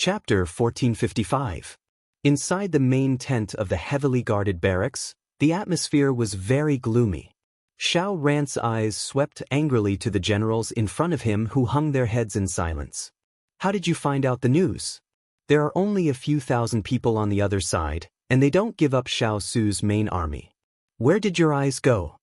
Chapter 1455. Inside the main tent of the heavily guarded barracks, the atmosphere was very gloomy. Xiao Ran's eyes swept angrily to the generals in front of him who hung their heads in silence. How did you find out the news? There are only a few thousand people on the other side, and they don't give up Xiao Su's main army. Where did your eyes go?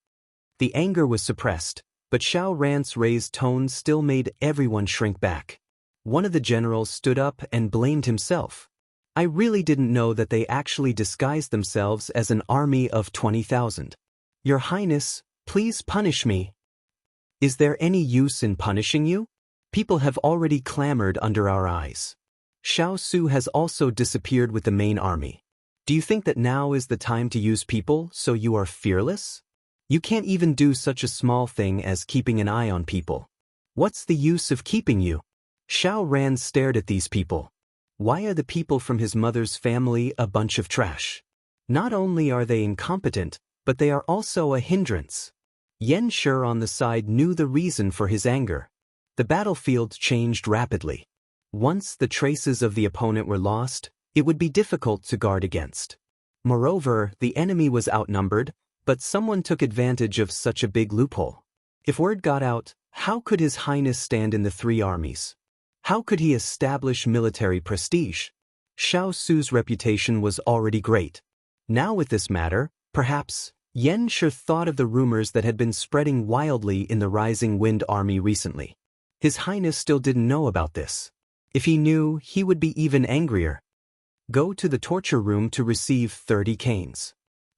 The anger was suppressed, but Xiao Ran's raised tone still made everyone shrink back. One of the generals stood up and blamed himself. I really didn't know that they actually disguised themselves as an army of 20,000. Your Highness, please punish me. Is there any use in punishing you? People have already clamored under our eyes. Xiao Su has also disappeared with the main army. Do you think that now is the time to use people so you are fearless? You can't even do such a small thing as keeping an eye on people. What's the use of keeping you? Xiao Ran stared at these people. Why are the people from his mother's family a bunch of trash? Not only are they incompetent, but they are also a hindrance. Yan Shi on the side knew the reason for his anger. The battlefield changed rapidly. Once the traces of the opponent were lost, it would be difficult to guard against. Moreover, the enemy was outnumbered, but someone took advantage of such a big loophole. If word got out, how could His Highness stand in the three armies? How could he establish military prestige? Xiao Su's reputation was already great. Now with this matter, perhaps, Yan Shi thought of the rumors that had been spreading wildly in the Rising Wind army recently. His Highness still didn't know about this. If he knew, he would be even angrier. Go to the torture room to receive 30 canes.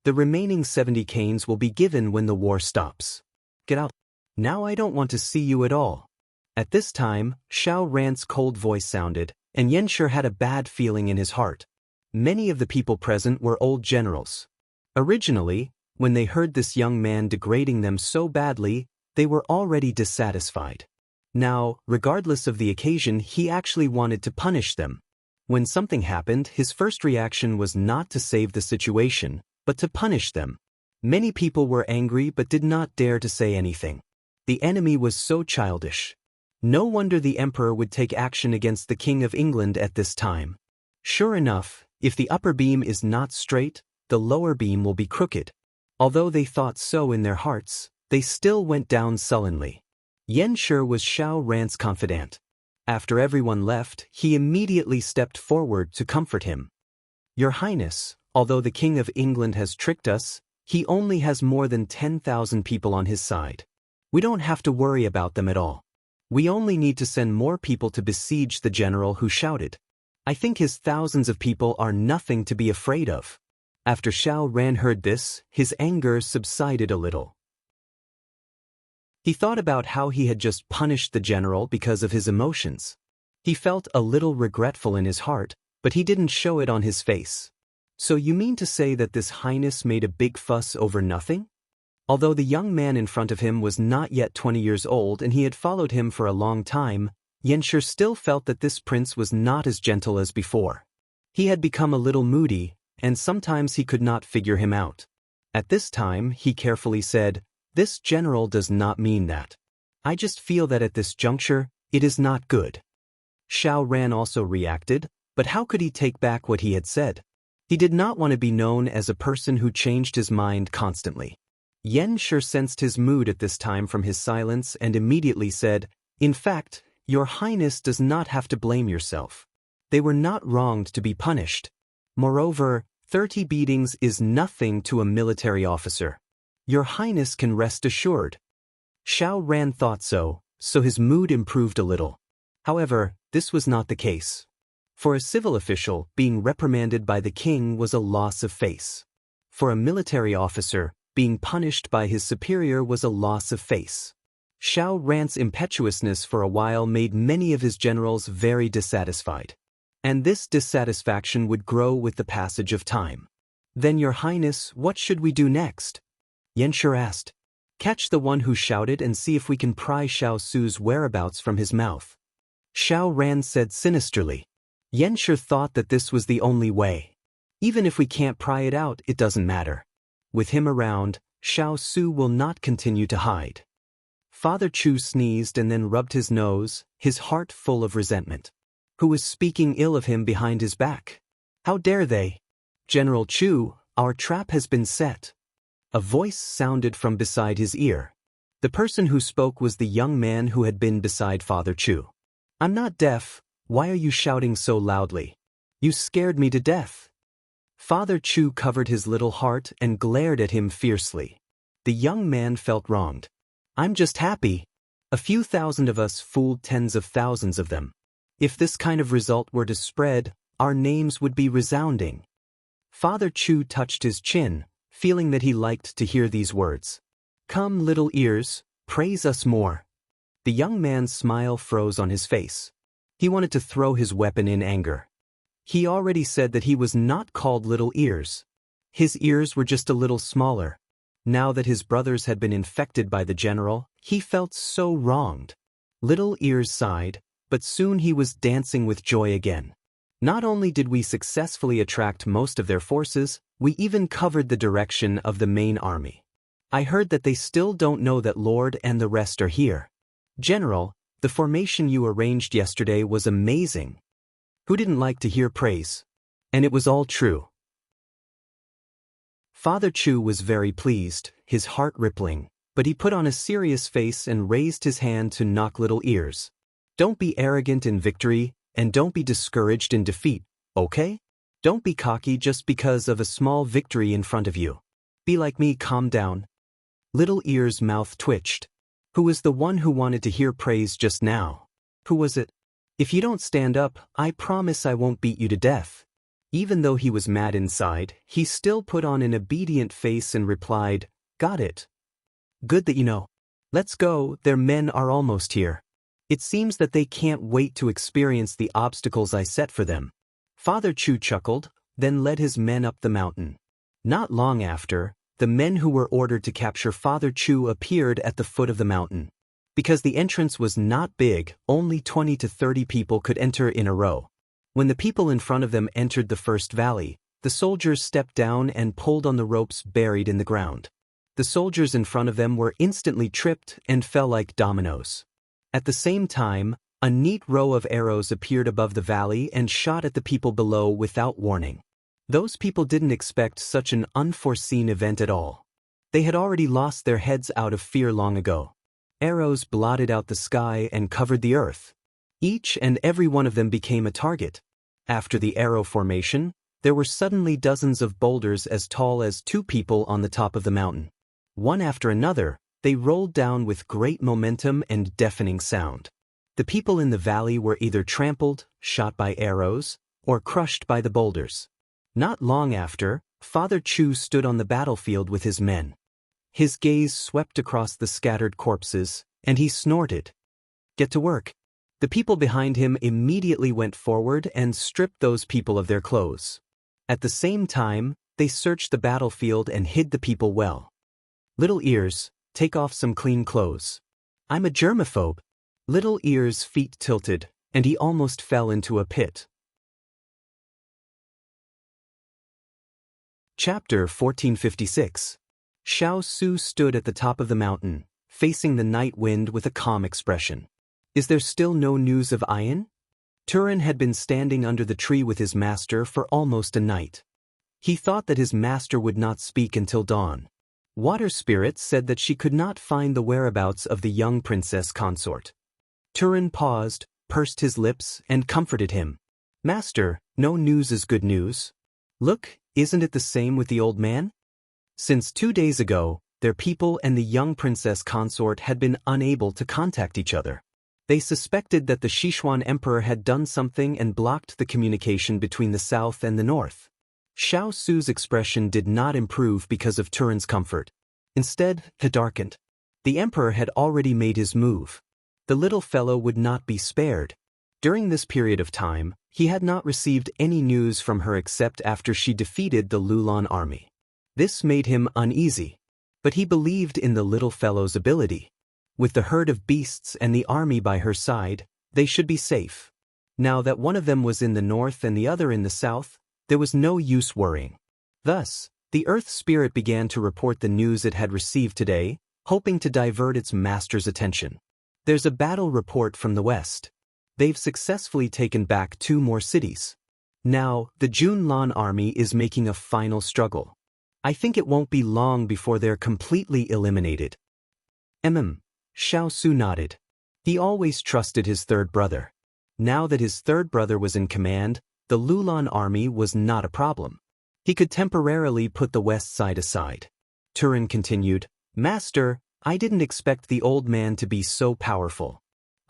The remaining 70 canes will be given when the war stops. Get out. Now I don't want to see you at all. At this time, Xiao Ran's cold voice sounded, and Yan Shi had a bad feeling in his heart. Many of the people present were old generals. Originally, when they heard this young man degrading them so badly, they were already dissatisfied. Now, regardless of the occasion, he actually wanted to punish them. When something happened, his first reaction was not to save the situation, but to punish them. Many people were angry but did not dare to say anything. The enemy was so childish. No wonder the emperor would take action against the King of England at this time. Sure enough, if the upper beam is not straight, the lower beam will be crooked. Although they thought so in their hearts, they still went down sullenly. Yan Shi was Xiao Ran's confidant. After everyone left, he immediately stepped forward to comfort him. Your Highness, although the King of England has tricked us, he only has more than 10,000 people on his side. We don't have to worry about them at all. We only need to send more people to besiege the general who shouted. I think his thousands of people are nothing to be afraid of. After Xiao Ran heard this, his anger subsided a little. He thought about how he had just punished the general because of his emotions. He felt a little regretful in his heart, but he didn't show it on his face. So you mean to say that this Highness made a big fuss over nothing? Although the young man in front of him was not yet 20 years old and he had followed him for a long time, Yan Shi still felt that this prince was not as gentle as before. He had become a little moody, and sometimes he could not figure him out. At this time, he carefully said, "This general does not mean that. I just feel that at this juncture, it is not good." Xiao Ran also reacted, but how could he take back what he had said? He did not want to be known as a person who changed his mind constantly. Yan Shi sensed his mood at this time from his silence and immediately said, "In fact, Your Highness does not have to blame yourself. They were not wronged to be punished. Moreover, 30 beatings is nothing to a military officer. Your Highness can rest assured." Xiao Ran thought so his mood improved a little. However, this was not the case. For a civil official, being reprimanded by the king was a loss of face. For a military officer, being punished by his superior was a loss of face. Xiao Ran's impetuousness for a while made many of his generals very dissatisfied. And this dissatisfaction would grow with the passage of time. "Then, Your Highness, what should we do next?" Yan Shi asked. "Catch the one who shouted and see if we can pry Xiao Su's whereabouts from his mouth." Xiao Ran said sinisterly. Yan Shi thought that this was the only way. Even if we can't pry it out, it doesn't matter. With him around, Xiao Su will not continue to hide. Father Chu sneezed and then rubbed his nose, his heart full of resentment. who was speaking ill of him behind his back. How dare they? General Chu, our trap has been set. A voice sounded from beside his ear. The person who spoke was the young man who had been beside Father Chu. I'm not deaf, why are you shouting so loudly? You scared me to death. Father Chu covered his little heart and glared at him fiercely. The young man felt wronged. I'm just happy. A few thousand of us fooled tens of thousands of them. If this kind of result were to spread, our names would be resounding. Father Chu touched his chin, feeling that he liked to hear these words. Come, little ears, praise us more. The young man's smile froze on his face. He wanted to throw his weapon in anger. He already said that he was not called little ears. His ears were just a little smaller. Now that his brothers had been infected by the general, he felt so wronged. Little ears sighed, but soon he was dancing with joy again. Not only did we successfully attract most of their forces, we even covered the direction of the main army. I heard that they still don't know that Lord and the rest are here. General, the formation you arranged yesterday was amazing. Who didn't like to hear praise? And it was all true. Father Chu was very pleased, his heart rippling, but he put on a serious face and raised his hand to knock little ears. Don't be arrogant in victory, and don't be discouraged in defeat, okay? Don't be cocky just because of a small victory in front of you. Be like me, calm down. Little Ear's mouth twitched. Who was the one who wanted to hear praise just now? Who was it? If you don't stand up, I promise I won't beat you to death. Even though he was mad inside, he still put on an obedient face and replied, Got it. Good that you know. Let's go, their men are almost here. It seems that they can't wait to experience the obstacles I set for them. Father Chu chuckled, then led his men up the mountain. Not long after, the men who were ordered to capture Father Chu appeared at the foot of the mountain. Because the entrance was not big, only 20 to 30 people could enter in a row. When the people in front of them entered the first valley, the soldiers stepped down and pulled on the ropes buried in the ground. The soldiers in front of them were instantly tripped and fell like dominoes. At the same time, a neat row of arrows appeared above the valley and shot at the people below without warning. Those people didn't expect such an unforeseen event at all. They had already lost their heads out of fear long ago. Arrows blotted out the sky and covered the earth. Each and every one of them became a target. After the arrow formation, there were suddenly dozens of boulders as tall as 2 people on the top of the mountain. One after another, they rolled down with great momentum and deafening sound. The people in the valley were either trampled, shot by arrows, or crushed by the boulders. Not long after, Father Chu stood on the battlefield with his men. His gaze swept across the scattered corpses, and he snorted. Get to work. The people behind him immediately went forward and stripped those people of their clothes. At the same time, they searched the battlefield and hid the people well. Little Ears, take off some clean clothes. I'm a germaphobe. Little Ears' feet tilted, and he almost fell into a pit. Chapter 1456. Xiao Su stood at the top of the mountain, facing the night wind with a calm expression. Is there still no news of Ian? Turin had been standing under the tree with his master for almost a night. He thought that his master would not speak until dawn. Water Spirit said that she could not find the whereabouts of the young princess consort. Turin paused, pursed his lips, and comforted him. Master, no news is good news. Look, isn't it the same with the old man? Since 2 days ago, their people and the young princess consort had been unable to contact each other. They suspected that the Sichuan emperor had done something and blocked the communication between the south and the north. Xiao Su's expression did not improve because of Turin's comfort. Instead, it darkened. The emperor had already made his move. The little fellow would not be spared. During this period of time, he had not received any news from her except after she defeated the Lulan army. This made him uneasy, but he believed in the little fellow's ability. With the herd of beasts and the army by her side, they should be safe. Now that one of them was in the north and the other in the south, there was no use worrying. Thus, the Earth Spirit began to report the news it had received today, hoping to divert its master's attention. There's a battle report from the west. They've successfully taken back 2 more cities. Now, the Junlan army is making a final struggle. I think it won't be long before they're completely eliminated. Xiao Su nodded. He always trusted his third brother. Now that his third brother was in command, the Lulan army was not a problem. He could temporarily put the west side aside. Turin continued, Master, I didn't expect the old man to be so powerful.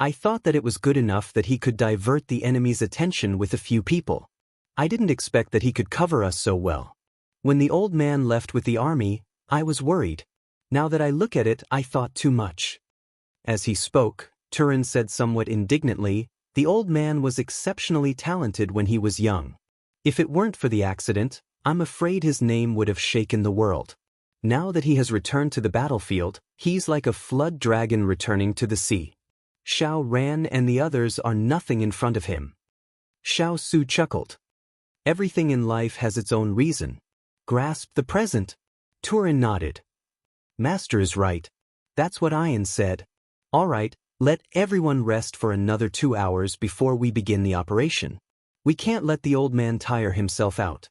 I thought that it was good enough that he could divert the enemy's attention with a few people. I didn't expect that he could cover us so well. When the old man left with the army, I was worried. Now that I look at it, I thought too much. As he spoke, Turin said somewhat indignantly, the old man was exceptionally talented when he was young. If it weren't for the accident, I'm afraid his name would have shaken the world. Now that he has returned to the battlefield, he's like a flood dragon returning to the sea. Xiao ran and the others are nothing in front of him. Xiao Su chuckled. Everything in life has its own reason. Grasp the present. Turin nodded. Master is right. That's what Ian said. All right, let everyone rest for another 2 hours before we begin the operation. We can't let the old man tire himself out.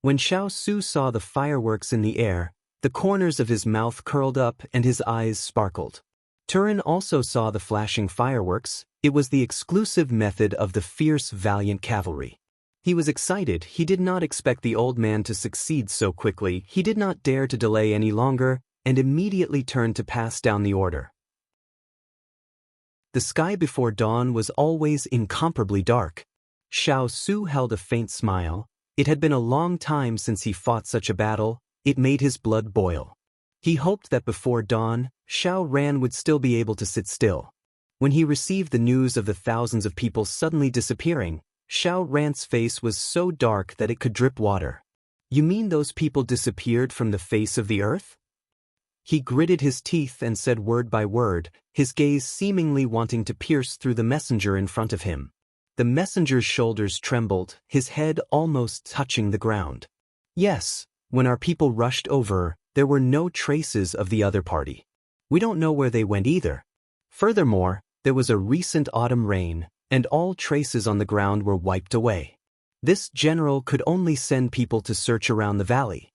When Xiao Su saw the fireworks in the air, the corners of his mouth curled up and his eyes sparkled. Turin also saw the flashing fireworks. It was the exclusive method of the fierce, valiant cavalry. He was excited. He did not expect the old man to succeed so quickly. He did not dare to delay any longer and immediately turned to pass down the order. The sky before dawn was always incomparably dark. Xiao Su held a faint smile. It had been a long time since he fought such a battle. It made his blood boil. He hoped that before dawn, Xiao Ran would still be able to sit still. When he received the news of the thousands of people suddenly disappearing, Xiao Ran's face was so dark that it could drip water. You mean those people disappeared from the face of the earth? He gritted his teeth and said word by word, his gaze seemingly wanting to pierce through the messenger in front of him. The messenger's shoulders trembled, his head almost touching the ground. Yes, when our people rushed over, there were no traces of the other party. We don't know where they went either. Furthermore, there was a recent autumn rain, and all traces on the ground were wiped away. This general could only send people to search around the valley.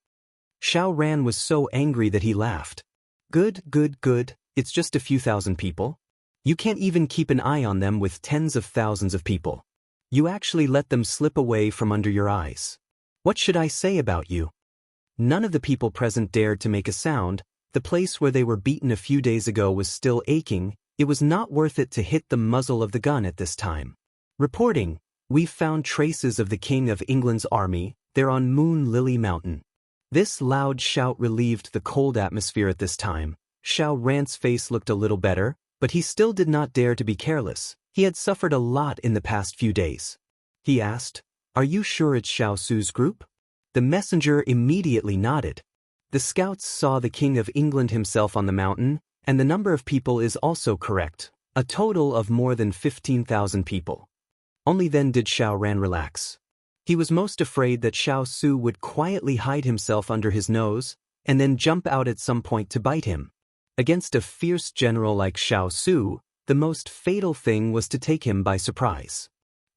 Xiao Ran was so angry that he laughed. Good, it's just a few thousand people. You can't even keep an eye on them with tens of thousands of people. You actually let them slip away from under your eyes. What should I say about you? None of the people present dared to make a sound. The place where they were beaten a few days ago was still aching. It was not worth it to hit the muzzle of the gun at this time. Reporting, we've found traces of the King of England's army. They're on Moon Lily Mountain. This loud shout relieved the cold atmosphere at this time. Xiao Ran's face looked a little better, but he still did not dare to be careless. He had suffered a lot in the past few days. He asked, Are you sure it's Xiao Su's group? The messenger immediately nodded. The scouts saw the King of England himself on the mountain, and the number of people is also correct, a total of more than 15,000 people. Only then did Xiao Ran relax. He was most afraid that Xiao Su would quietly hide himself under his nose, and then jump out at some point to bite him. Against a fierce general like Xiao Su, the most fatal thing was to take him by surprise.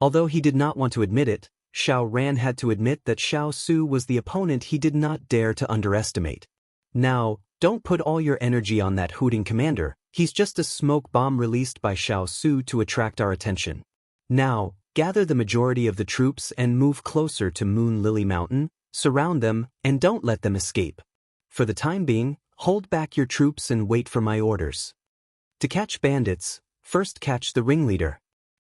Although he did not want to admit it, Xiao Ran had to admit that Xiao Su was the opponent he did not dare to underestimate. Now, don't put all your energy on that hooting commander. He's just a smoke bomb released by Xiao Su to attract our attention. Now, gather the majority of the troops and move closer to Moon Lily Mountain, surround them, and don't let them escape. For the time being, hold back your troops and wait for my orders. To catch bandits, first catch the ringleader.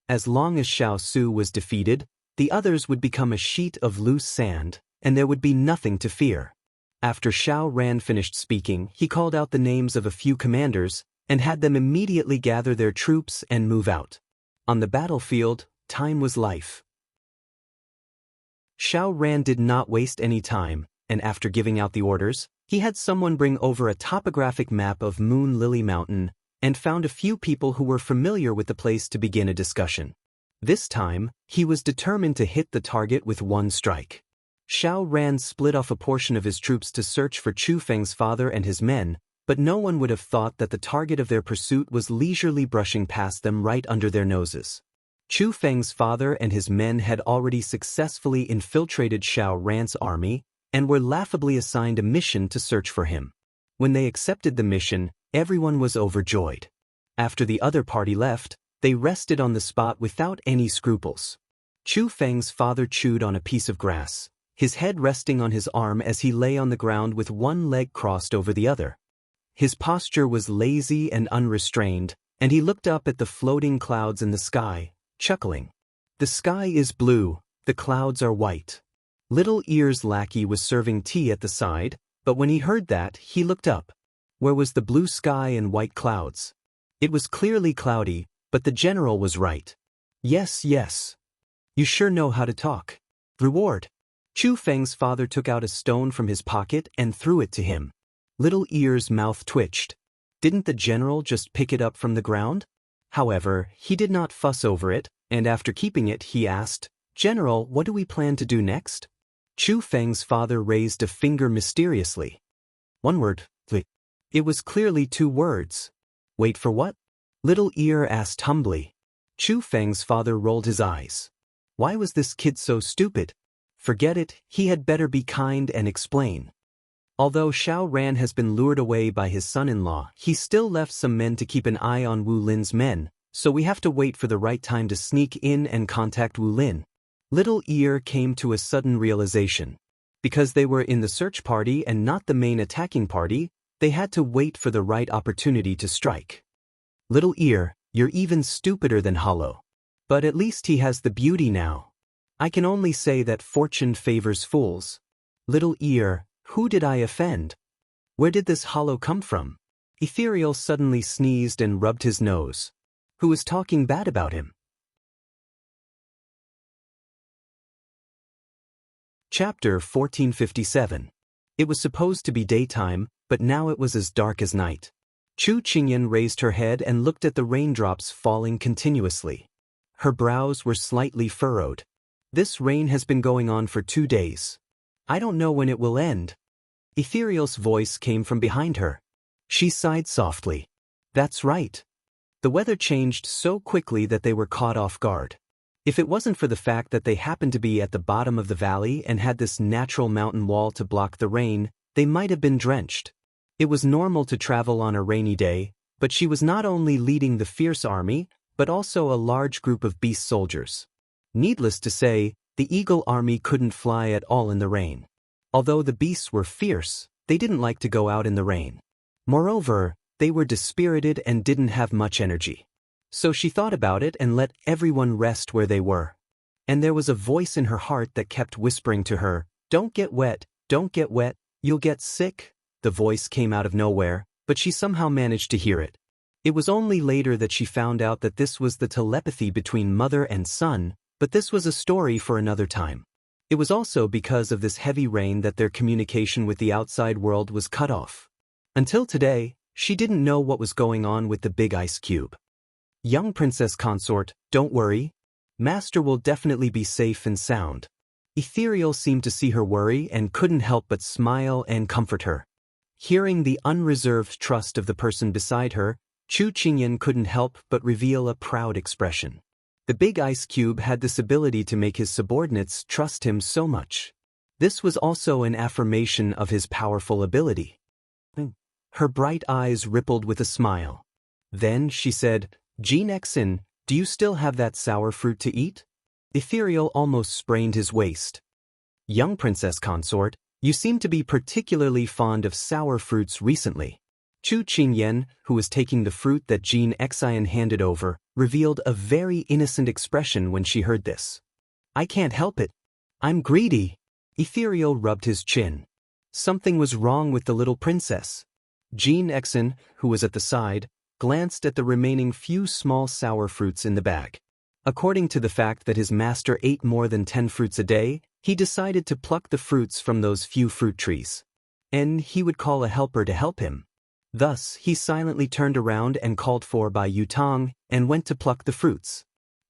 As long as Xiao Su was defeated, the others would become a sheet of loose sand, and there would be nothing to fear. After Xiao Ran finished speaking, he called out the names of a few commanders, and had them immediately gather their troops and move out. On the battlefield, time was life. Xiao Ran did not waste any time, and after giving out the orders, he had someone bring over a topographic map of Moon Lily Mountain, and found a few people who were familiar with the place to begin a discussion. This time, he was determined to hit the target with one strike. Xiao Ran split off a portion of his troops to search for Chu Feng's father and his men, but no one would have thought that the target of their pursuit was leisurely brushing past them right under their noses. Chu Feng's father and his men had already successfully infiltrated Xiao Ran's army and were laughably assigned a mission to search for him. When they accepted the mission, everyone was overjoyed. After the other party left, they rested on the spot without any scruples. Chu Feng's father chewed on a piece of grass, his head resting on his arm as he lay on the ground with one leg crossed over the other. His posture was lazy and unrestrained, and he looked up at the floating clouds in the sky, chuckling. The sky is blue, the clouds are white. Little Ear's lackey was serving tea at the side, but when he heard that, he looked up. Where was the blue sky and white clouds? It was clearly cloudy, but the general was right. Yes, yes. You sure know how to talk. Reward. Chu Feng's father took out a stone from his pocket and threw it to him. Little Ear's mouth twitched. Didn't the general just pick it up from the ground? However, he did not fuss over it, and after keeping it, he asked, General, what do we plan to do next? Chu Feng's father raised a finger mysteriously. One word, the. It was clearly 2 words. Wait for what? Little Ear asked humbly. Chu Feng's father rolled his eyes. Why was this kid so stupid? Forget it, he had better be kind and explain. Although Xiao Ran has been lured away by his son-in-law, he still left some men to keep an eye on Wu Lin's men, so we have to wait for the right time to sneak in and contact Wu Lin. Little Ear came to a sudden realization. Because they were in the search party and not the main attacking party, they had to wait for the right opportunity to strike. Little Ear, you're even stupider than Hollow. But at least he has the beauty now. I can only say that fortune favors fools. Little Ear, who did I offend? Where did this Hollow come from? Ethereal suddenly sneezed and rubbed his nose. Who is talking bad about him? Chapter 1457. It was supposed to be daytime, but now it was as dark as night. Chu Qingyan raised her head and looked at the raindrops falling continuously. Her brows were slightly furrowed. This rain has been going on for 2 days. I don't know when it will end. Ethereal's voice came from behind her. She sighed softly. That's right. The weather changed so quickly that they were caught off guard. If it wasn't for the fact that they happened to be at the bottom of the valley and had this natural mountain wall to block the rain, they might have been drenched. It was normal to travel on a rainy day, but she was not only leading the fierce army, but also a large group of beast soldiers. Needless to say, the eagle army couldn't fly at all in the rain. Although the beasts were fierce, they didn't like to go out in the rain. Moreover, they were dispirited and didn't have much energy. So she thought about it and let everyone rest where they were. And there was a voice in her heart that kept whispering to her, don't get wet, you'll get sick. The voice came out of nowhere, but she somehow managed to hear it. It was only later that she found out that this was the telepathy between mother and son, but this was a story for another time. It was also because of this heavy rain that their communication with the outside world was cut off. Until today, she didn't know what was going on with the big ice cube. Young princess consort, don't worry. Master will definitely be safe and sound. Ethereal seemed to see her worry and couldn't help but smile and comfort her. Hearing the unreserved trust of the person beside her, Chu Qingyan couldn't help but reveal a proud expression. The big ice cube had this ability to make his subordinates trust him so much. This was also an affirmation of his powerful ability. Her bright eyes rippled with a smile. Then she said, Jean Exin, do you still have that sour fruit to eat? Ethereal almost sprained his waist. Young princess consort, you seem to be particularly fond of sour fruits recently. Chu Qingyan, who was taking the fruit that Jean Exin handed over, revealed a very innocent expression when she heard this. I can't help it. I'm greedy. Ethereal rubbed his chin. Something was wrong with the little princess. Jean Exin, who was at the side, glanced at the remaining few small sour fruits in the bag. According to the fact that his master ate more than 10 fruits a day, he decided to pluck the fruits from those few fruit trees. And he would call a helper to help him. Thus, he silently turned around and called for Bai Yutang and went to pluck the fruits.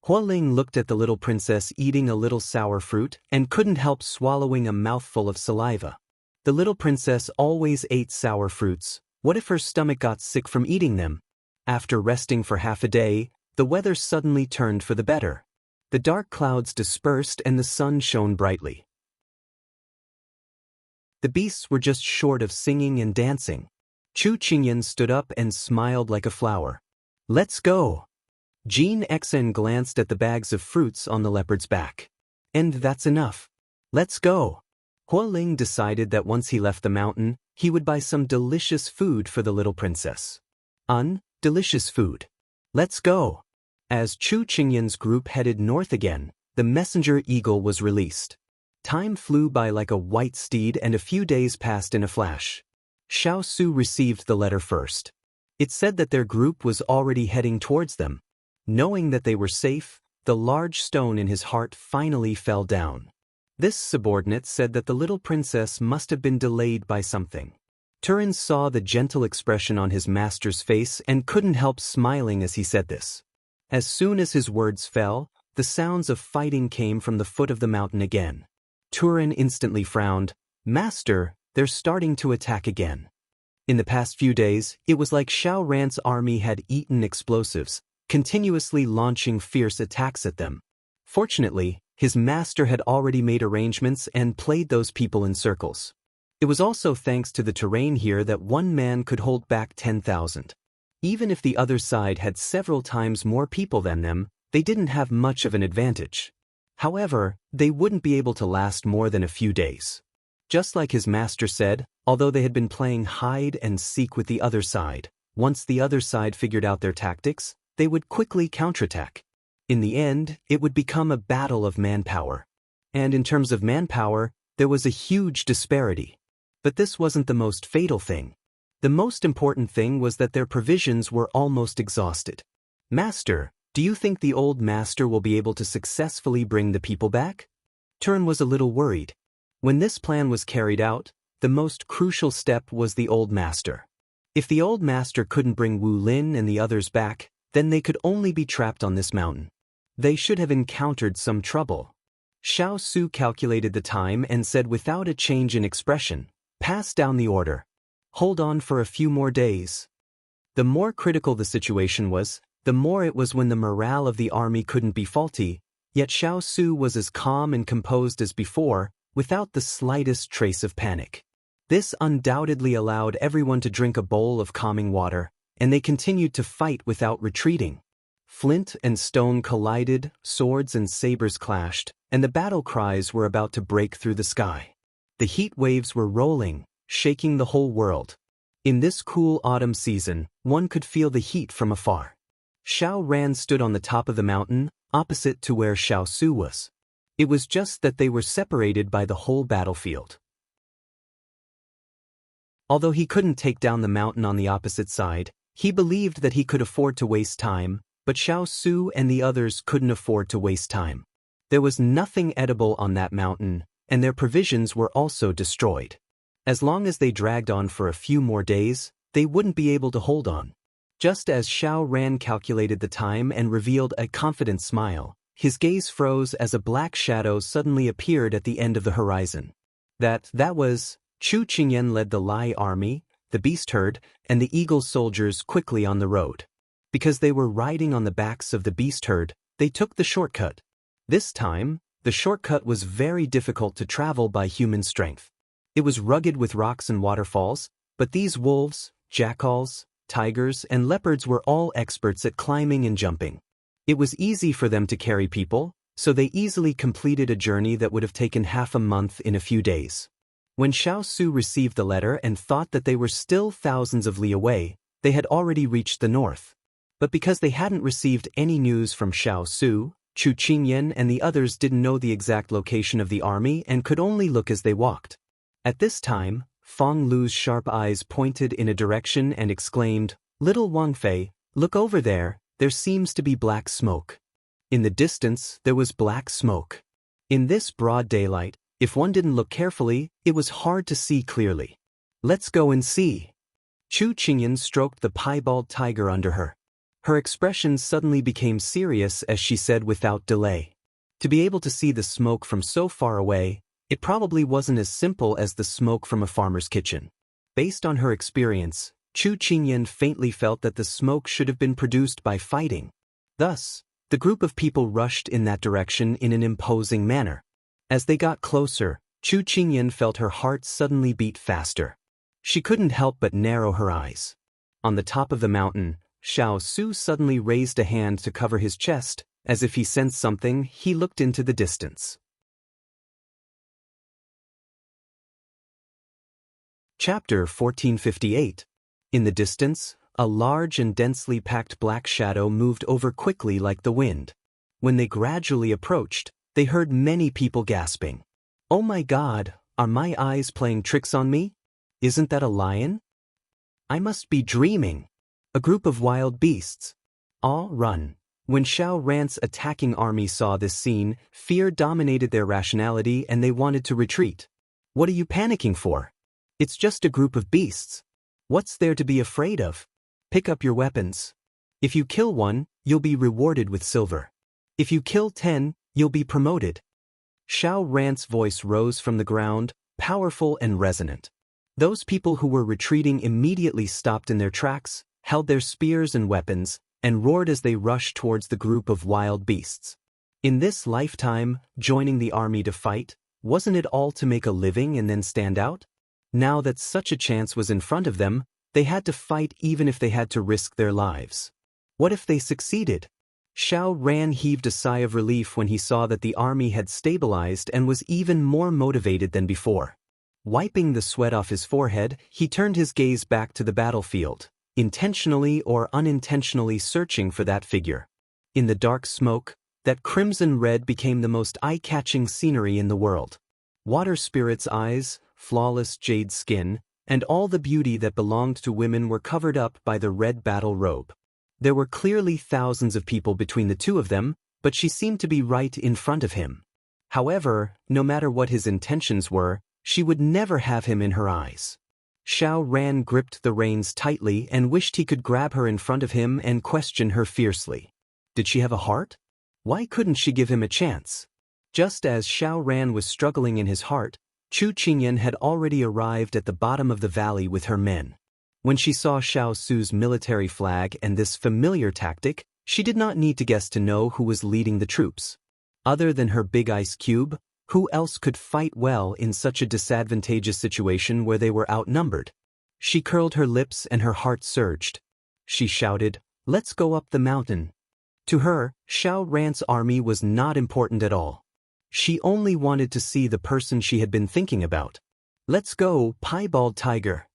Hualing looked at the little princess eating a little sour fruit and couldn't help swallowing a mouthful of saliva. The little princess always ate sour fruits. What if her stomach got sick from eating them? After resting for half a day, the weather suddenly turned for the better. The dark clouds dispersed and the sun shone brightly. The beasts were just short of singing and dancing. Chu Qingyan stood up and smiled like a flower. "Let's go." Jean Xen glanced at the bags of fruits on the leopard's back. "And that's enough. Let's go." Hua Ling decided that once he left the mountain, he would buy some delicious food for the little princess. Delicious food. Let's go. As Chu Qingyan's group headed north again, the messenger eagle was released. Time flew by like a white steed and a few days passed in a flash. Xiao Su received the letter first. It said that their group was already heading towards them. Knowing that they were safe, the large stone in his heart finally fell down. This subordinate said that the little princess must have been delayed by something. Turin saw the gentle expression on his master's face and couldn't help smiling as he said this. As soon as his words fell, the sounds of fighting came from the foot of the mountain again. Turin instantly frowned. "Master, they're starting to attack again." In the past few days, it was like Xiao Ran's army had eaten explosives, continuously launching fierce attacks at them. Fortunately, his master had already made arrangements and played those people in circles. It was also thanks to the terrain here that one man could hold back 10,000. Even if the other side had several times more people than them, they didn't have much of an advantage. However, they wouldn't be able to last more than a few days. Just like his master said, although they had been playing hide and seek with the other side, once the other side figured out their tactics, they would quickly counterattack. In the end, it would become a battle of manpower. And in terms of manpower, there was a huge disparity. But this wasn't the most fatal thing. The most important thing was that their provisions were almost exhausted. "Master, do you think the old master will be able to successfully bring the people back?" Turin was a little worried. When this plan was carried out, the most crucial step was the old master. If the old master couldn't bring Wu Lin and the others back, then they could only be trapped on this mountain. They should have encountered some trouble. Xiao Su calculated the time and said without a change in expression, "Pass down the order. Hold on for a few more days." The more critical the situation was, the more it was when the morale of the army couldn't be faulty, yet Xiao Su was as calm and composed as before, without the slightest trace of panic. This undoubtedly allowed everyone to drink a bowl of calming water, and they continued to fight without retreating. Flint and stone collided, swords and sabers clashed, and the battle cries were about to break through the sky. The heat waves were rolling, shaking the whole world. In this cool autumn season, one could feel the heat from afar. Xiao Ran stood on the top of the mountain, opposite to where Xiao Su was. It was just that they were separated by the whole battlefield. Although he couldn't take down the mountain on the opposite side, he believed that he could afford to waste time, but Xiao Su and the others couldn't afford to waste time. There was nothing edible on that mountain, and their provisions were also destroyed. As long as they dragged on for a few more days, they wouldn't be able to hold on. Just as Xiao Ran calculated the time and revealed a confident smile, his gaze froze as a black shadow suddenly appeared at the end of the horizon. That was, Chu Qingyan led the Lai army, the beast herd, and the eagle soldiers quickly on the road. Because they were riding on the backs of the beast herd, they took the shortcut. This time, the shortcut was very difficult to travel by human strength. It was rugged with rocks and waterfalls, but these wolves, jackals, tigers, and leopards were all experts at climbing and jumping. It was easy for them to carry people, so they easily completed a journey that would have taken half a month in a few days. When Xiao Su received the letter and thought that they were still thousands of li away, they had already reached the north. But because they hadn't received any news from Xiao Su, Chu Qingyan and the others didn't know the exact location of the army and could only look as they walked. At this time, Fong Lu's sharp eyes pointed in a direction and exclaimed, "Little Wang Fei, look over there, there seems to be black smoke." In the distance, there was black smoke. In this broad daylight, if one didn't look carefully, it was hard to see clearly. "Let's go and see." Chu Qingyan stroked the piebald tiger under her. Her expression suddenly became serious as she said without delay. To be able to see the smoke from so far away, it probably wasn't as simple as the smoke from a farmer's kitchen. Based on her experience, Chu Qingyan faintly felt that the smoke should have been produced by fighting. Thus, the group of people rushed in that direction in an imposing manner. As they got closer, Chu Qingyan felt her heart suddenly beat faster. She couldn't help but narrow her eyes. On the top of the mountain, Xiao Su suddenly raised a hand to cover his chest. As if he sensed something, he looked into the distance. Chapter 1458. In the distance, a large and densely packed black shadow moved over quickly like the wind. When they gradually approached, they heard many people gasping. "Oh my God, are my eyes playing tricks on me? Isn't that a lion? I must be dreaming." A group of wild beasts. All run. When Xiao Ran's attacking army saw this scene, fear dominated their rationality and they wanted to retreat. "What are you panicking for? It's just a group of beasts. What's there to be afraid of? Pick up your weapons. If you kill one, you'll be rewarded with silver. If you kill 10, you'll be promoted." Xiao Ran's voice rose from the ground, powerful and resonant. Those people who were retreating immediately stopped in their tracks, held their spears and weapons, and roared as they rushed towards the group of wild beasts. In this lifetime, joining the army to fight, wasn't it all to make a living and then stand out? Now that such a chance was in front of them, they had to fight even if they had to risk their lives. What if they succeeded? Xiao Ran heaved a sigh of relief when he saw that the army had stabilized and was even more motivated than before. Wiping the sweat off his forehead, he turned his gaze back to the battlefield, intentionally or unintentionally searching for that figure. In the dark smoke, that crimson red became the most eye-catching scenery in the world. Water spirit's eyes, flawless jade skin, and all the beauty that belonged to women were covered up by the red battle robe. There were clearly thousands of people between the two of them, but she seemed to be right in front of him. However, no matter what his intentions were, she would never have him in her eyes. Xiao Ran gripped the reins tightly and wished he could grab her in front of him and question her fiercely. Did she have a heart? Why couldn't she give him a chance? Just as Xiao Ran was struggling in his heart, Chu Qingyan had already arrived at the bottom of the valley with her men. When she saw Xiao Su's military flag and this familiar tactic, she did not need to guess to know who was leading the troops. Other than her big ice cube, who else could fight well in such a disadvantageous situation where they were outnumbered? She curled her lips and her heart surged. She shouted, "Let's go up the mountain." To her, Xiao Ran's army was not important at all. She only wanted to see the person she had been thinking about. "Let's go, piebald tiger."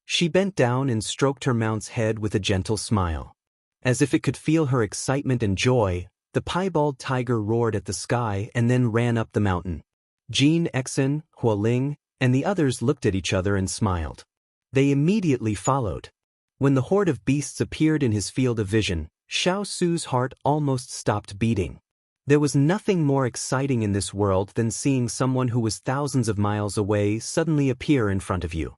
She bent down and stroked her mount's head with a gentle smile. As if it could feel her excitement and joy, the piebald tiger roared at the sky and then ran up the mountain. Jin Exen, Hualing, and the others looked at each other and smiled. They immediately followed. When the horde of beasts appeared in his field of vision, Xiao Su's heart almost stopped beating. There was nothing more exciting in this world than seeing someone who was thousands of miles away suddenly appear in front of you.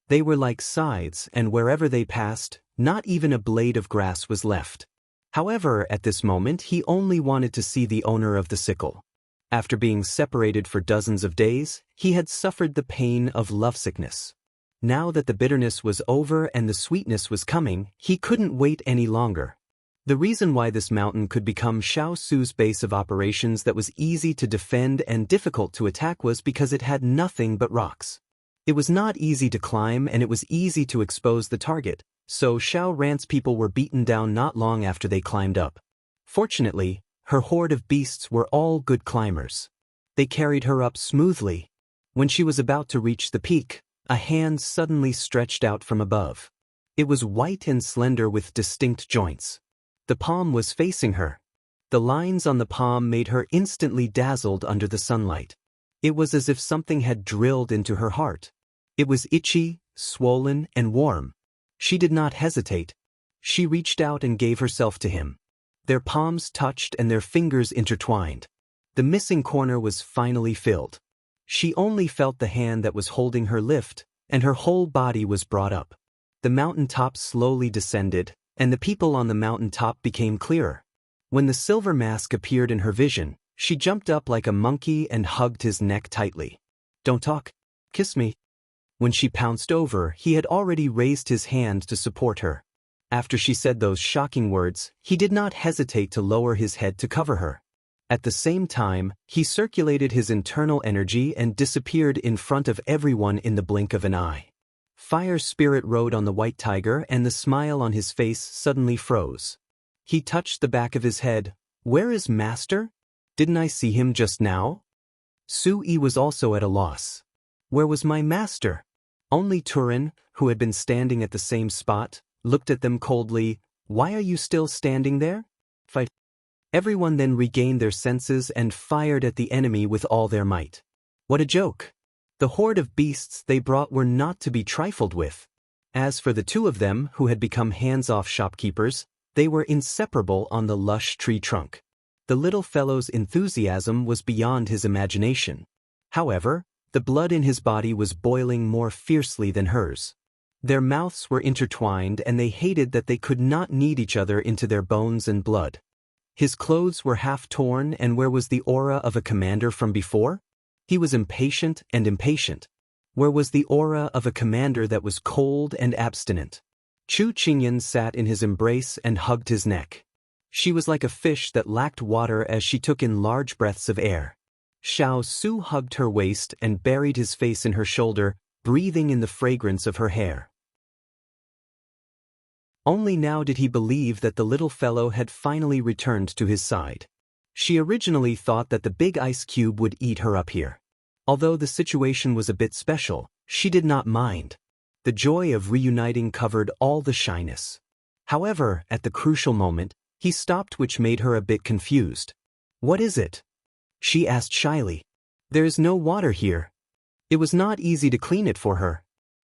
They were like scythes, and wherever they passed, not even a blade of grass was left. However, at this moment he only wanted to see the owner of the sickle. After being separated for dozens of days, he had suffered the pain of lovesickness. Now that the bitterness was over and the sweetness was coming, he couldn't wait any longer. The reason why this mountain could become Xiao Su's base of operations that was easy to defend and difficult to attack was because it had nothing but rocks. It was not easy to climb and it was easy to expose the target, so Xiao Ran's people were beaten down not long after they climbed up. Fortunately, her horde of beasts were all good climbers. They carried her up smoothly. When she was about to reach the peak, a hand suddenly stretched out from above. It was white and slender with distinct joints. The palm was facing her. The lines on the palm made her instantly dazzled under the sunlight. It was as if something had drilled into her heart. It was itchy, swollen, and warm. She did not hesitate. She reached out and gave herself to him. Their palms touched and their fingers intertwined. The missing corner was finally filled. She only felt the hand that was holding her lift, and her whole body was brought up. The mountain top slowly descended, and the people on the mountain top became clearer. When the silver mask appeared in her vision, she jumped up like a monkey and hugged his neck tightly. "Don't talk. Kiss me." When she pounced over, he had already raised his hand to support her. After she said those shocking words, he did not hesitate to lower his head to cover her. At the same time, he circulated his internal energy and disappeared in front of everyone in the blink of an eye. Fire Spirit rode on the white tiger and the smile on his face suddenly froze. He touched the back of his head. "Where is Master? Didn't I see him just now?" Sui was also at a loss. "Where was my master?" Only Turin, who had been standing at the same spot, looked at them coldly. "Why are you still standing there? Fight." Everyone then regained their senses and fired at the enemy with all their might. What a joke! The horde of beasts they brought were not to be trifled with. As for the two of them who had become hands-off shopkeepers, they were inseparable on the lush tree trunk. The little fellow's enthusiasm was beyond his imagination. However, the blood in his body was boiling more fiercely than hers. Their mouths were intertwined and they hated that they could not knead each other into their bones and blood. His clothes were half torn, and where was the aura of a commander from before? He was impatient and impatient. Where was the aura of a commander that was cold and abstinent? Chu Qingyan sat in his embrace and hugged his neck. She was like a fish that lacked water as she took in large breaths of air. Xiao Su hugged her waist and buried his face in her shoulder, breathing in the fragrance of her hair. Only now did he believe that the little fellow had finally returned to his side. She originally thought that the big ice cube would eat her up here. Although the situation was a bit special, she did not mind. The joy of reuniting covered all the shyness. However, at the crucial moment, he stopped, which made her a bit confused. "What is it?" she asked shyly. "There is no water here." It was not easy to clean it for her.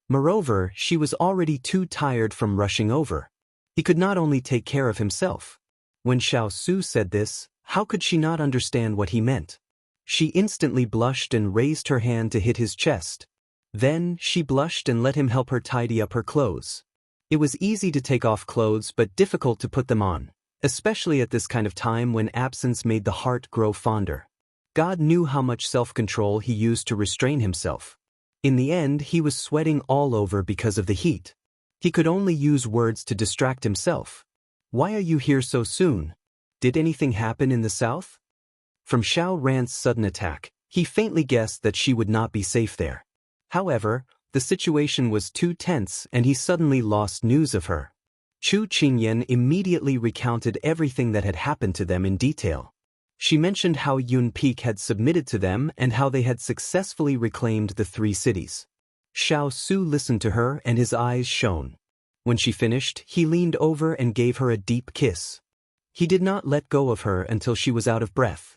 Moreover, she was already too tired from rushing over. He could not only take care of himself. When Xiao Su said this, how could she not understand what he meant? She instantly blushed and raised her hand to hit his chest. Then, she blushed and let him help her tidy up her clothes. It was easy to take off clothes but difficult to put them on, especially at this kind of time when absence made the heart grow fonder. God knew how much self-control he used to restrain himself. In the end, he was sweating all over because of the heat. He could only use words to distract himself. "Why are you here so soon? Did anything happen in the south?" From Xiao Ran's sudden attack, he faintly guessed that she would not be safe there. However, the situation was too tense and he suddenly lost news of her. Chu Qingyan immediately recounted everything that had happened to them in detail. She mentioned how Yun Peak had submitted to them and how they had successfully reclaimed the 3 cities. Xiao Su listened to her and his eyes shone. When she finished, he leaned over and gave her a deep kiss. He did not let go of her until she was out of breath.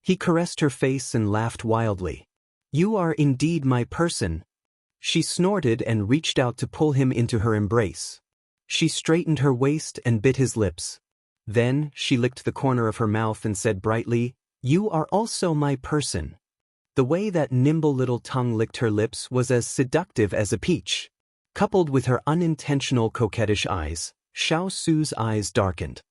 He caressed her face and laughed wildly. "You are indeed my person." She snorted and reached out to pull him into her embrace. She straightened her waist and bit his lips. Then, she licked the corner of her mouth and said brightly, "You are also my person." The way that nimble little tongue licked her lips was as seductive as a peach. Coupled with her unintentional coquettish eyes, Xiao Su's eyes darkened.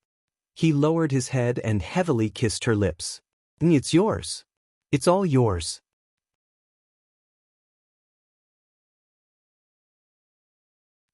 He lowered his head and heavily kissed her lips. "It's yours. It's all yours."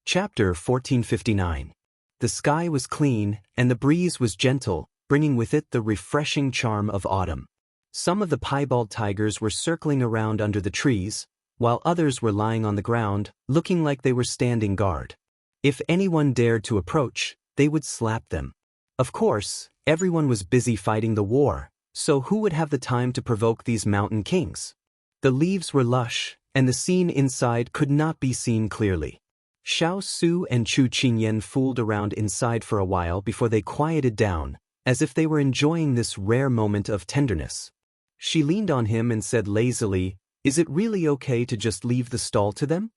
Chapter 1459. The sky was clean, and the breeze was gentle, bringing with it the refreshing charm of autumn. Some of the piebald tigers were circling around under the trees, while others were lying on the ground, looking like they were standing guard. If anyone dared to approach, they would slap them. Of course, everyone was busy fighting the war, so who would have the time to provoke these mountain kings? The leaves were lush, and the scene inside could not be seen clearly. Xiao Su and Chu Qingyan fooled around inside for a while before they quieted down, as if they were enjoying this rare moment of tenderness. She leaned on him and said lazily, "Is it really okay to just leave the stall to them?"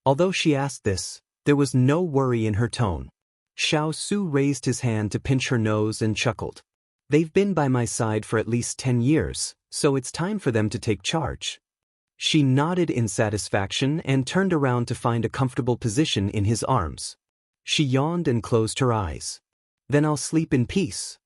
Although she asked this, there was no worry in her tone. Xiao Su raised his hand to pinch her nose and chuckled. "They've been by my side for at least 10 years, so it's time for them to take charge." She nodded in satisfaction and turned around to find a comfortable position in his arms. She yawned and closed her eyes. "Then I'll sleep in peace."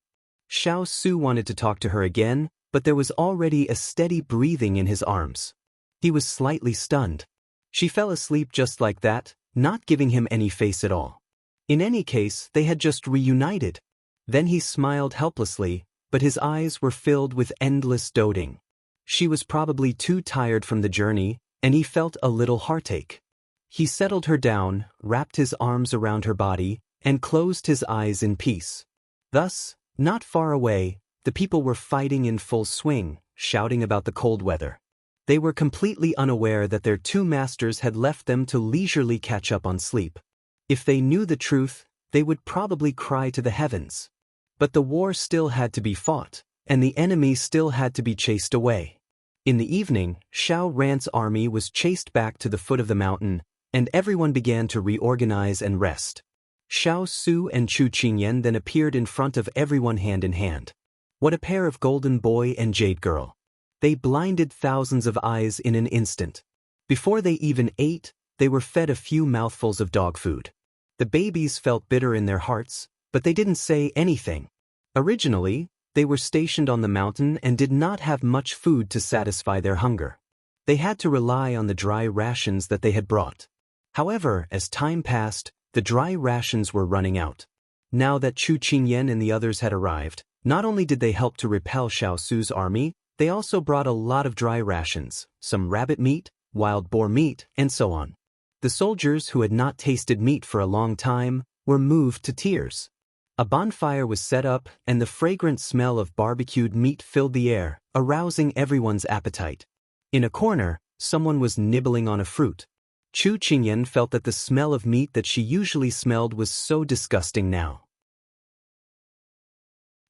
Xiao Su wanted to talk to her again, but there was already a steady breathing in his arms. He was slightly stunned. She fell asleep just like that, not giving him any face at all. In any case, they had just reunited. Then he smiled helplessly, but his eyes were filled with endless doting. She was probably too tired from the journey, and he felt a little heartache. He settled her down, wrapped his arms around her body, and closed his eyes in peace. Thus, not far away, the people were fighting in full swing, shouting about the cold weather. They were completely unaware that their two masters had left them to leisurely catch up on sleep. If they knew the truth, they would probably cry to the heavens. But the war still had to be fought, and the enemy still had to be chased away. In the evening, Xiao Ran's army was chased back to the foot of the mountain, and everyone began to reorganize and rest. Xiao Su and Chu Qingyan then appeared in front of everyone hand in hand. What a pair of golden boy and jade girl. They blinded thousands of eyes in an instant. Before they even ate, they were fed a few mouthfuls of dog food. The babies felt bitter in their hearts, but they didn't say anything. Originally, they were stationed on the mountain and did not have much food to satisfy their hunger. They had to rely on the dry rations that they had brought. However, as time passed, the dry rations were running out. Now that Chu Qingyan and the others had arrived, not only did they help to repel Xiao Su's army, they also brought a lot of dry rations, some rabbit meat, wild boar meat, and so on. The soldiers who had not tasted meat for a long time were moved to tears. A bonfire was set up, and the fragrant smell of barbecued meat filled the air, arousing everyone's appetite. In a corner, someone was nibbling on a fruit. Chu Qingyan felt that the smell of meat that she usually smelled was so disgusting now.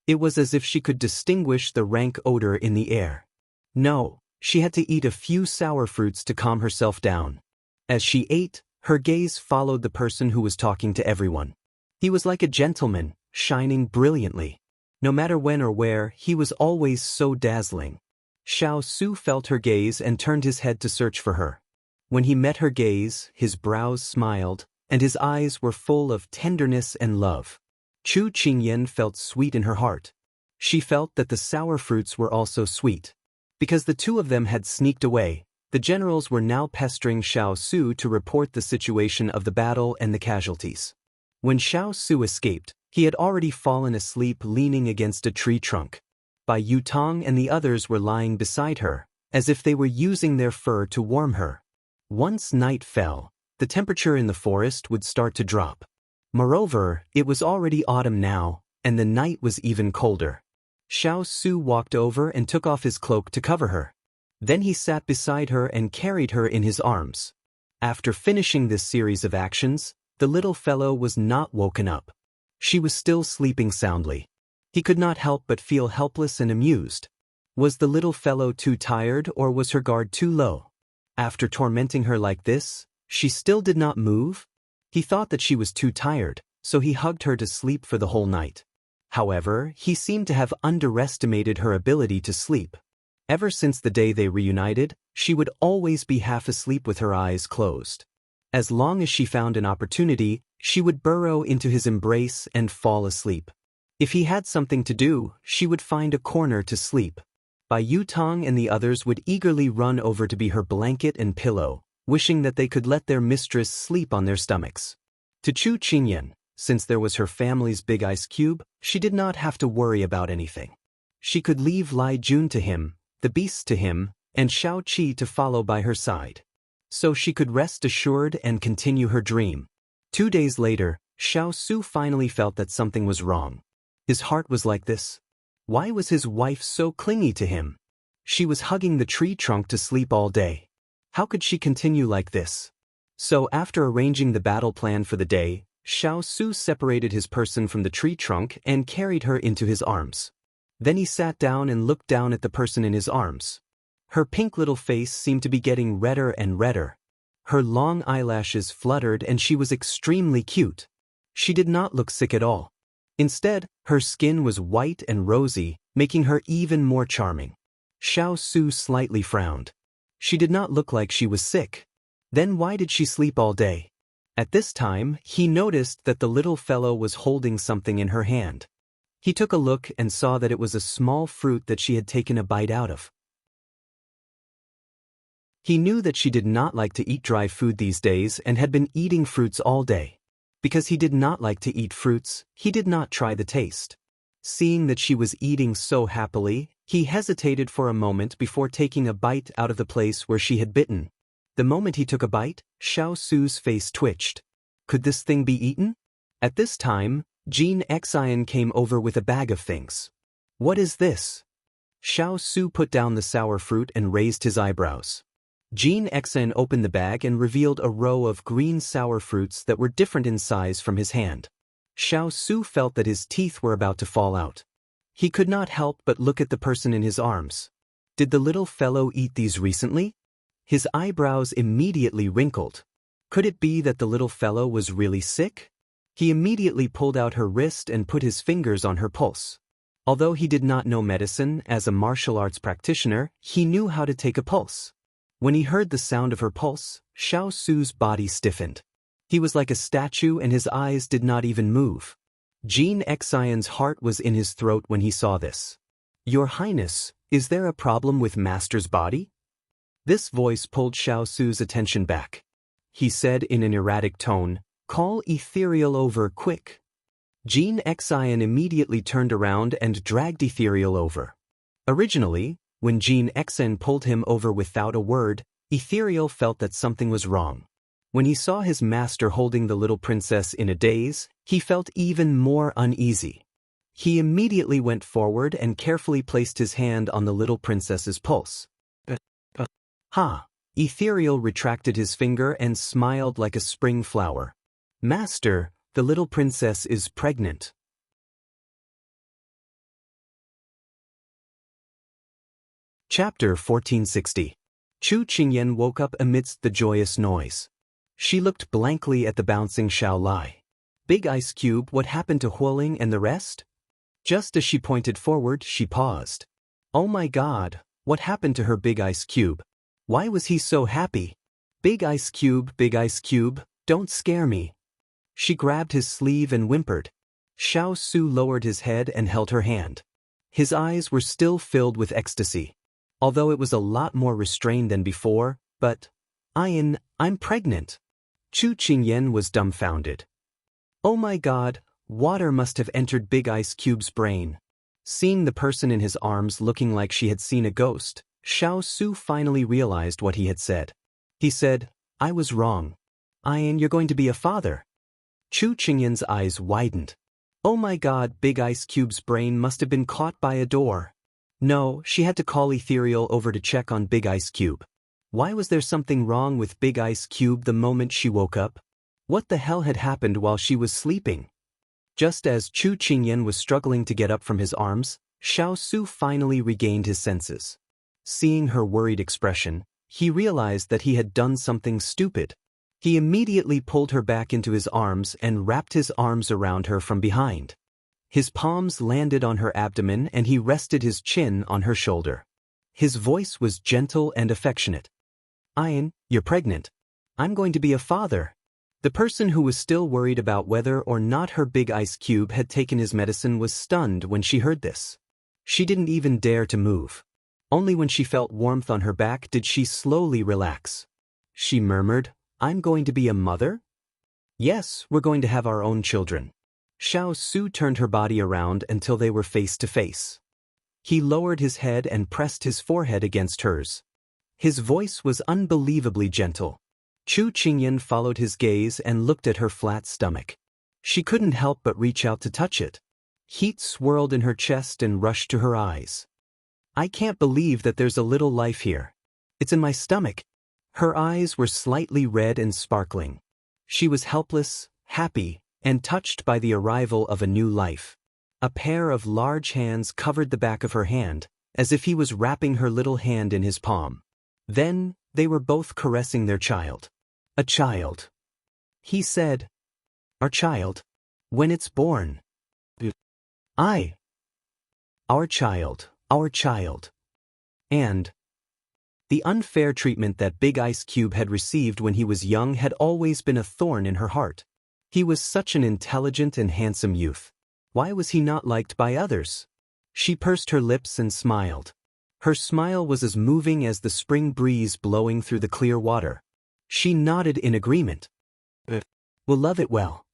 It was as if she could distinguish the rank odor in the air. No, she had to eat a few sour fruits to calm herself down. As she ate, her gaze followed the person who was talking to everyone. He was like a gentleman, shining brilliantly. No matter when or where, he was always so dazzling. Xiao Su felt her gaze and turned his head to search for her. When he met her gaze, his brows smiled, and his eyes were full of tenderness and love. Chu Qingyan felt sweet in her heart. She felt that the sour fruits were also sweet. Because the two of them had sneaked away, the generals were now pestering Xiao Su to report the situation of the battle and the casualties. When Xiao Su escaped, he had already fallen asleep leaning against a tree trunk. Bai Yutong and the others were lying beside her, as if they were using their fur to warm her. Once night fell, the temperature in the forest would start to drop. Moreover, it was already autumn now, and the night was even colder. Xiao Su walked over and took off his cloak to cover her. Then he sat beside her and carried her in his arms. After finishing this series of actions, the little fellow was not woken up. She was still sleeping soundly. He could not help but feel helpless and amused. Was the little fellow too tired or was her guard too low? After tormenting her like this, she still did not move? He thought that she was too tired, so he hugged her to sleep for the whole night. However, he seemed to have underestimated her ability to sleep. Ever since the day they reunited, she would always be half asleep with her eyes closed. As long as she found an opportunity, she would burrow into his embrace and fall asleep. If he had something to do, she would find a corner to sleep. Bai Yutong and the others would eagerly run over to be her blanket and pillow, wishing that they could let their mistress sleep on their stomachs. To Chu Qingyan, since there was her family's big ice cube, she did not have to worry about anything. She could leave Lai Jun to him, the beasts to him, and Xiao Qi to follow by her side. So she could rest assured and continue her dream. 2 days later, Xiao Su finally felt that something was wrong. His heart was like this. Why was his wife so clingy to him? She was hugging the tree trunk to sleep all day. How could she continue like this? So after arranging the battle plan for the day, Xiao Su separated his person from the tree trunk and carried her into his arms. Then he sat down and looked down at the person in his arms. Her pink little face seemed to be getting redder and redder. Her long eyelashes fluttered and she was extremely cute. She did not look sick at all. Instead, her skin was white and rosy, making her even more charming. Xiao Su slightly frowned. She did not look like she was sick. Then why did she sleep all day? At this time, he noticed that the little fellow was holding something in her hand. He took a look and saw that it was a small fruit that she had taken a bite out of. He knew that she did not like to eat dry food these days and had been eating fruits all day. Because he did not like to eat fruits, he did not try the taste. Seeing that she was eating so happily, he hesitated for a moment before taking a bite out of the place where she had bitten. The moment he took a bite, Xiao Su's face twitched. Could this thing be eaten? At this time, Jean Xian came over with a bag of things. What is this? Xiao Su put down the sour fruit and raised his eyebrows. Jean Xian opened the bag and revealed a row of green sour fruits that were different in size from his hand. Xiao Su felt that his teeth were about to fall out. He could not help but look at the person in his arms. Did the little fellow eat these recently? His eyebrows immediately wrinkled. Could it be that the little fellow was really sick? He immediately pulled out her wrist and put his fingers on her pulse. Although he did not know medicine, as a martial arts practitioner, he knew how to take a pulse. When he heard the sound of her pulse, Xiao Su's body stiffened. He was like a statue and his eyes did not even move. Jean Xian's heart was in his throat when he saw this. Your Highness, is there a problem with Master's body? This voice pulled Xiao Su's attention back. He said in an erratic tone, Call Ethereal over quick. Jean Xian immediately turned around and dragged Ethereal over. Originally, when Jean Xian pulled him over without a word, Ethereal felt that something was wrong. When he saw his master holding the little princess in a daze, he felt even more uneasy. He immediately went forward and carefully placed his hand on the little princess's pulse. Ha! Ethereal retracted his finger and smiled like a spring flower. Master, the little princess is pregnant. Chapter 1460. Chu Qingyan woke up amidst the joyous noise. She looked blankly at the bouncing Xiao Lai. Big Ice Cube, what happened to Huoling and the rest? Just as she pointed forward, she paused. Oh my God, what happened to her Big Ice Cube? Why was he so happy? Big Ice Cube, don't scare me. She grabbed his sleeve and whimpered. Xiao Su lowered his head and held her hand. His eyes were still filled with ecstasy. Although it was a lot more restrained than before, but, I'm pregnant. Chu Qingyan was dumbfounded. Oh my God, water must have entered Big Ice Cube's brain. Seeing the person in his arms looking like she had seen a ghost, Xiao Su finally realized what he had said. He said, I was wrong. You're going to be a father. Chu Qingyan's eyes widened. Oh my God, Big Ice Cube's brain must have been caught by a door. No, she had to call Ethereal over to check on Big Ice Cube. Why was there something wrong with Big Ice Cube the moment she woke up? What the hell had happened while she was sleeping? Just as Chu Qingyan was struggling to get up from his arms, Xiao Su finally regained his senses. Seeing her worried expression, he realized that he had done something stupid. He immediately pulled her back into his arms and wrapped his arms around her from behind. His palms landed on her abdomen and he rested his chin on her shoulder. His voice was gentle and affectionate. Ayan, you're pregnant. I'm going to be a father. The person who was still worried about whether or not her Big Ice Cube had taken his medicine was stunned when she heard this. She didn't even dare to move. Only when she felt warmth on her back did she slowly relax. She murmured, I'm going to be a mother? Yes, we're going to have our own children. Xiao Su turned her body around until they were face to face. He lowered his head and pressed his forehead against hers. His voice was unbelievably gentle. Chu Qingyan followed his gaze and looked at her flat stomach. She couldn't help but reach out to touch it. Heat swirled in her chest and rushed to her eyes. I can't believe that there's a little life here. It's in my stomach. Her eyes were slightly red and sparkling. She was helpless, happy, and touched by the arrival of a new life. A pair of large hands covered the back of her hand, as if he was wrapping her little hand in his palm. Then, they were both caressing their child. A child. He said, Our child. When it's born. Our child, our child. And the unfair treatment that Big Ice Cube had received when he was young had always been a thorn in her heart. He was such an intelligent and handsome youth. Why was he not liked by others? She pursed her lips and smiled. Her smile was as moving as the spring breeze blowing through the clear water. She nodded in agreement. We'll love it well.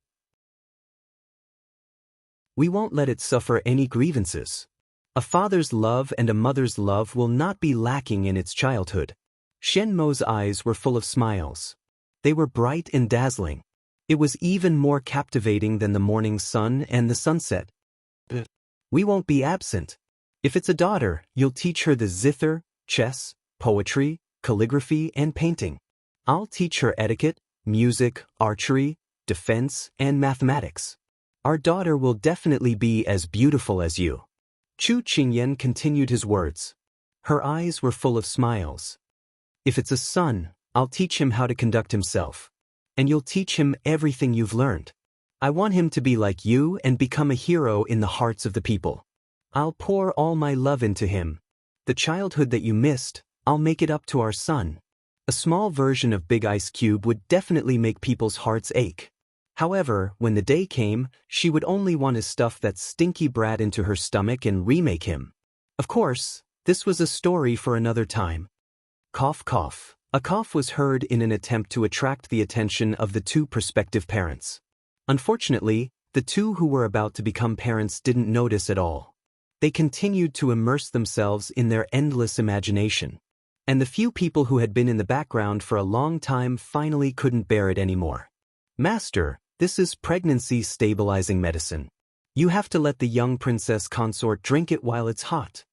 We won't let it suffer any grievances. A father's love and a mother's love will not be lacking in its childhood. Shenmo's eyes were full of smiles. They were bright and dazzling. It was even more captivating than the morning sun and the sunset. We won't be absent. If it's a daughter, you'll teach her the zither, chess, poetry, calligraphy, and painting. I'll teach her etiquette, music, archery, defense, and mathematics. Our daughter will definitely be as beautiful as you. Chu Qingyan continued his words. Her eyes were full of smiles. If it's a son, I'll teach him how to conduct himself. And you'll teach him everything you've learned. I want him to be like you and become a hero in the hearts of the people. I'll pour all my love into him. The childhood that you missed, I'll make it up to our son. A small version of Big Ice Cube would definitely make people's hearts ache. However, when the day came, she would only want to stuff that stinky brat into her stomach and remake him. Of course, this was a story for another time. Cough cough. A cough was heard in an attempt to attract the attention of the two prospective parents. Unfortunately, the two who were about to become parents didn't notice at all. They continued to immerse themselves in their endless imagination. And the few people who had been in the background for a long time finally couldn't bear it anymore. Master, this is pregnancy stabilizing medicine. You have to let the young princess consort drink it while it's hot.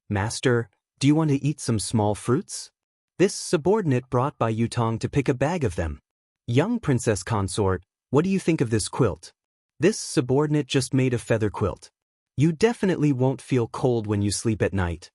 Master, do you want to eat some small fruits? This subordinate brought by Yutong to pick a bag of them. Young princess consort, what do you think of this quilt? This subordinate just made a feather quilt. You definitely won't feel cold when you sleep at night.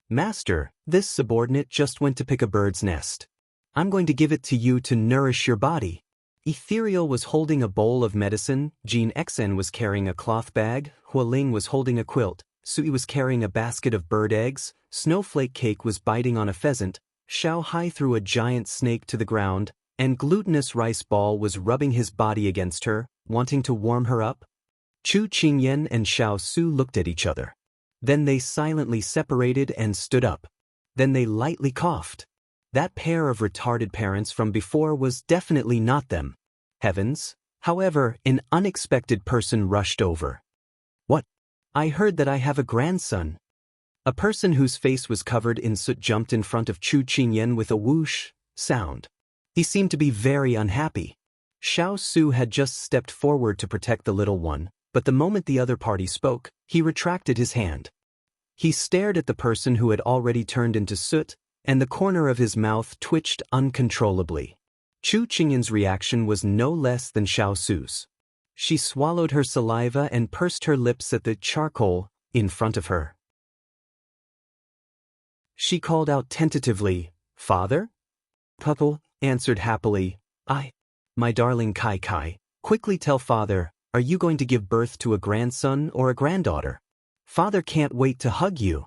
Master, this subordinate just went to pick a bird's nest. I'm going to give it to you to nourish your body. Ethereal was holding a bowl of medicine, Jean Xen was carrying a cloth bag, Hualing was holding a quilt, Sui was carrying a basket of bird eggs, Snowflake Cake was biting on a pheasant, Xiao Hai threw a giant snake to the ground, and Glutinous Rice Ball was rubbing his body against her, wanting to warm her up. Chu Qingyan and Xiao Su looked at each other. Then they silently separated and stood up. Then they lightly coughed. That pair of retarded parents from before was definitely not them. Heavens! However, an unexpected person rushed over. What? I heard that I have a grandson. A person whose face was covered in soot jumped in front of Chu Qingyan with a whoosh sound. He seemed to be very unhappy. Xiao Su had just stepped forward to protect the little one, but the moment the other party spoke, he retracted his hand. He stared at the person who had already turned into soot, and the corner of his mouth twitched uncontrollably. Chu Qingyan's reaction was no less than Xiao Su's. She swallowed her saliva and pursed her lips at the charcoal in front of her. She called out tentatively, "Father?" Puckle answered happily, "I. My darling Kai Kai, quickly tell father, are you going to give birth to a grandson or a granddaughter? Father can't wait to hug you."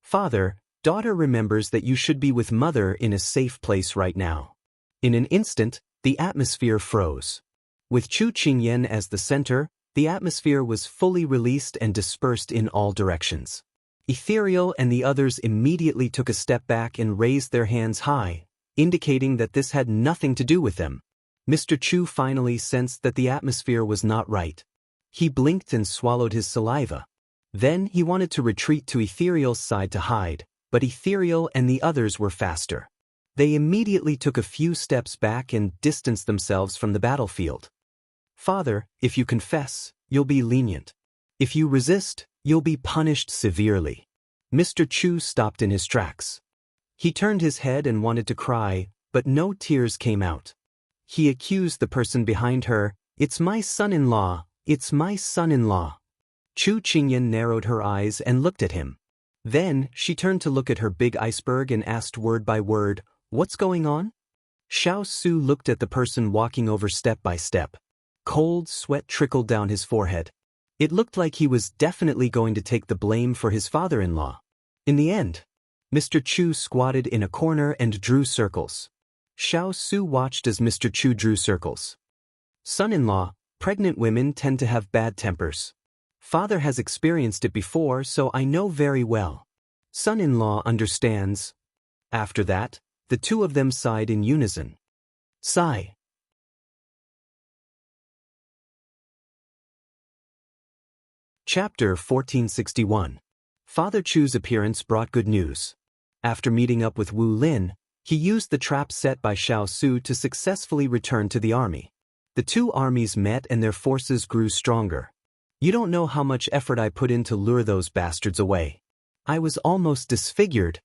"Father, daughter remembers that you should be with mother in a safe place right now." In an instant, the atmosphere froze. With Chu Qingyan as the center, the atmosphere was fully released and dispersed in all directions. Ethereal and the others immediately took a step back and raised their hands high, indicating that this had nothing to do with them. Mr. Chu finally sensed that the atmosphere was not right. He blinked and swallowed his saliva. Then he wanted to retreat to Ethereal's side to hide, but Ethereal and the others were faster. They immediately took a few steps back and distanced themselves from the battlefield. "Father, if you confess, you'll be lenient. If you resist, you'll be punished severely." Mr. Chu stopped in his tracks. He turned his head and wanted to cry, but no tears came out. He accused the person behind her, "It's my son-in-law, it's my son-in-law." Chu Qingyan narrowed her eyes and looked at him. Then she turned to look at her big iceberg and asked word by word, "What's going on?" Xiao Su looked at the person walking over step by step. Cold sweat trickled down his forehead. It looked like he was definitely going to take the blame for his father-in-law. In the end, Mr. Chu squatted in a corner and drew circles. Xiao Su watched as Mr. Chu drew circles. "Son-in-law, pregnant women tend to have bad tempers. Father has experienced it before, so I know very well. Son-in-law understands." After that, the two of them sighed in unison. Sigh. Chapter 1461. Father Chu's appearance brought good news. After meeting up with Wu Lin, he used the trap set by Xiao Su to successfully return to the army. The two armies met and their forces grew stronger. You don't know how much effort I put in to lure those bastards away. I was almost disfigured.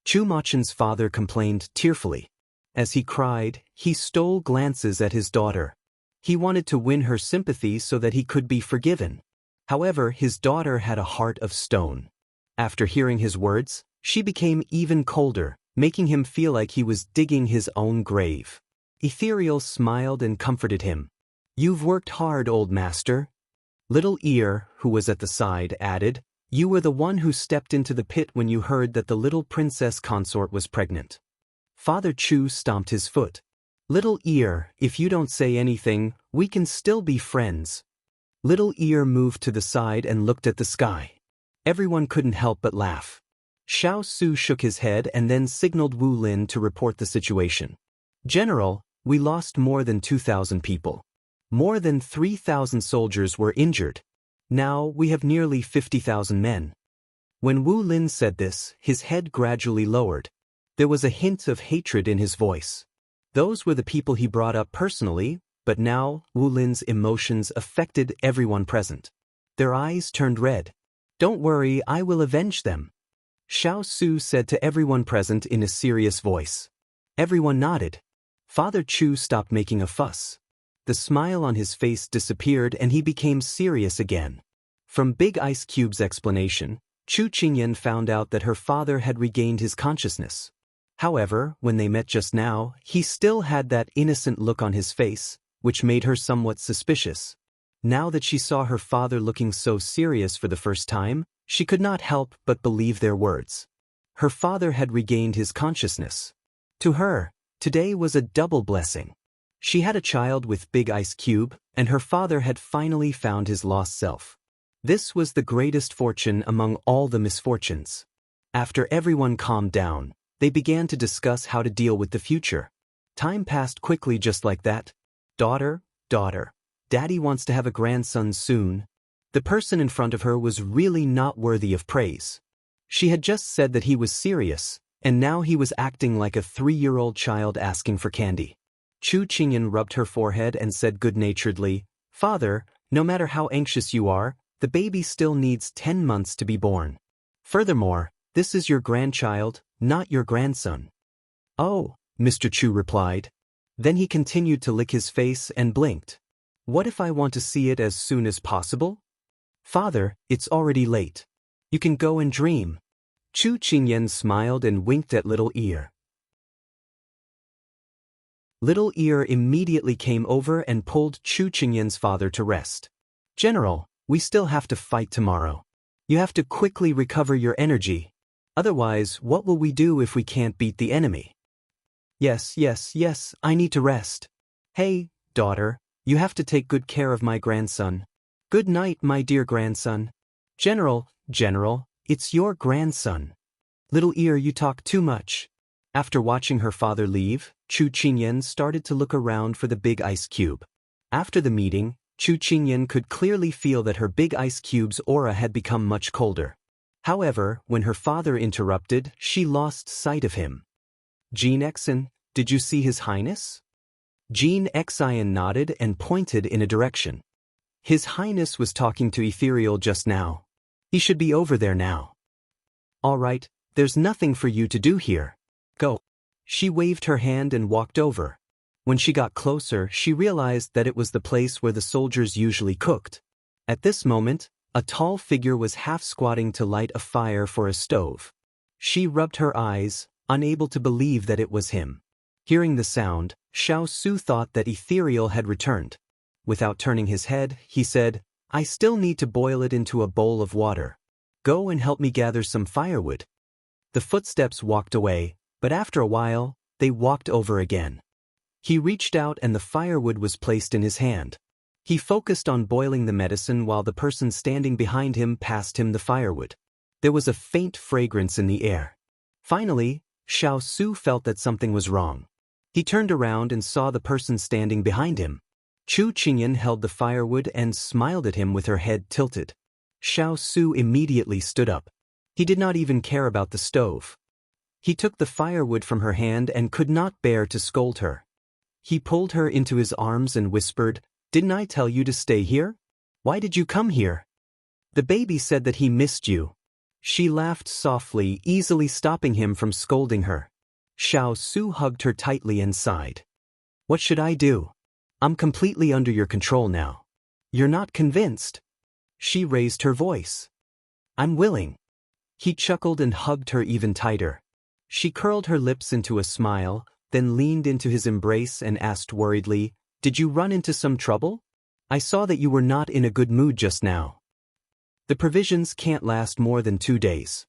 Chu Machen's father complained tearfully. As he cried, he stole glances at his daughter. He wanted to win her sympathy so that he could be forgiven. However, his daughter had a heart of stone. After hearing his words, she became even colder, making him feel like he was digging his own grave. Ethereal smiled and comforted him. "You've worked hard, old master." Little Ear, who was at the side, added, "You were the one who stepped into the pit when you heard that the little princess consort was pregnant." Father Chu stomped his foot. "Little Ear, if you don't say anything, we can still be friends." Little Ear moved to the side and looked at the sky. Everyone couldn't help but laugh. Xiao Su shook his head and then signaled Wu Lin to report the situation. "General, we lost more than 2,000 people. More than 3,000 soldiers were injured. Now we have nearly 50,000 men." When Wu Lin said this, his head gradually lowered. There was a hint of hatred in his voice. Those were the people he brought up personally, but now Wu Lin's emotions affected everyone present. Their eyes turned red. "Don't worry, I will avenge them," Xiao Su said to everyone present in a serious voice. Everyone nodded. Father Chu stopped making a fuss. The smile on his face disappeared and he became serious again. From Big Ice Cube's explanation, Chu Qingyan found out that her father had regained his consciousness. However, when they met just now, he still had that innocent look on his face, which made her somewhat suspicious. Now that she saw her father looking so serious for the first time, she could not help but believe their words. Her father had regained his consciousness. To her, today was a double blessing. She had a child with Big Ice Cube, and her father had finally found his lost self. This was the greatest fortune among all the misfortunes. After everyone calmed down, they began to discuss how to deal with the future. Time passed quickly just like that. Daughter, Daddy wants to have a grandson soon. The person in front of her was really not worthy of praise. She had just said that he was serious, and now he was acting like a 3-year-old child asking for candy. Chu Qingyan rubbed her forehead and said good-naturedly, "Father, no matter how anxious you are, the baby still needs 10 months to be born. Furthermore, this is your grandchild, not your grandson." "Oh," Mr. Chu replied. Then he continued to lick his face and blinked. "What if I want to see it as soon as possible?" "Father, it's already late. You can go and dream." Chu Qingyan smiled and winked at Little Ear. Little Ear immediately came over and pulled Chu Qingyan's father to rest. "General, we still have to fight tomorrow. You have to quickly recover your energy. Otherwise, what will we do if we can't beat the enemy?" Yes, I need to rest." "Hey, daughter, you have to take good care of my grandson." "Good night, my dear grandson." General, it's your grandson." "Little Ear, you talk too much." After watching her father leave, Chu Qingyan started to look around for the Big Ice Cube. After the meeting, Chu Qingyan could clearly feel that her Big Ice Cube's aura had become much colder. However, when her father interrupted, she lost sight of him. "Jean Exon, did you see His Highness?" Jean Exon nodded and pointed in a direction. "His Highness was talking to Ethereal just now. He should be over there now." "All right, there's nothing for you to do here. Go." She waved her hand and walked over. When she got closer, she realized that it was the place where the soldiers usually cooked. At this moment, a tall figure was half-squatting to light a fire for a stove. She rubbed her eyes, unable to believe that it was him. Hearing the sound, Xiao Su thought that Ethereal had returned. Without turning his head, he said, "I still need to boil it into a bowl of water. Go and help me gather some firewood." The footsteps walked away, but after a while, they walked over again. He reached out and the firewood was placed in his hand. He focused on boiling the medicine while the person standing behind him passed him the firewood. There was a faint fragrance in the air. Finally, Xiao Su felt that something was wrong. He turned around and saw the person standing behind him. Chu Qingyan held the firewood and smiled at him with her head tilted. Xiao Su immediately stood up. He did not even care about the stove. He took the firewood from her hand and could not bear to scold her. He pulled her into his arms and whispered, "Didn't I tell you to stay here? Why did you come here? The baby said that he missed you." She laughed softly, easily stopping him from scolding her. Xiao Su hugged her tightly and sighed. "What should I do? I'm completely under your control now. You're not convinced?" She raised her voice. "I'm willing." He chuckled and hugged her even tighter. She curled her lips into a smile, then leaned into his embrace and asked worriedly, "Did you run into some trouble? I saw that you were not in a good mood just now." "The provisions can't last more than 2 days."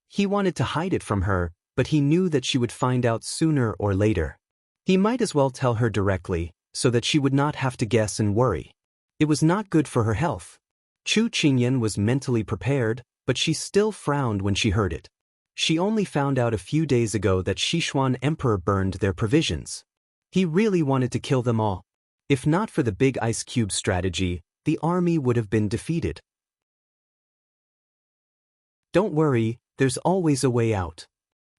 He wanted to hide it from her, but he knew that she would find out sooner or later. He might as well tell her directly, so that she would not have to guess and worry. It was not good for her health. Chu Qingyan was mentally prepared, but she still frowned when she heard it. She only found out a few days ago that Sichuan Emperor burned their provisions. He really wanted to kill them all. If not for the big ice cube strategy, the army would have been defeated. "Don't worry, there's always a way out."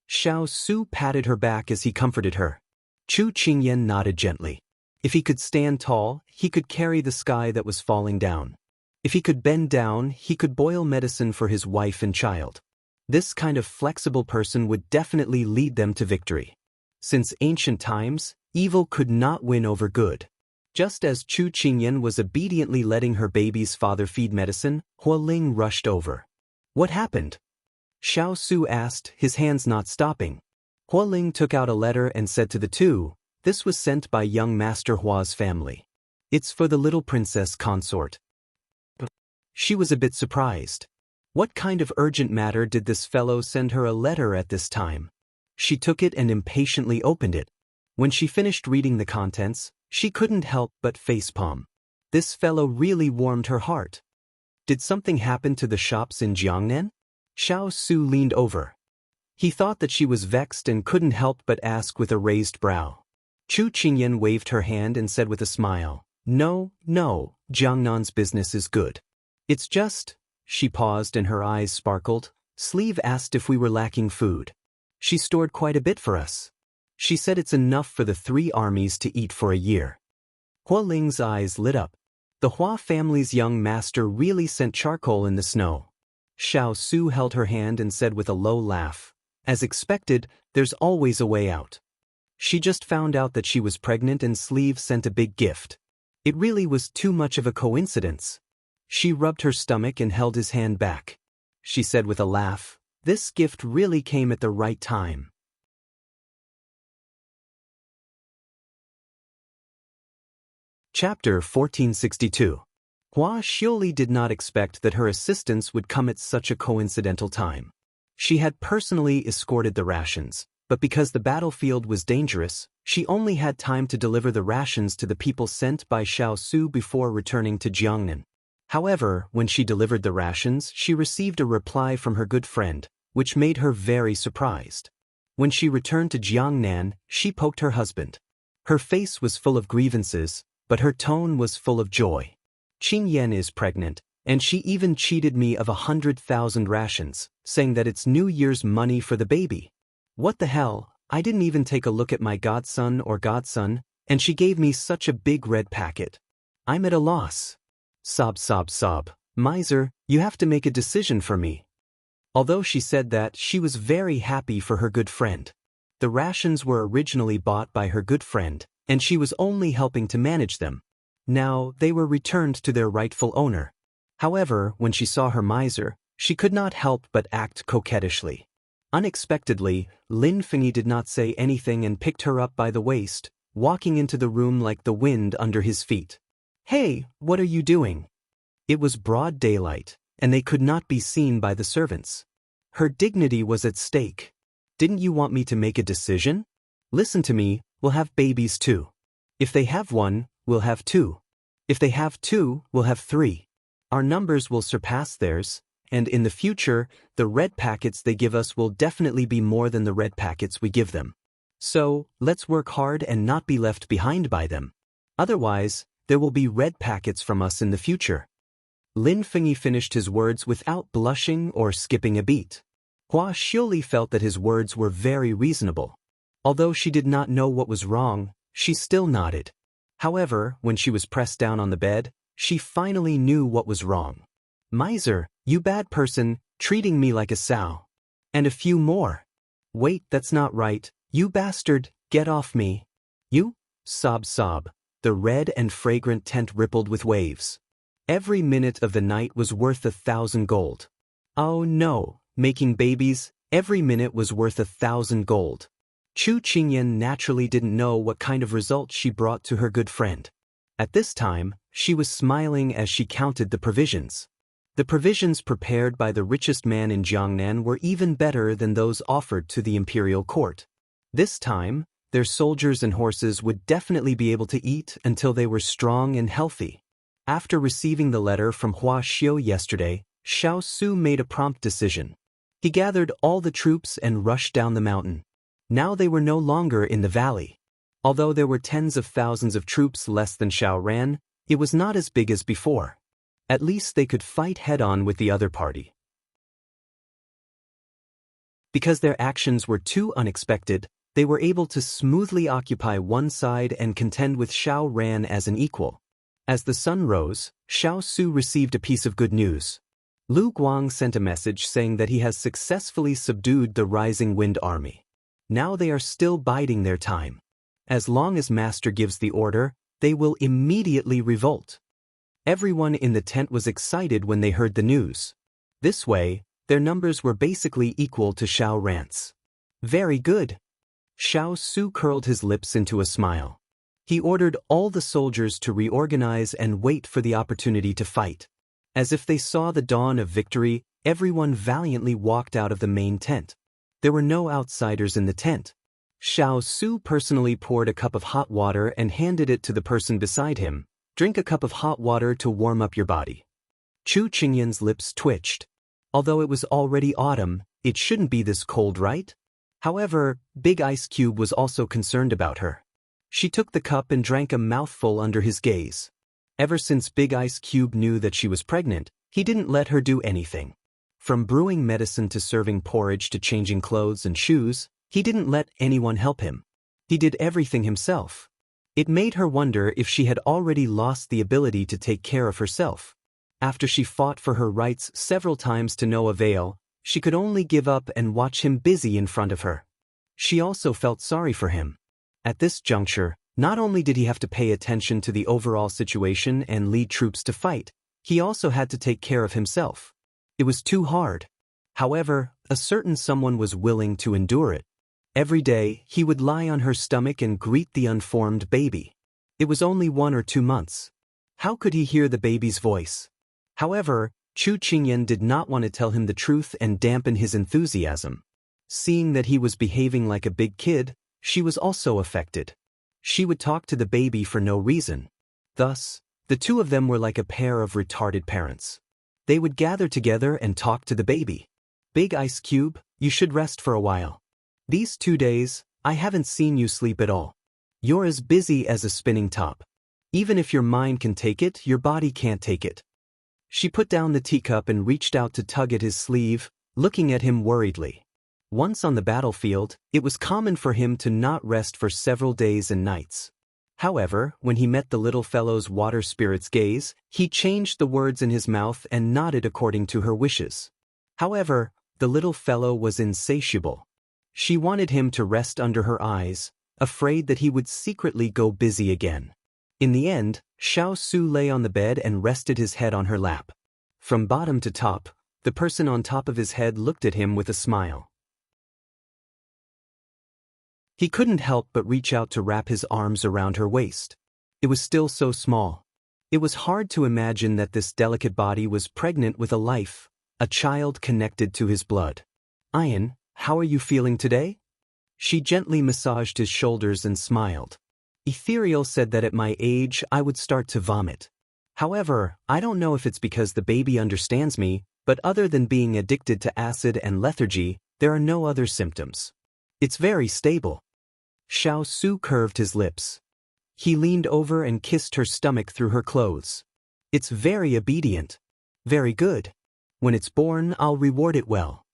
Xiao Su patted her back as he comforted her. Chu Qingyan nodded gently. If he could stand tall, he could carry the sky that was falling down. If he could bend down, he could boil medicine for his wife and child. This kind of flexible person would definitely lead them to victory. Since ancient times, evil could not win over good. Just as Chu Qingyan was obediently letting her baby's father feed medicine, Hualing rushed over. "What happened?" Xiao Su asked, his hands not stopping. Hualing took out a letter and said to the two, "This was sent by young Master Hua's family. It's for the little princess consort." She was a bit surprised. What kind of urgent matter did this fellow send her a letter at this time? She took it and impatiently opened it. When she finished reading the contents, she couldn't help but facepalm. This fellow really warmed her heart. Did something happen to the shops in Jiangnan? Xiao Su leaned over. He thought that she was vexed and couldn't help but ask with a raised brow. Chu Qingyan waved her hand and said with a smile, No, Jiangnan's business is good. It's just," she paused and her eyes sparkled, "Sleeve asked if we were lacking food. She stored quite a bit for us. She said it's enough for the 3 armies to eat for a year." Hualing's eyes lit up. The Hua family's young master really sent charcoal in the snow. Xiao Su held her hand and said with a low laugh, "As expected, there's always a way out." She just found out that she was pregnant and Sleeve sent a big gift. It really was too much of a coincidence. She rubbed her stomach and held his hand back. She said with a laugh, "This gift really came at the right time." Chapter 1462. Hua Xiuli did not expect that her assistance would come at such a coincidental time. She had personally escorted the rations, but because the battlefield was dangerous, she only had time to deliver the rations to the people sent by Xiao Su before returning to Jiangnan. However, when she delivered the rations, she received a reply from her good friend, which made her very surprised. When she returned to Jiangnan, she poked her husband. Her face was full of grievances, but her tone was full of joy. "Qingyan is pregnant, and she even cheated me of 100,000 rations, saying that it's New Year's money for the baby. What the hell, I didn't even take a look at my godson, and she gave me such a big red packet. I'm at a loss. Sob. Miser, you have to make a decision for me." Although she said that, she was very happy for her good friend. The rations were originally bought by her good friend, and she was only helping to manage them. Now, they were returned to their rightful owner. However, when she saw her miser, she could not help but act coquettishly. Unexpectedly, Lin Fengyi did not say anything and picked her up by the waist, walking into the room like the wind under his feet. "Hey, what are you doing?" It was broad daylight, and they could not be seen by the servants. Her dignity was at stake. "Didn't you want me to make a decision? Listen to me, we'll have babies too. If they have 1, we'll have 2. If they have 2, we'll have 3. Our numbers will surpass theirs, and in the future, the red packets they give us will definitely be more than the red packets we give them. So, let's work hard and not be left behind by them. Otherwise, there will be red packets from us in the future." Lin Fengyi finished his words without blushing or skipping a beat. Hua Xiuli felt that his words were very reasonable. Although she did not know what was wrong, she still nodded. However, when she was pressed down on the bed, she finally knew what was wrong. Miser, you bad person, treating me like a sow. And a few more. Wait, that's not right, you bastard, get off me. You? Sob sob. The red and fragrant tent rippled with waves. Every minute of the night was worth 1,000 gold. Oh no, making babies, every minute was worth 1,000 gold. Chu Qingyan naturally didn't know what kind of result she brought to her good friend. At this time, she was smiling as she counted the provisions. The provisions prepared by the richest man in Jiangnan were even better than those offered to the imperial court. This time, their soldiers and horses would definitely be able to eat until they were strong and healthy. After receiving the letter from Hua Xiu yesterday, Xiao Su made a prompt decision. He gathered all the troops and rushed down the mountain. Now they were no longer in the valley. Although there were tens of thousands of troops less than Xiao Ran, it was not as big as before. At least they could fight head-on with the other party. Because their actions were too unexpected, they were able to smoothly occupy one side and contend with Xiao Ran as an equal. As the sun rose, Xiao Su received a piece of good news. Lu Guang sent a message saying that he has successfully subdued the Rising Wind army. Now they are still biding their time. As long as Master gives the order, they will immediately revolt. Everyone in the tent was excited when they heard the news. This way, their numbers were basically equal to Xiao Ran's. Very good. Xiao Su curled his lips into a smile. He ordered all the soldiers to reorganize and wait for the opportunity to fight. As if they saw the dawn of victory, everyone valiantly walked out of the main tent. There were no outsiders in the tent. Xiao Su personally poured a cup of hot water and handed it to the person beside him. Drink a cup of hot water to warm up your body. Chu Qingyan's lips twitched. Although it was already autumn, it shouldn't be this cold, right? However, Big Ice Cube was also concerned about her. She took the cup and drank a mouthful under his gaze. Ever since Big Ice Cube knew that she was pregnant, he didn't let her do anything. From brewing medicine to serving porridge to changing clothes and shoes, he didn't let anyone help him. He did everything himself. It made her wonder if she had already lost the ability to take care of herself. After she fought for her rights several times to no avail, she could only give up and watch him busy in front of her. She also felt sorry for him. At this juncture, not only did he have to pay attention to the overall situation and lead troops to fight, he also had to take care of himself. It was too hard. However, a certain someone was willing to endure it. Every day, he would lie on her stomach and greet the unformed baby. It was only 1 or 2 months. How could he hear the baby's voice? However, Chu Qingyan did not want to tell him the truth and dampen his enthusiasm. Seeing that he was behaving like a big kid, she was also affected. She would talk to the baby for no reason. Thus, the two of them were like a pair of retarded parents. They would gather together and talk to the baby. Big Ice Cube, you should rest for a while. These 2 days, I haven't seen you sleep at all. You're as busy as a spinning top. Even if your mind can take it, your body can't take it. She put down the teacup and reached out to tug at his sleeve, looking at him worriedly. Once on the battlefield, it was common for him to not rest for several days and nights. However, when he met the little fellow's water spirit's gaze, he changed the words in his mouth and nodded according to her wishes. However, the little fellow was insatiable. She wanted him to rest under her eyes, afraid that he would secretly go busy again. In the end, Xiao Su lay on the bed and rested his head on her lap. From bottom to top, the person on top of his head looked at him with a smile. He couldn't help but reach out to wrap his arms around her waist. It was still so small. It was hard to imagine that this delicate body was pregnant with a life, a child connected to his blood. Ian, how are you feeling today? She gently massaged his shoulders and smiled. Ethereal said that at my age I would start to vomit. However, I don't know if it's because the baby understands me, but other than being addicted to acid and lethargy, there are no other symptoms. It's very stable. Xiao Su curved his lips. He leaned over and kissed her stomach through her clothes. It's very obedient. Very good. When it's born, I'll reward it well.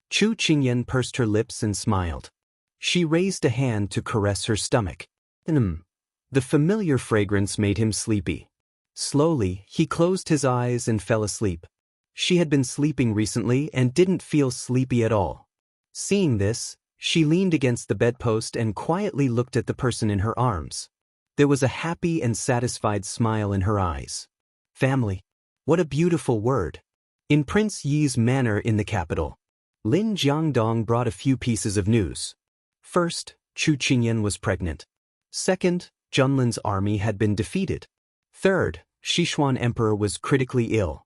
Chu Qingyan pursed her lips and smiled. She raised a hand to caress her stomach. The familiar fragrance made him sleepy. Slowly, he closed his eyes and fell asleep. She had been sleeping recently and didn't feel sleepy at all. Seeing this, she leaned against the bedpost and quietly looked at the person in her arms. There was a happy and satisfied smile in her eyes. Family. What a beautiful word. In Prince Yi's manor in the capital, Lin Jiangdong brought a few pieces of news. First, Chu Qingyan was pregnant. Second, Junlin's army had been defeated. Third, Sichuan Emperor was critically ill.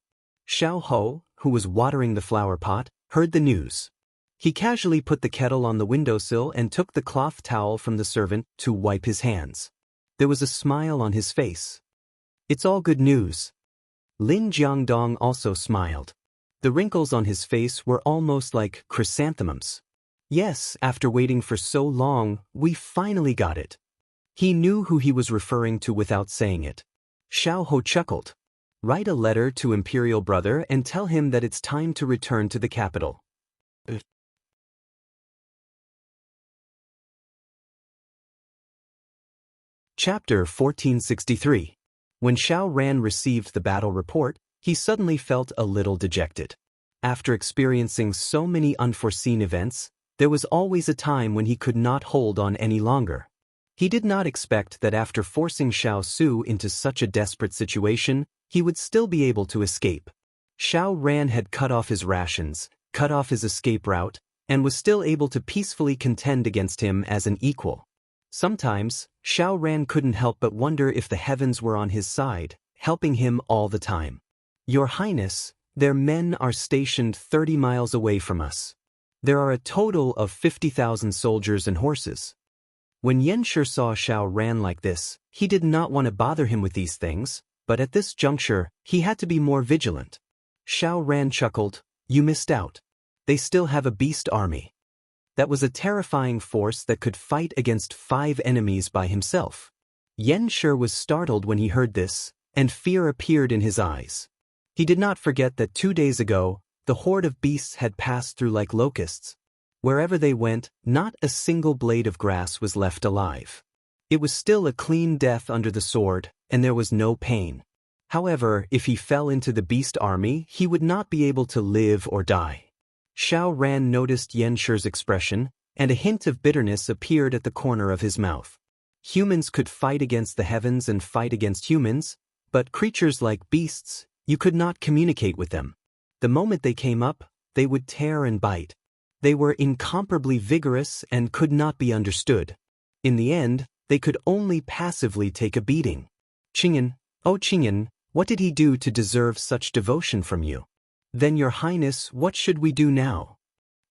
Xiao Ho, who was watering the flower pot, heard the news. He casually put the kettle on the windowsill and took the cloth towel from the servant to wipe his hands. There was a smile on his face. It's all good news. Lin Jiangdong also smiled. The wrinkles on his face were almost like chrysanthemums. Yes, after waiting for so long, we finally got it. He knew who he was referring to without saying it. Xiao Ho chuckled. Write a letter to Imperial Brother and tell him that it's time to return to the capital. Chapter 1463. When Xiao Ran received the battle report, he suddenly felt a little dejected. After experiencing so many unforeseen events, there was always a time when he could not hold on any longer. He did not expect that after forcing Xiao Su into such a desperate situation, he would still be able to escape. Xiao Ran had cut off his rations, cut off his escape route, and was still able to peacefully contend against him as an equal. Sometimes, Xiao Ran couldn't help but wonder if the heavens were on his side, helping him all the time. Your Highness, their men are stationed 30 miles away from us. There are a total of 50,000 soldiers and horses. When Yanshi saw Xiao Ran like this, he did not want to bother him with these things, but at this juncture, he had to be more vigilant. Xiao Ran chuckled, You missed out. They still have a beast army. That was a terrifying force that could fight against 5 enemies by himself. Yanshi was startled when he heard this, and fear appeared in his eyes. He did not forget that 2 days ago, the horde of beasts had passed through like locusts. Wherever they went, not a single blade of grass was left alive. It was still a clean death under the sword, and there was no pain. However, if he fell into the beast army, he would not be able to live or die. Xiao Ran noticed Yanshi's expression, and a hint of bitterness appeared at the corner of his mouth. Humans could fight against the heavens and fight against humans, but creatures like beasts, you could not communicate with them. The moment they came up, they would tear and bite. They were incomparably vigorous and could not be understood. In the end, they could only passively take a beating. Qingyan, oh Qingyan, what did he do to deserve such devotion from you? Then Your Highness, what should we do now?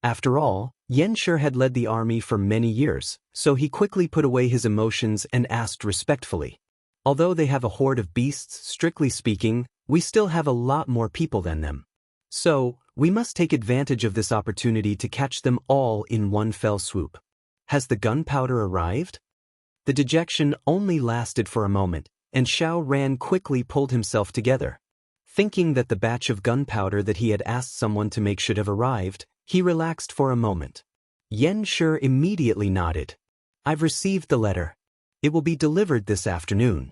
After all, Yanshi had led the army for many years, so he quickly put away his emotions and asked respectfully. Although they have a horde of beasts, strictly speaking, we still have a lot more people than them. So, we must take advantage of this opportunity to catch them all in one fell swoop. Has the gunpowder arrived? The dejection only lasted for a moment, and Xiao Ran quickly pulled himself together. Thinking that the batch of gunpowder that he had asked someone to make should have arrived, he relaxed for a moment. Yanshi immediately nodded. I've received the letter. It will be delivered this afternoon.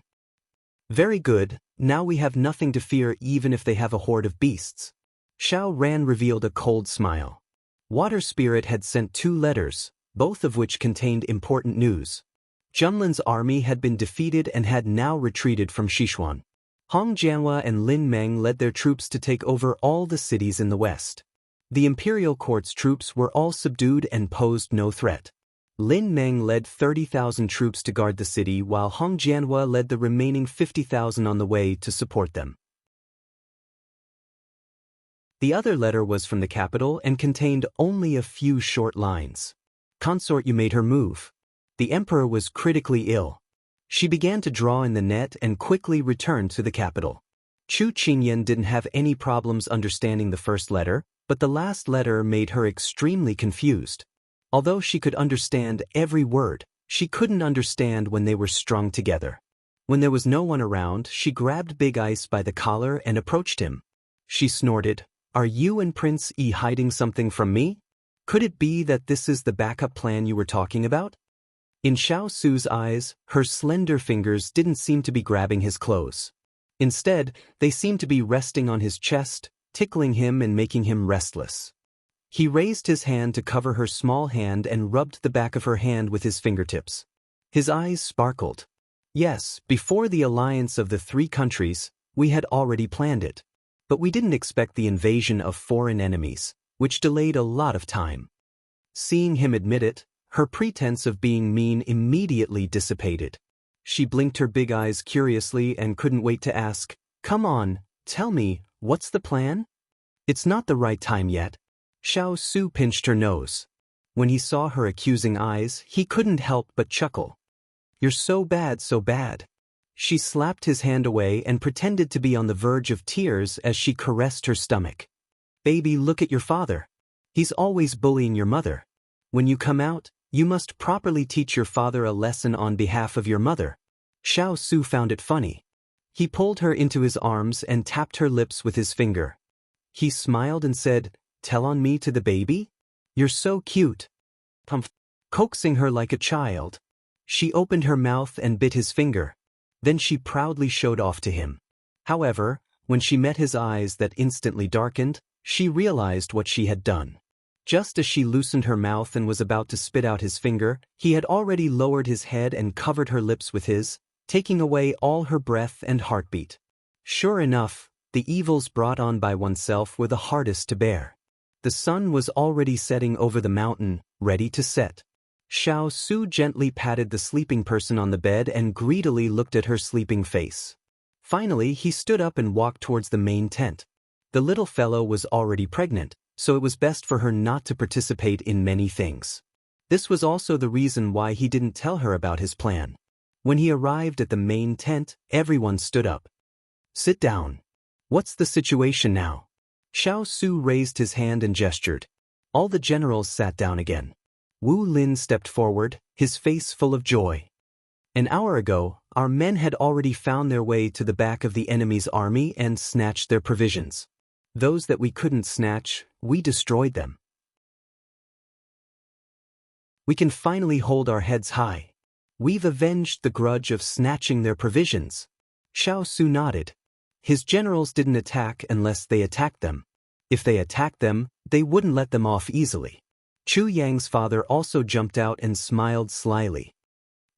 Very good, now we have nothing to fear even if they have a horde of beasts. Xiao Ran revealed a cold smile. Water Spirit had sent 2 letters, both of which contained important news. Junlin's army had been defeated and had now retreated from Sichuan. Hong Jianhua and Lin Meng led their troops to take over all the cities in the west. The imperial court's troops were all subdued and posed no threat. Lin Meng led 30,000 troops to guard the city while Hong Jianhua led the remaining 50,000 on the way to support them. The other letter was from the capital and contained only a few short lines. Consort, you made her move. The emperor was critically ill. She began to draw in the net and quickly returned to the capital. Chu Qingyan didn't have any problems understanding the first letter, but the last letter made her extremely confused. Although she could understand every word, she couldn't understand when they were strung together. When there was no one around, she grabbed Big Ice by the collar and approached him. She snorted. Are you and Prince E hiding something from me? Could it be that this is the backup plan you were talking about? In Xiao Su's eyes, her slender fingers didn't seem to be grabbing his clothes. Instead, they seemed to be resting on his chest, tickling him and making him restless. He raised his hand to cover her small hand and rubbed the back of her hand with his fingertips. His eyes sparkled. Yes, before the alliance of the 3 countries, we had already planned it. But we didn't expect the invasion of foreign enemies, which delayed a lot of time. Seeing him admit it, her pretense of being mean immediately dissipated. She blinked her big eyes curiously and couldn't wait to ask, "Come on, tell me, what's the plan?" "It's not the right time yet." Xiao Su pinched her nose. When he saw her accusing eyes, he couldn't help but chuckle. "You're so bad, so bad." She slapped his hand away and pretended to be on the verge of tears as she caressed her stomach. "Baby, look at your father. He's always bullying your mother. When you come out, you must properly teach your father a lesson on behalf of your mother." Xiao Su found it funny. He pulled her into his arms and tapped her lips with his finger. He smiled and said, "Tell on me to the baby? You're so cute." Coaxing her like a child. She opened her mouth and bit his finger. Then she proudly showed off to him. However, when she met his eyes that instantly darkened, she realized what she had done. Just as she loosened her mouth and was about to spit out his finger, he had already lowered his head and covered her lips with his, taking away all her breath and heartbeat. Sure enough, the evils brought on by oneself were the hardest to bear. The sun was already setting over the mountain, ready to set. Xiao Su gently patted the sleeping person on the bed and greedily looked at her sleeping face. Finally, he stood up and walked towards the main tent. The little fellow was already pregnant, so it was best for her not to participate in many things. This was also the reason why he didn't tell her about his plan. When he arrived at the main tent, everyone stood up. "Sit down. What's the situation now?" Xiao Su raised his hand and gestured. All the generals sat down again. Wu Lin stepped forward, his face full of joy. "An hour ago, our men had already found their way to the back of the enemy's army and snatched their provisions. Those that we couldn't snatch, we destroyed them. We can finally hold our heads high. We've avenged the grudge of snatching their provisions." Xiao Su nodded. His generals didn't attack unless they attacked them. If they attacked them, they wouldn't let them off easily. Chu Yang's father also jumped out and smiled slyly.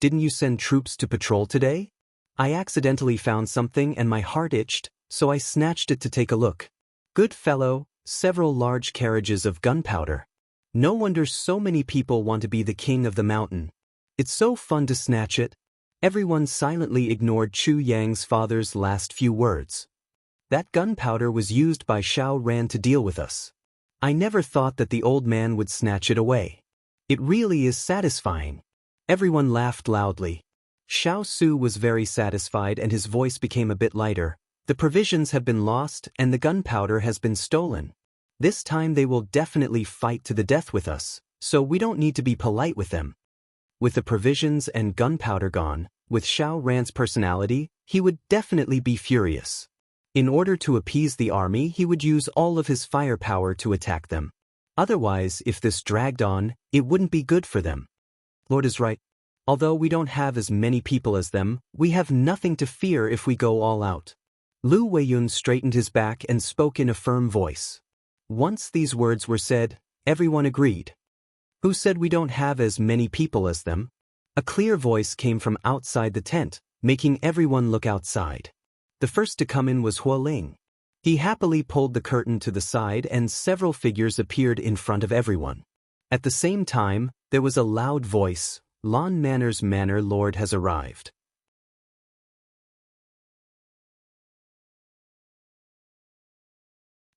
"Didn't you send troops to patrol today? I accidentally found something and my heart itched, so I snatched it to take a look. Good fellow, several large carriages of gunpowder. No wonder so many people want to be the king of the mountain. It's so fun to snatch it." Everyone silently ignored Chu Yang's father's last few words. "That gunpowder was used by Xiao Ran to deal with us. I never thought that the old man would snatch it away. It really is satisfying." Everyone laughed loudly. Xiao Su was very satisfied and his voice became a bit lighter. "The provisions have been lost and the gunpowder has been stolen. This time they will definitely fight to the death with us, so we don't need to be polite with them." With the provisions and gunpowder gone, with Xiao Ran's personality, he would definitely be furious. In order to appease the army, he would use all of his firepower to attack them. Otherwise, if this dragged on, it wouldn't be good for them. Lord is right. Although we don't have as many people as them, we have nothing to fear if we go all out. Lu Weiyun straightened his back and spoke in a firm voice. Once these words were said, everyone agreed. "Who said we don't have as many people as them?" A clear voice came from outside the tent, making everyone look outside. The first to come in was Hualing. He happily pulled the curtain to the side and several figures appeared in front of everyone. At the same time, there was a loud voice, "Lon Manor's Manor Lord has arrived."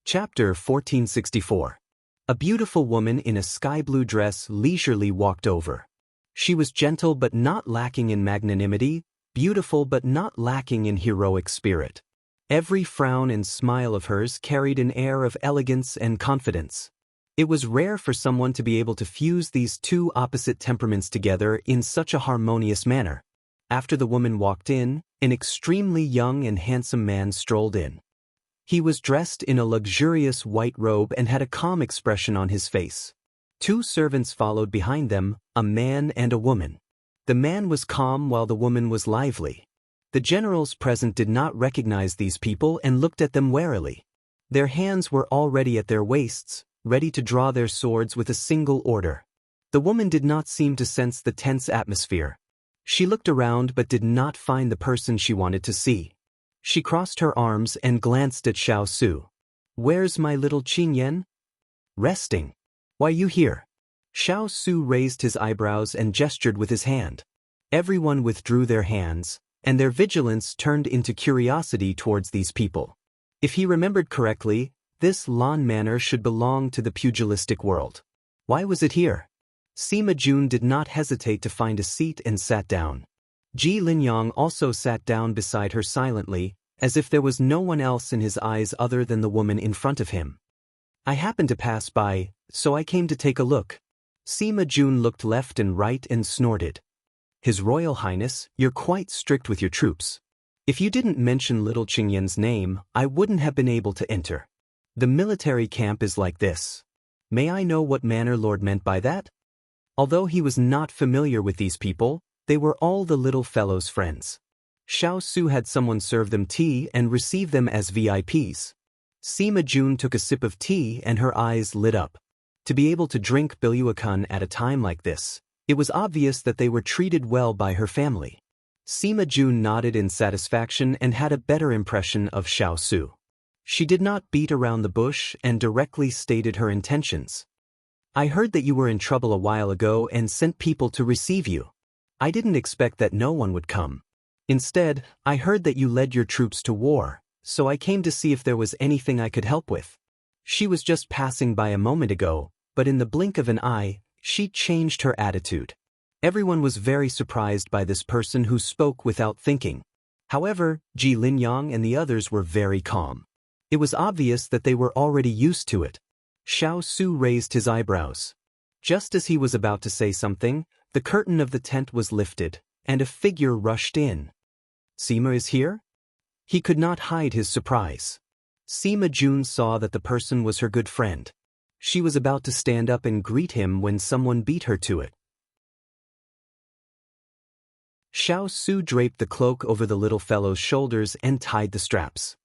Chapter 1464. A beautiful woman in a sky-blue dress leisurely walked over. She was gentle but not lacking in magnanimity, beautiful but not lacking in heroic spirit. Every frown and smile of hers carried an air of elegance and confidence. It was rare for someone to be able to fuse these two opposite temperaments together in such a harmonious manner. After the woman walked in, an extremely young and handsome man strolled in. He was dressed in a luxurious white robe and had a calm expression on his face. Two servants followed behind them, a man and a woman. The man was calm while the woman was lively. The generals present did not recognize these people and looked at them warily. Their hands were already at their waists, ready to draw their swords with a single order. The woman did not seem to sense the tense atmosphere. She looked around but did not find the person she wanted to see. She crossed her arms and glanced at Xiao Su. "Where's my little Qingyan?" "Resting." "Why you here?" Xiao Su raised his eyebrows and gestured with his hand. Everyone withdrew their hands, and their vigilance turned into curiosity towards these people. If he remembered correctly, this lawn manor should belong to the pugilistic world. Why was it here? Sima Jun did not hesitate to find a seat and sat down. Ji Linyang also sat down beside her silently, as if there was no one else in his eyes other than the woman in front of him. "I happened to pass by, so I came to take a look." Sima Jun looked left and right and snorted. "His Royal Highness, you're quite strict with your troops. If you didn't mention little Qingyan's name, I wouldn't have been able to enter. The military camp is like this. May I know what manor lord meant by that?" Although he was not familiar with these people, they were all the little fellow's friends. Xiao Su had someone serve them tea and receive them as VIPs. Sima Jun took a sip of tea and her eyes lit up. To be able to drink Biluakun at a time like this, it was obvious that they were treated well by her family. Sima Jun nodded in satisfaction and had a better impression of Xiao Su. She did not beat around the bush and directly stated her intentions. "I heard that you were in trouble a while ago and sent people to receive you. I didn't expect that no one would come. Instead, I heard that you led your troops to war, so I came to see if there was anything I could help with." She was just passing by a moment ago, but in the blink of an eye, she changed her attitude. Everyone was very surprised by this person who spoke without thinking. However, Ji Linyang and the others were very calm. It was obvious that they were already used to it. Xiao Su raised his eyebrows. Just as he was about to say something, the curtain of the tent was lifted, and a figure rushed in. "Sima is here?" He could not hide his surprise. Sima Jun saw that the person was her good friend. She was about to stand up and greet him when someone beat her to it. Xiao Su draped the cloak over the little fellow's shoulders and tied the straps.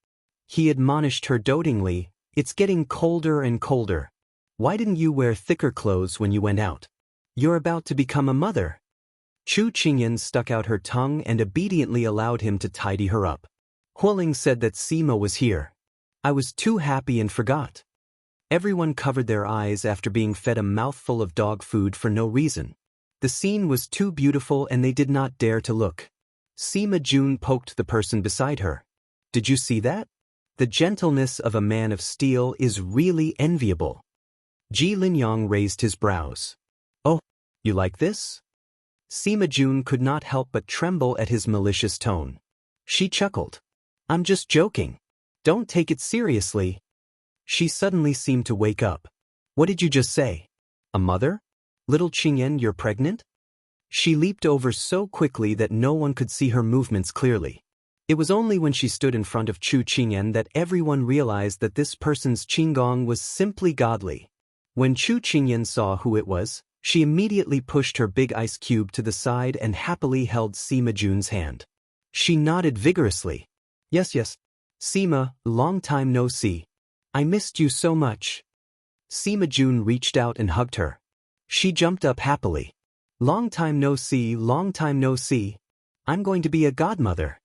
He admonished her dotingly, "It's getting colder and colder. Why didn't you wear thicker clothes when you went out? You're about to become a mother." Chu Qingyan stuck out her tongue and obediently allowed him to tidy her up. Huoling said that Sima was here. "I was too happy and forgot." Everyone covered their eyes after being fed a mouthful of dog food for no reason. The scene was too beautiful and they did not dare to look. Sima Jun poked the person beside her. "Did you see that? The gentleness of a man of steel is really enviable." Ji Linyang raised his brows. "Oh, you like this?" Sima Jun could not help but tremble at his malicious tone. She chuckled. "I'm just joking. Don't take it seriously." She suddenly seemed to wake up. "What did you just say? A mother? Little Qingyan, you're pregnant?" She leaped over so quickly that no one could see her movements clearly. It was only when she stood in front of Chu Qingyan that everyone realized that this person's qinggong was simply godly. When Chu Qingyan saw who it was, she immediately pushed her big ice cube to the side and happily held Sima Jun's hand. She nodded vigorously. Yes. Sima, long time no see. I missed you so much." Sima Jun reached out and hugged her. She jumped up happily. Long time no see, long time no see. I'm going to be a godmother."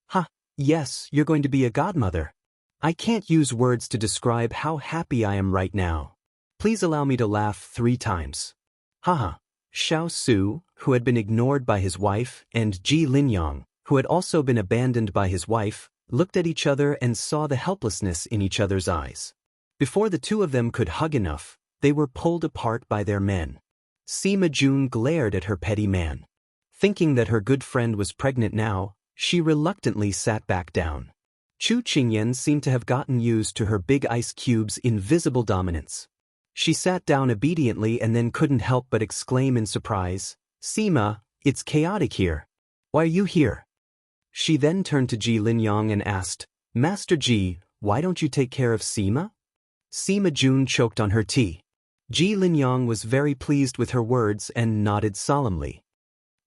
"Ha, yes, you're going to be a godmother. I can't use words to describe how happy I am right now. Please allow me to laugh 3 times. Haha." Xiao Su, who had been ignored by his wife, and Ji Linyang, who had also been abandoned by his wife, looked at each other and saw the helplessness in each other's eyes. Before the two of them could hug enough, they were pulled apart by their men. Sima Jun glared at her petty man. Thinking that her good friend was pregnant now, she reluctantly sat back down. Chu Qingyan seemed to have gotten used to her big ice cube's invisible dominance. She sat down obediently and then couldn't help but exclaim in surprise, "Sima, it's chaotic here. Why are you here?" She then turned to Ji Linyang and asked, "Master Ji, why don't you take care of Sima? Sima Jun choked on her tea. Ji Linyang was very pleased with her words and nodded solemnly.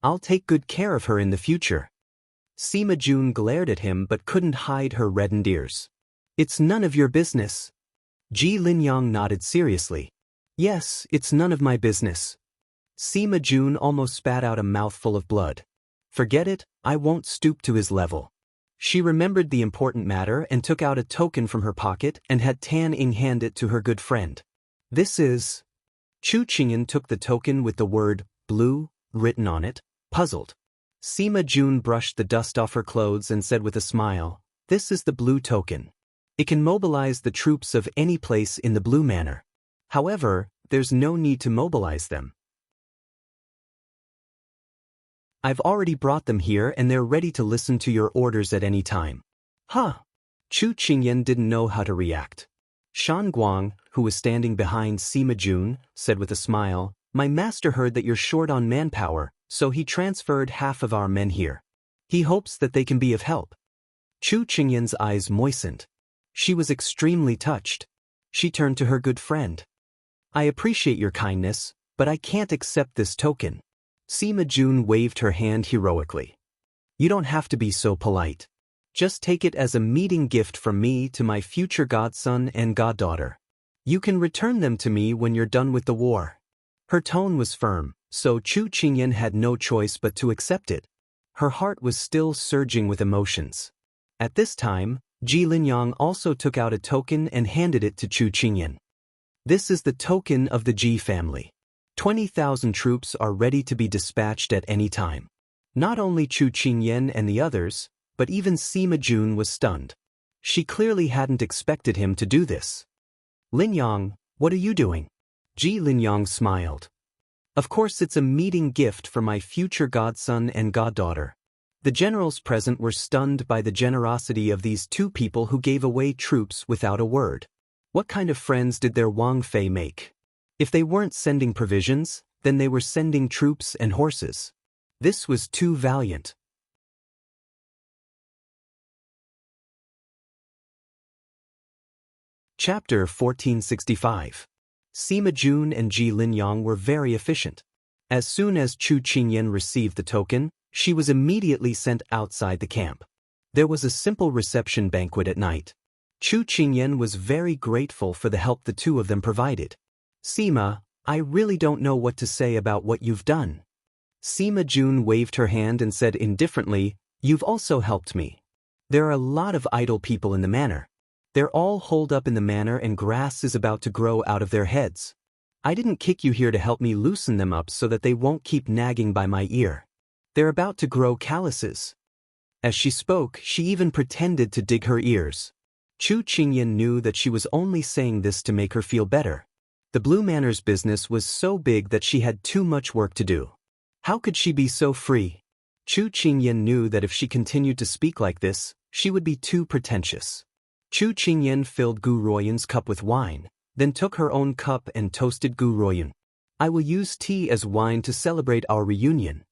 I'll take good care of her in the future. Sima Jun glared at him but couldn't hide her reddened ears. It's none of your business. Ji Linyang nodded seriously. Yes, it's none of my business. Sima Jun almost spat out a mouthful of blood. Forget it, I won't stoop to his level. She remembered the important matter and took out a token from her pocket and had Tan Ying hand it to her good friend. This is... Chu Qingyan took the token with the word, blue, written on it, puzzled. Sima Jun brushed the dust off her clothes and said with a smile, this is the blue token. It can mobilize the troops of any place in the Blue Manor. However, there's no need to mobilize them. I've already brought them here and they're ready to listen to your orders at any time. Huh? Chu Qingyan didn't know how to react. Shan Guang, who was standing behind Sima Jun, said with a smile, my master heard that you're short on manpower, so he transferred half of our men here. He hopes that they can be of help. Chu Qingyan's eyes moistened. She was extremely touched. She turned to her good friend. I appreciate your kindness, but I can't accept this token. Sima Jun waved her hand heroically. You don't have to be so polite. Just take it as a meeting gift from me to my future godson and goddaughter. You can return them to me when you're done with the war. Her tone was firm, so Chu Qingyan had no choice but to accept it. Her heart was still surging with emotions. At this time, Ji Linyang also took out a token and handed it to Chu Qingyan. This is the token of the Ji family. 20,000 troops are ready to be dispatched at any time. Not only Chu Qingyan and the others, but even Sima Jun was stunned. She clearly hadn't expected him to do this. Linyang, what are you doing? Ji Linyang smiled. Of course it's a meeting gift for my future godson and goddaughter. The generals present were stunned by the generosity of these two people who gave away troops without a word. What kind of friends did their Wang Fei make? If they weren't sending provisions, then they were sending troops and horses. This was too valiant. Chapter 1465. Sima Jun and Ji Linyang were very efficient. As soon as Chu Qingyan received the token, she was immediately sent outside the camp. There was a simple reception banquet at night. Chu Qingyan was very grateful for the help the two of them provided. Sima, I really don't know what to say about what you've done. Sima Jun waved her hand and said indifferently, you've also helped me. There are a lot of idle people in the manor. They're all holed up in the manor and grass is about to grow out of their heads. I didn't kick you here to help me loosen them up so that they won't keep nagging by my ear. They're about to grow calluses. As she spoke, she even pretended to dig her ears. Chu Qingyan knew that she was only saying this to make her feel better. The Blue Manor's business was so big that she had too much work to do. How could she be so free? Chu Qingyan knew that if she continued to speak like this, she would be too pretentious. Chu Qingyan filled Gu Ruoyun's cup with wine, then took her own cup and toasted Gu Ruoyun. I will use tea as wine to celebrate our reunion.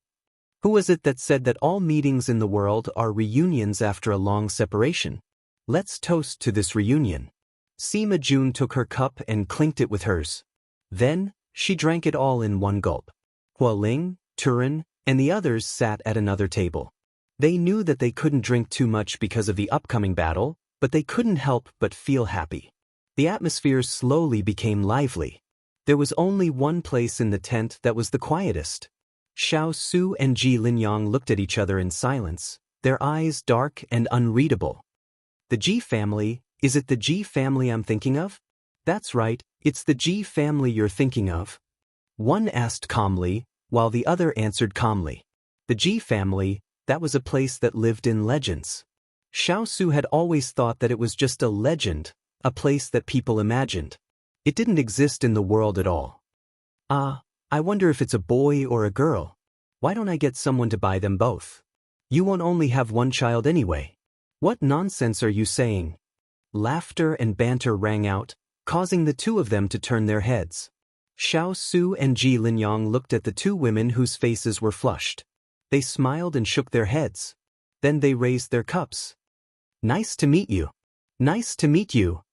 Who was it that said that all meetings in the world are reunions after a long separation? Let's toast to this reunion. Sima Jun took her cup and clinked it with hers. Then, she drank it all in one gulp. Hua Ling, Turin, and the others sat at another table. They knew that they couldn't drink too much because of the upcoming battle, but they couldn't help but feel happy. The atmosphere slowly became lively. There was only one place in the tent that was the quietest. Xiao Su and Ji Linyang looked at each other in silence, their eyes dark and unreadable. The Ji family, is it the Ji family I'm thinking of? That's right, it's the Ji family you're thinking of. One asked calmly, while the other answered calmly. The Ji family, that was a place that lived in legends. Xiao Su had always thought that it was just a legend, a place that people imagined. It didn't exist in the world at all. I wonder if it's a boy or a girl. Why don't I get someone to buy them both? You won't only have one child anyway. What nonsense are you saying? Laughter and banter rang out, causing the two of them to turn their heads. Xiao Su and Ji Linyang looked at the two women whose faces were flushed. They smiled and shook their heads. Then they raised their cups. Nice to meet you. Nice to meet you.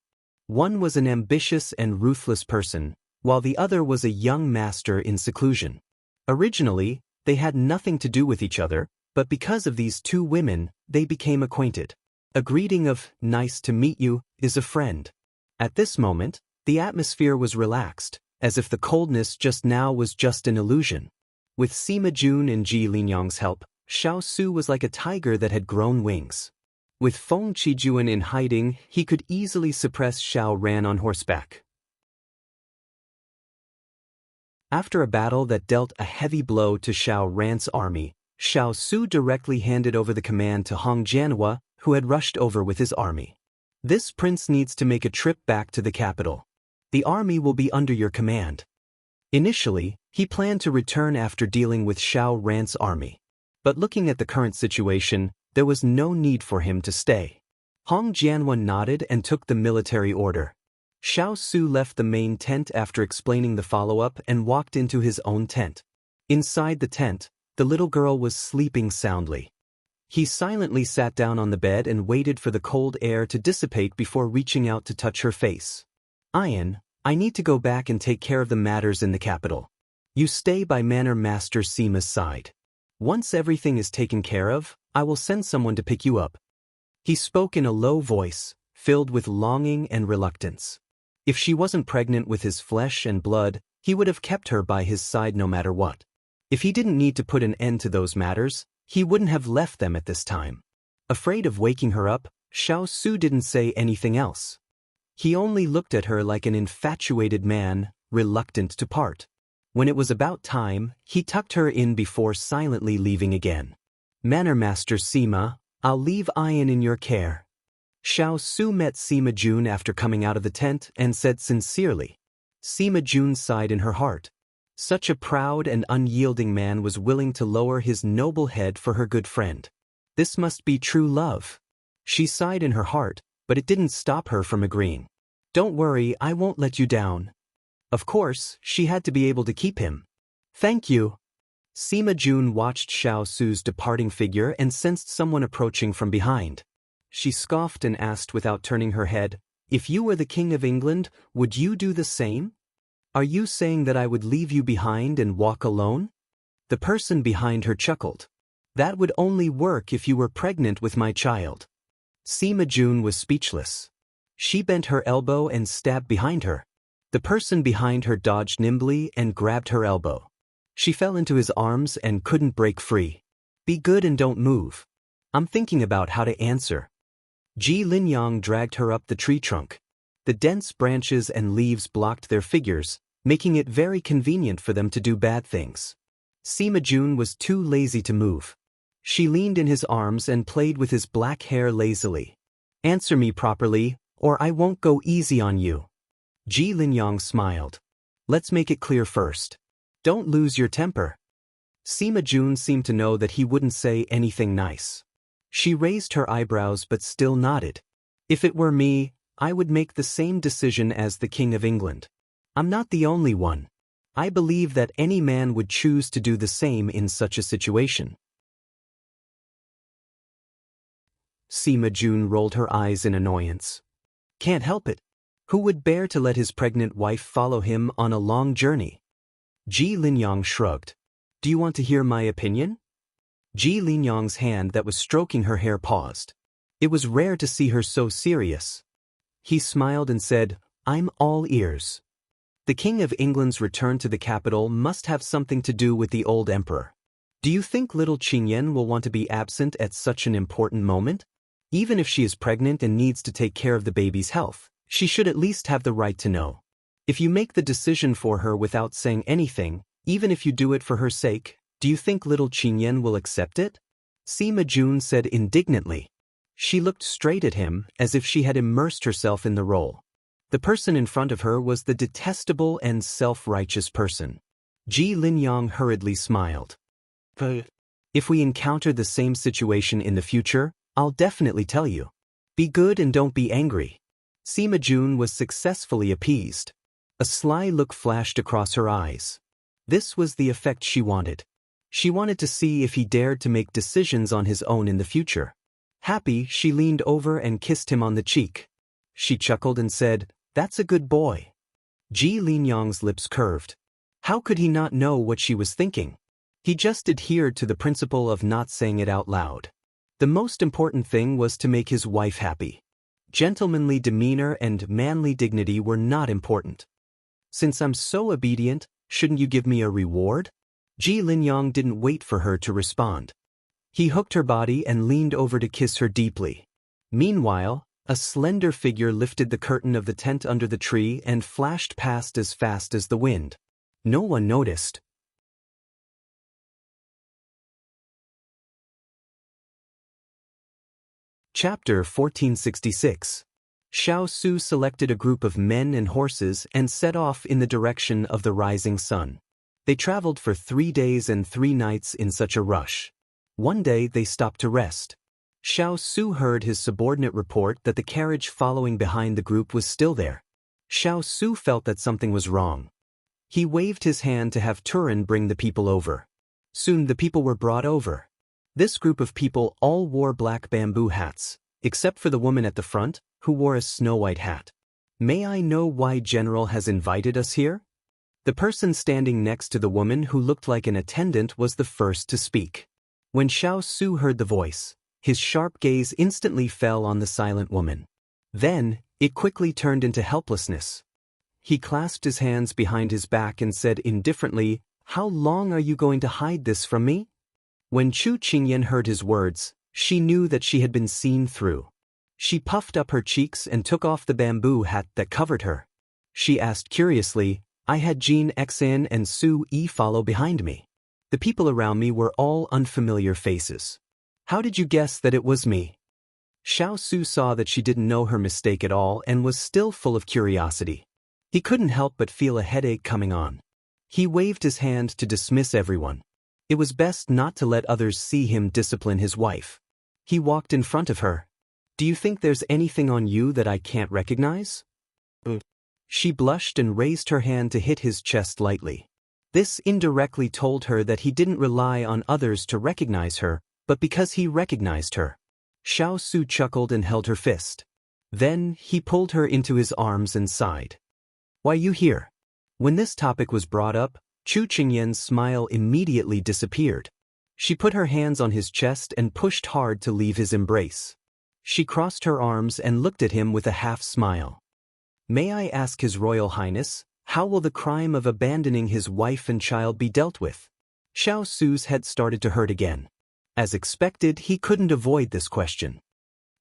One was an ambitious and ruthless person, while the other was a young master in seclusion. Originally, they had nothing to do with each other, but because of these two women, they became acquainted. A greeting of, nice to meet you, is a friend. At this moment, the atmosphere was relaxed, as if the coldness just now was just an illusion. With Sima Jun and Ji Linyang's help, Xiao Su was like a tiger that had grown wings. With Feng Qijuan in hiding, he could easily suppress Xiao Ran on horseback. After a battle that dealt a heavy blow to Xiao Ran's army, Xiao Su directly handed over the command to Hong Jianhua, who had rushed over with his army. This prince needs to make a trip back to the capital. The army will be under your command. Initially, he planned to return after dealing with Xiao Ran's army. But looking at the current situation, there was no need for him to stay. Hong Jianhua nodded and took the military order. Xiao Su left the main tent after explaining the follow-up and walked into his own tent. Inside the tent, the little girl was sleeping soundly. He silently sat down on the bed and waited for the cold air to dissipate before reaching out to touch her face. Ian, I need to go back and take care of the matters in the capital. You stay by Manor Master Sima's side. Once everything is taken care of, I will send someone to pick you up. He spoke in a low voice, filled with longing and reluctance. If she wasn't pregnant with his flesh and blood, he would have kept her by his side no matter what. If he didn't need to put an end to those matters, he wouldn't have left them at this time. Afraid of waking her up, Xiao Su didn't say anything else. He only looked at her like an infatuated man, reluctant to part. When it was about time, he tucked her in before silently leaving again. Manor Master Sima, I'll leave Ian in your care. Xiao Su met Sima Jun after coming out of the tent and said sincerely. Sima Jun sighed in her heart. Such a proud and unyielding man was willing to lower his noble head for her good friend. This must be true love. She sighed in her heart, but it didn't stop her from agreeing. Don't worry, I won't let you down. Of course, she had to be able to keep him. Thank you. Sima Jun watched Xiao Su's departing figure and sensed someone approaching from behind. She scoffed and asked without turning her head, if you were the King of England, would you do the same? Are you saying that I would leave you behind and walk alone? The person behind her chuckled. That would only work if you were pregnant with my child. Sima Jun was speechless. She bent her elbow and stabbed behind her. The person behind her dodged nimbly and grabbed her elbow. She fell into his arms and couldn't break free. Be good and don't move. I'm thinking about how to answer. Ji Linyang dragged her up the tree trunk. The dense branches and leaves blocked their figures, making it very convenient for them to do bad things. Sima Jun was too lazy to move. She leaned in his arms and played with his black hair lazily. Answer me properly, or I won't go easy on you. Ji Linyang smiled. Let's make it clear first. Don't lose your temper. Sima Jun seemed to know that he wouldn't say anything nice. She raised her eyebrows but still nodded. If it were me, I would make the same decision as the King of England. I'm not the only one. I believe that any man would choose to do the same in such a situation. Sima Jun rolled her eyes in annoyance. Can't help it. Who would bear to let his pregnant wife follow him on a long journey? Ji Linyang shrugged. Do you want to hear my opinion? Ji Linyang's hand that was stroking her hair paused. It was rare to see her so serious. He smiled and said, I'm all ears. The King of England's return to the capital must have something to do with the old emperor. Do you think little Qingyan will want to be absent at such an important moment? Even if she is pregnant and needs to take care of the baby's health, she should at least have the right to know. If you make the decision for her without saying anything, even if you do it for her sake, do you think little Qingyan will accept it? Sima Jun said indignantly. She looked straight at him as if she had immersed herself in the role. The person in front of her was the detestable and self-righteous person. Ji Linyang hurriedly smiled. If we encounter the same situation in the future, I'll definitely tell you. Be good and don't be angry. Sima Jun was successfully appeased. A sly look flashed across her eyes. This was the effect she wanted. She wanted to see if he dared to make decisions on his own in the future. Happy, she leaned over and kissed him on the cheek. She chuckled and said, "That's a good boy." Ji Linyang's lips curved. How could he not know what she was thinking? He just adhered to the principle of not saying it out loud. The most important thing was to make his wife happy. Gentlemanly demeanor and manly dignity were not important. "Since I'm so obedient, shouldn't you give me a reward?" Ji Linyang didn't wait for her to respond. He hooked her body and leaned over to kiss her deeply. Meanwhile, a slender figure lifted the curtain of the tent under the tree and flashed past as fast as the wind. No one noticed. Chapter 1466. Xiao Su selected a group of men and horses and set off in the direction of the rising sun. They traveled for 3 days and 3 nights in such a rush. One day they stopped to rest. Xiao Su heard his subordinate report that the carriage following behind the group was still there. Xiao Su felt that something was wrong. He waved his hand to have Turin bring the people over. Soon the people were brought over. This group of people all wore black bamboo hats, except for the woman at the front, who wore a snow-white hat. "May I know why General has invited us here?" The person standing next to the woman who looked like an attendant was the first to speak. When Xiao Su heard the voice, his sharp gaze instantly fell on the silent woman. Then, it quickly turned into helplessness. He clasped his hands behind his back and said indifferently, "How long are you going to hide this from me?" When Chu Qingyan heard his words, she knew that she had been seen through. She puffed up her cheeks and took off the bamboo hat that covered her. She asked curiously, "I had Jin Xan and Su Yi follow behind me. The people around me were all unfamiliar faces. How did you guess that it was me?" Xiao Su saw that she didn't know her mistake at all and was still full of curiosity. He couldn't help but feel a headache coming on. He waved his hand to dismiss everyone. It was best not to let others see him discipline his wife. He walked in front of her. "Do you think there's anything on you that I can't recognize?" She blushed and raised her hand to hit his chest lightly. This indirectly told her that he didn't rely on others to recognize her, but because he recognized her. Xiao Su chuckled and held her fist. Then, he pulled her into his arms and sighed. "Why you here?" When this topic was brought up, Chu Qingyan's smile immediately disappeared. She put her hands on his chest and pushed hard to leave his embrace. She crossed her arms and looked at him with a half-smile. "May I ask His Royal Highness, how will the crime of abandoning his wife and child be dealt with?" Xiao Su's head started to hurt again. As expected, he couldn't avoid this question.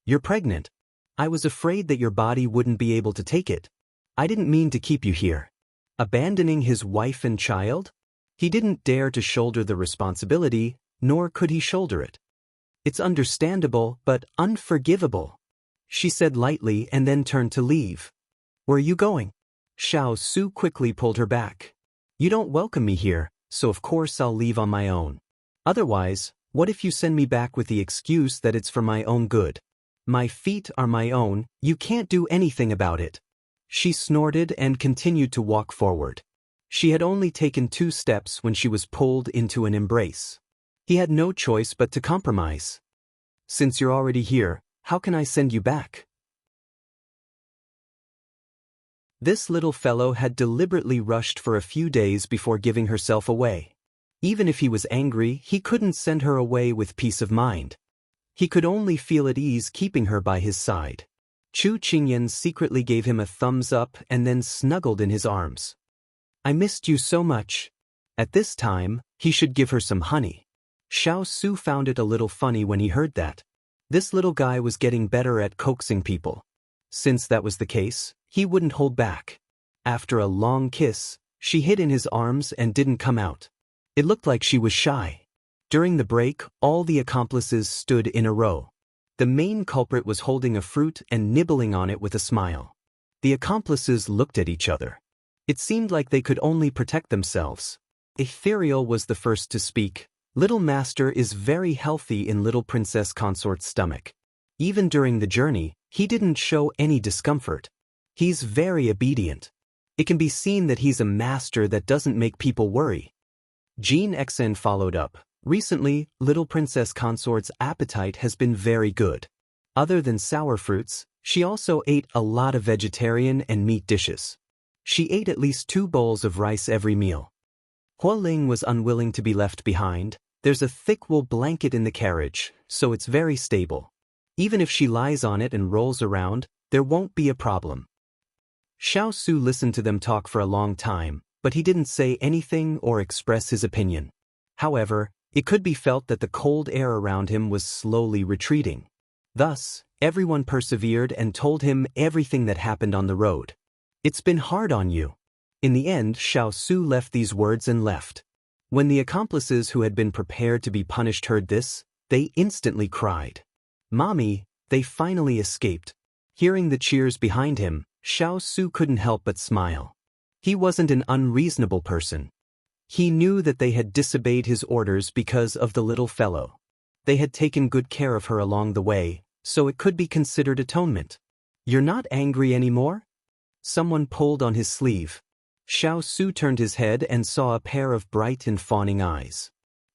"You're pregnant. I was afraid that your body wouldn't be able to take it. I didn't mean to keep you here." Abandoning his wife and child? He didn't dare to shoulder the responsibility, nor could he shoulder it. "It's understandable, but unforgivable," she said lightly and then turned to leave. "Where are you going?" Xiao Su quickly pulled her back. "You don't welcome me here, so of course I'll leave on my own. Otherwise, what if you send me back with the excuse that it's for my own good? My feet are my own, you can't do anything about it." She snorted and continued to walk forward. She had only taken 2 steps when she was pulled into an embrace. He had no choice but to compromise. "Since you're already here, how can I send you back?" This little fellow had deliberately rushed for a few days before giving herself away. Even if he was angry, he couldn't send her away with peace of mind. He could only feel at ease keeping her by his side. Chu Qingyan secretly gave him a thumbs up and then snuggled in his arms. "I missed you so much." At this time, he should give her some honey. Xiao Su found it a little funny when he heard that. This little guy was getting better at coaxing people. Since that was the case, he wouldn't hold back. After a long kiss, she hid in his arms and didn't come out. It looked like she was shy. During the break, all the accomplices stood in a row. The main culprit was holding a fruit and nibbling on it with a smile. The accomplices looked at each other. It seemed like they could only protect themselves. Ethereal was the first to speak. "Little Master is very healthy in Little Princess Consort's stomach. Even during the journey, he didn't show any discomfort. He's very obedient. It can be seen that he's a master that doesn't make people worry." Jin Xen followed up. "Recently, Little Princess Consort's appetite has been very good. Other than sour fruits, She also ate a lot of vegetarian and meat dishes. She ate at least 2 bowls of rice every meal. Hua Ling was unwilling to be left behind. There's a thick wool blanket in the carriage, so it's very stable. Even if she lies on it and rolls around, there won't be a problem. Xiao Su listened to them talk for a long time, but he didn't say anything or express his opinion. However, it could be felt that the cold air around him was slowly retreating. Thus, everyone persevered and told him everything that happened on the road. It's been hard on you. In the end, Xiao Su left these words and left. When the accomplices who had been prepared to be punished heard this, they instantly cried. "Mommy, they finally escaped." Hearing the cheers behind him, Xiao Su couldn't help but smile. He wasn't an unreasonable person. He knew that they had disobeyed his orders because of the little fellow. They had taken good care of her along the way, so it could be considered atonement. "You're not angry anymore?" Someone pulled on his sleeve. Xiao Su turned his head and saw a pair of bright and fawning eyes.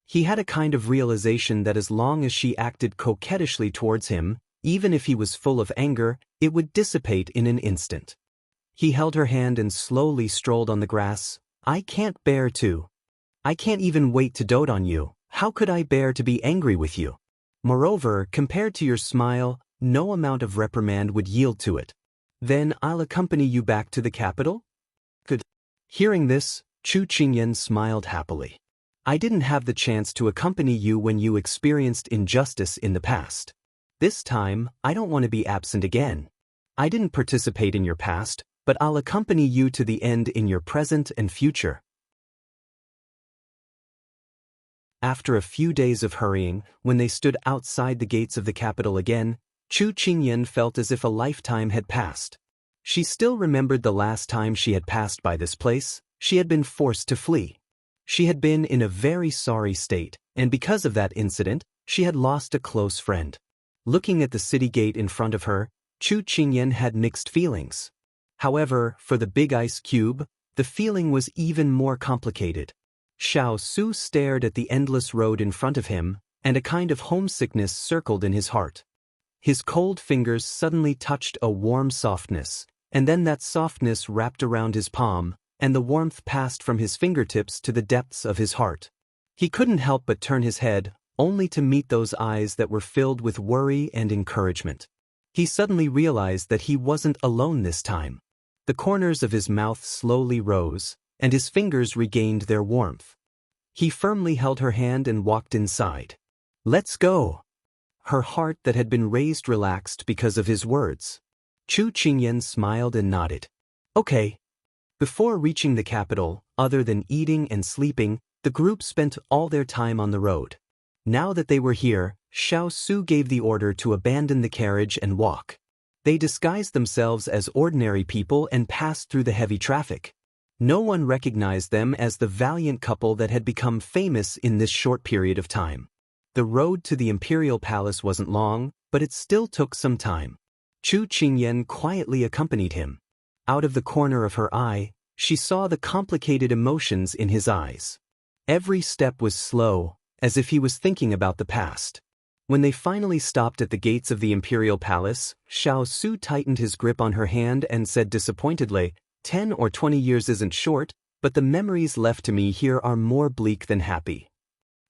He had a kind of realization that as long as she acted coquettishly towards him, even if he was full of anger, it would dissipate in an instant. He held her hand and slowly strolled on the grass. I can't even wait to dote on you. How could I bear to be angry with you? Moreover, compared to your smile, no amount of reprimand would yield to it. Then I'll accompany you back to the capital? Good. Hearing this, Chu Qingyan smiled happily. I didn't have the chance to accompany you when you experienced injustice in the past. This time, I don't want to be absent again. I didn't participate in your past, but I'll accompany you to the end in your present and future. After a few days of hurrying, when they stood outside the gates of the capital again, Chu Qingyan felt as if a lifetime had passed. She still remembered the last time she had passed by this place. She had been forced to flee. She had been in a very sorry state, and because of that incident, she had lost a close friend. Looking at the city gate in front of her, Chu Qingyan had mixed feelings. However, for the big ice cube, the feeling was even more complicated. Xiao Su stared at the endless road in front of him, and a kind of homesickness circled in his heart. His cold fingers suddenly touched a warm softness, and then that softness wrapped around his palm, and the warmth passed from his fingertips to the depths of his heart. He couldn't help but turn his head, only to meet those eyes that were filled with worry and encouragement. He suddenly realized that he wasn't alone this time. The corners of his mouth slowly rose, and his fingers regained their warmth. He firmly held her hand and walked inside. Let's go. Her heart that had been raised relaxed because of his words. Chu Qingyan smiled and nodded. Okay. Before reaching the capital, other than eating and sleeping, the group spent all their time on the road. Now that they were here, Xiao Su gave the order to abandon the carriage and walk. They disguised themselves as ordinary people and passed through the heavy traffic. No one recognized them as the valiant couple that had become famous in this short period of time. The road to the imperial palace wasn't long, but it still took some time. Chu Qingyan quietly accompanied him. Out of the corner of her eye, she saw the complicated emotions in his eyes. Every step was slow, as if he was thinking about the past. When they finally stopped at the gates of the imperial palace, Xiao Su tightened his grip on her hand and said disappointedly, 10 or 20 years isn't short, but the memories left to me here are more bleak than happy.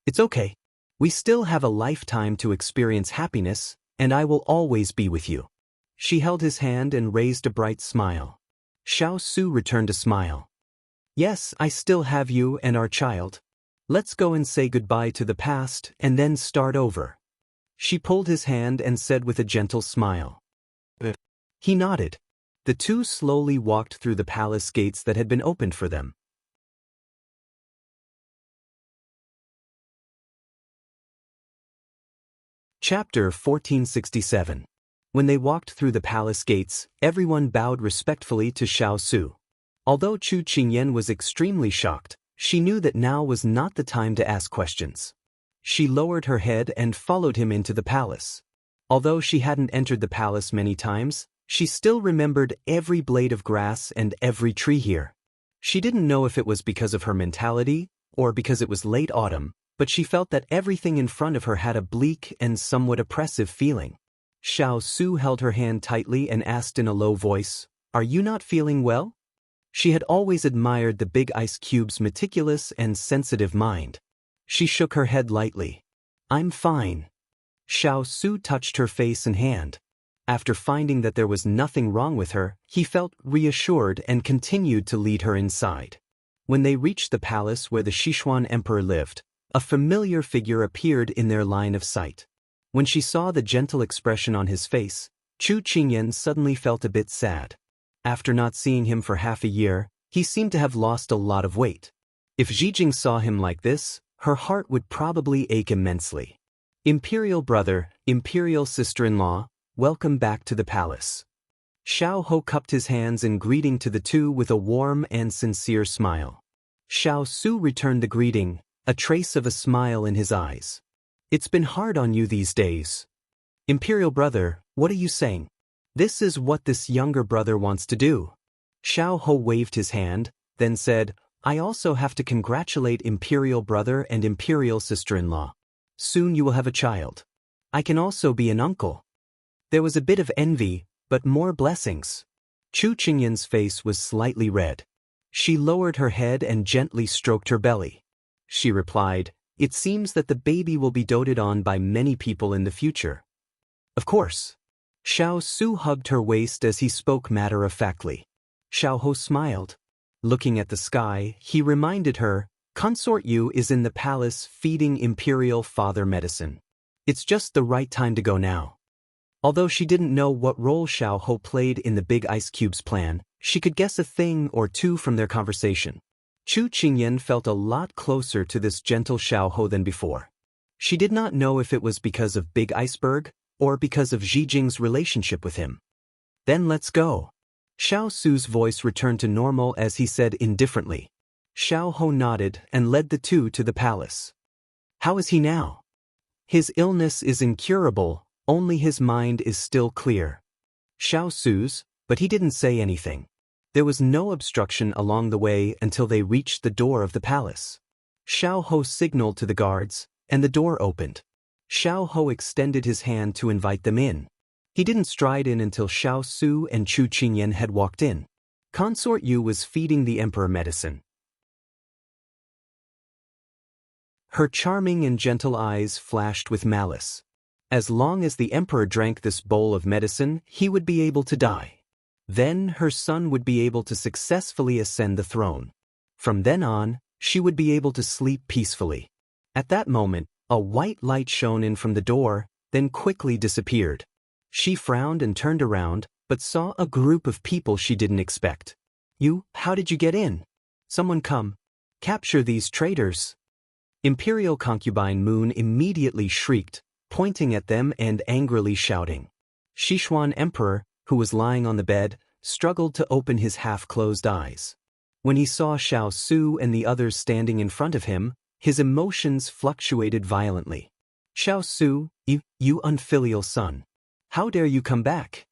It's okay. We still have a lifetime to experience happiness, and I will always be with you. She held his hand and raised a bright smile. Xiao Su returned a smile. Yes, I still have you and our child. Let's go and say goodbye to the past and then start over. She pulled his hand and said with a gentle smile. He nodded. The two slowly walked through the palace gates that had been opened for them. Chapter 1467. When they walked through the palace gates, everyone bowed respectfully to Xiao Su. Although Chu Qingyan was extremely shocked, she knew that now was not the time to ask questions. She lowered her head and followed him into the palace. Although she hadn't entered the palace many times, she still remembered every blade of grass and every tree here. She didn't know if it was because of her mentality or because it was late autumn, but she felt that everything in front of her had a bleak and somewhat oppressive feeling. Xiao Su held her hand tightly and asked in a low voice, "Are you not feeling well?" She had always admired the big ice cube's meticulous and sensitive mind. She shook her head lightly. "I'm fine." Xiao Su touched her face and hand. After finding that there was nothing wrong with her, he felt reassured and continued to lead her inside. When they reached the palace where the Sichuan emperor lived, a familiar figure appeared in their line of sight. When she saw the gentle expression on his face, Chu Qingyan suddenly felt a bit sad. After not seeing him for half a year, he seemed to have lost a lot of weight. If Zijing saw him like this, her heart would probably ache immensely. "Imperial brother, imperial sister-in-law, welcome back to the palace." Xiao Ho cupped his hands in greeting to the two with a warm and sincere smile. Xiao Su returned the greeting, a trace of a smile in his eyes. "It's been hard on you these days." "Imperial brother, what are you saying? This is what this younger brother wants to do." Xiao Ho waved his hand, then said, "I also have to congratulate imperial brother and imperial sister-in-law. Soon you will have a child. I can also be an uncle." There was a bit of envy, but more blessings. Chu Qingyan's face was slightly red. She lowered her head and gently stroked her belly. She replied, "It seems that the baby will be doted on by many people in the future." "Of course." Xiao Su hugged her waist as he spoke matter-of-factly. Xiao Ho smiled. Looking at the sky, he reminded her, "Consort Yu is in the palace feeding imperial father medicine. It's just the right time to go now." Although she didn't know what role Xiao Ho played in the Big Ice Cube's plan, she could guess a thing or two from their conversation. Chu Qingyan felt a lot closer to this gentle Xiao Ho than before. She did not know if it was because of Big Iceberg or because of Zijing's relationship with him. "Then let's go." Xiao Su's voice returned to normal as he said indifferently. Xiao Ho nodded and led the two to the palace. "How is he now?" "His illness is incurable, only his mind is still clear." Xiao Su's, but he didn't say anything. There was no obstruction along the way until they reached the door of the palace. Xiao Ho signaled to the guards, and the door opened. Xiao Ho extended his hand to invite them in. He didn't stride in until Xiao Su and Chu Qingyan had walked in. Consort Yu was feeding the emperor medicine. Her charming and gentle eyes flashed with malice. As long as the emperor drank this bowl of medicine, he would be able to die. Then her son would be able to successfully ascend the throne. From then on, she would be able to sleep peacefully. At that moment, a white light shone in from the door, then quickly disappeared. She frowned and turned around, but saw a group of people she didn't expect. "You, how did you get in? Someone come. Capture these traitors." Imperial concubine Moon immediately shrieked, pointing at them and angrily shouting. Sichuan Emperor, who was lying on the bed, struggled to open his half-closed eyes. When he saw Xiao Su and the others standing in front of him, his emotions fluctuated violently. "Xiao Su, you unfilial son. How dare you come back?"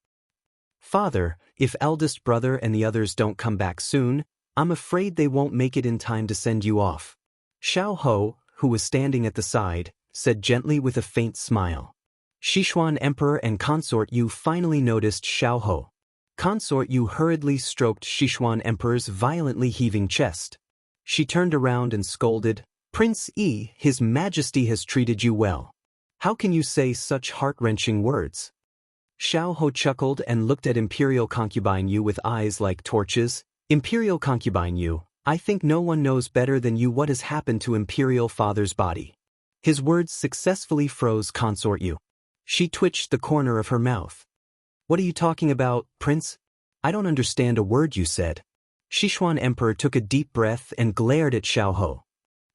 "Father, if eldest brother and the others don't come back soon, I'm afraid they won't make it in time to send you off." Xiao Ho, who was standing at the side, said gently with a faint smile. Sichuan Emperor and Consort Yu finally noticed Xiao Ho. Consort Yu hurriedly stroked Sichuan Emperor's violently heaving chest. She turned around and scolded, "Prince Yi, His Majesty has treated you well. How can you say such heart-wrenching words?" Xiao Ho chuckled and looked at Imperial Concubine Yu with eyes like torches. "Imperial Concubine Yu, I think no one knows better than you what has happened to Imperial Father's body." His words successfully froze Consort Yu. She twitched the corner of her mouth. "What are you talking about, Prince? I don't understand a word you said." Sichuan Emperor took a deep breath and glared at Xiao Ho.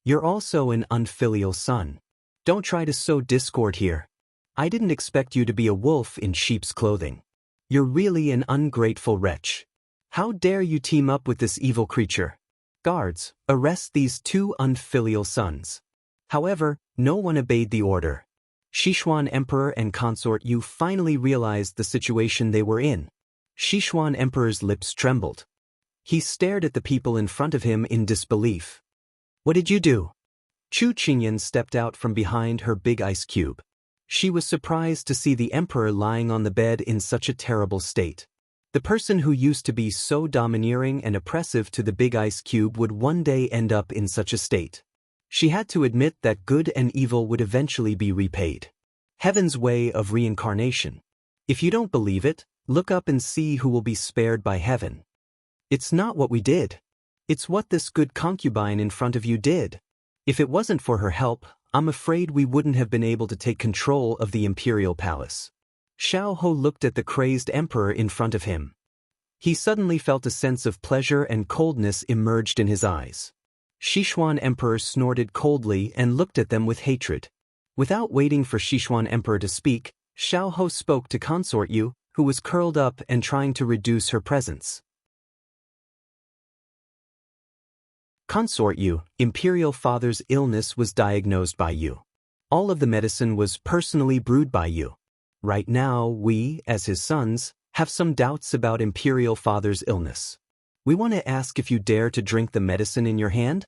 "You're also an unfilial son. Don't try to sow discord here. I didn't expect you to be a wolf in sheep's clothing. You're really an ungrateful wretch. How dare you team up with this evil creature? Guards, arrest these two unfilial sons." However, no one obeyed the order. Sichuan Emperor and Consort Yu finally realized the situation they were in. Sichuan Emperor's lips trembled. He stared at the people in front of him in disbelief. "What did you do?" Chu Qingyan stepped out from behind her big ice cube. She was surprised to see the emperor lying on the bed in such a terrible state. The person who used to be so domineering and oppressive to the big ice cube would one day end up in such a state. She had to admit that good and evil would eventually be repaid. Heaven's way of reincarnation. If you don't believe it, look up and see who will be spared by heaven. It's not what we did. It's what this good concubine in front of you did. If it wasn't for her help, I'm afraid we wouldn't have been able to take control of the imperial palace. Xiao Ho looked at the crazed emperor in front of him. He suddenly felt a sense of pleasure and coldness emerged in his eyes. Sichuan Emperor snorted coldly and looked at them with hatred. Without waiting for Sichuan Emperor to speak, Xiao Ho spoke to Consort Yu, who was curled up and trying to reduce her presence. Consort Yu, Imperial Father's illness was diagnosed by you. All of the medicine was personally brewed by you. Right now, we, as his sons, have some doubts about Imperial Father's illness. We want to ask if you dare to drink the medicine in your hand?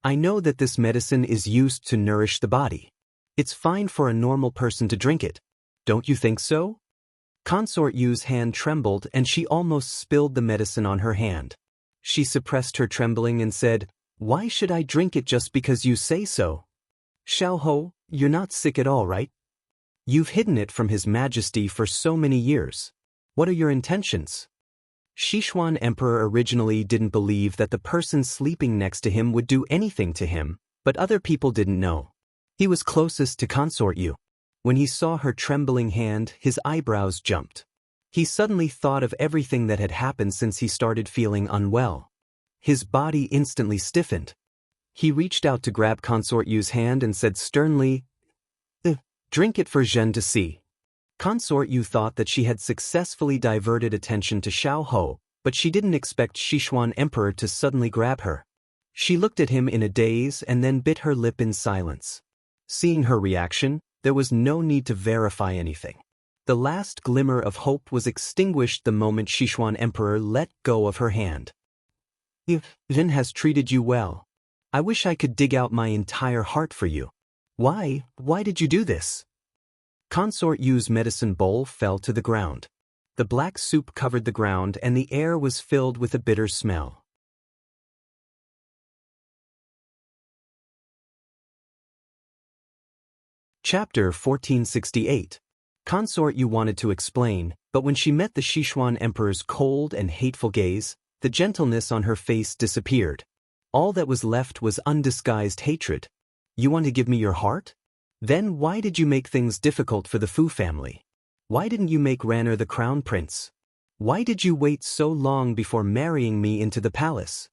I know that this medicine is used to nourish the body. It's fine for a normal person to drink it. Don't you think so? Consort Yu's hand trembled and she almost spilled the medicine on her hand. She suppressed her trembling and said, "Why should I drink it just because you say so? Xiao Ho, you're not sick at all, right? You've hidden it from His Majesty for so many years. What are your intentions?" Sichuan Emperor originally didn't believe that the person sleeping next to him would do anything to him, but other people didn't know. He was closest to Consort Yu. When he saw her trembling hand, his eyebrows jumped. He suddenly thought of everything that had happened since he started feeling unwell. His body instantly stiffened. He reached out to grab Consort Yu's hand and said sternly, "Drink it for Zhen to see." Consort Yu thought that she had successfully diverted attention to Xiao Ho, but she didn't expect Sichuan Emperor to suddenly grab her. She looked at him in a daze and then bit her lip in silence. Seeing her reaction, there was no need to verify anything. The last glimmer of hope was extinguished the moment Sichuan Emperor let go of her hand. "If Zhen has treated you well, I wish I could dig out my entire heart for you. Why did you do this?" Consort Yu's medicine bowl fell to the ground. The black soup covered the ground and the air was filled with a bitter smell. Chapter 1468. Consort Yu wanted to explain, but when she met the Sichuan Emperor's cold and hateful gaze, the gentleness on her face disappeared. All that was left was undisguised hatred. "You want to give me your heart? Then why did you make things difficult for the Fu family? Why didn't you make Ranner the crown prince? Why did you wait so long before marrying me into the palace?"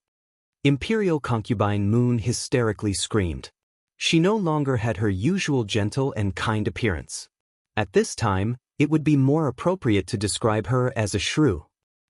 Imperial concubine Moon hysterically screamed. She no longer had her usual gentle and kind appearance. At this time, it would be more appropriate to describe her as a shrew.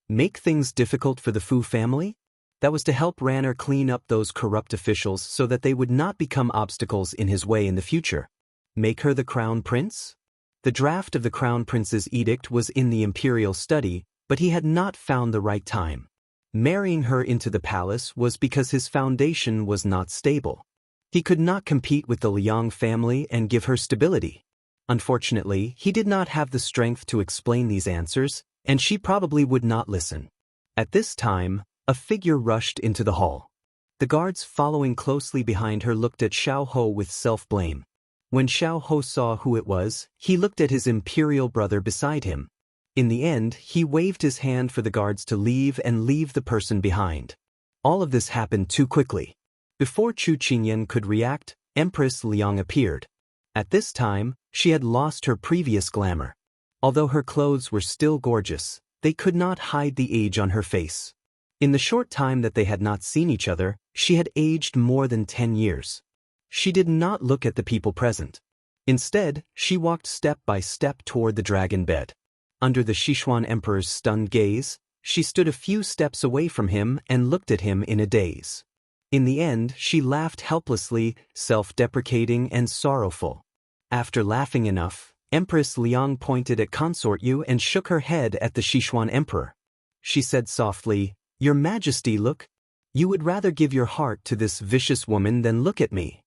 Make things difficult for the Fu family? That was to help Ranner clean up those corrupt officials so that they would not become obstacles in his way in the future. Make her the crown prince? The draft of the crown prince's edict was in the imperial study, but he had not found the right time. Marrying her into the palace was because his foundation was not stable. He could not compete with the Liang family and give her stability. Unfortunately, he did not have the strength to explain these answers, and she probably would not listen. At this time, a figure rushed into the hall. The guards following closely behind her looked at Xiao Ho with self-blame. When Xiao Ho saw who it was, he looked at his imperial brother beside him. In the end, he waved his hand for the guards to leave and leave the person behind. All of this happened too quickly. Before Chu Qingyan could react, Empress Liang appeared. At this time, she had lost her previous glamour. Although her clothes were still gorgeous, they could not hide the age on her face. In the short time that they had not seen each other, she had aged more than 10 years. She did not look at the people present. Instead, she walked step by step toward the dragon bed. Under the Sichuan Emperor's stunned gaze, she stood a few steps away from him and looked at him in a daze. In the end, she laughed helplessly, self-deprecating and sorrowful. After laughing enough, Empress Liang pointed at Consort Yu and shook her head at the Sichuan Emperor. She said softly, "Your Majesty, look. You would rather give your heart to this vicious woman than look at me."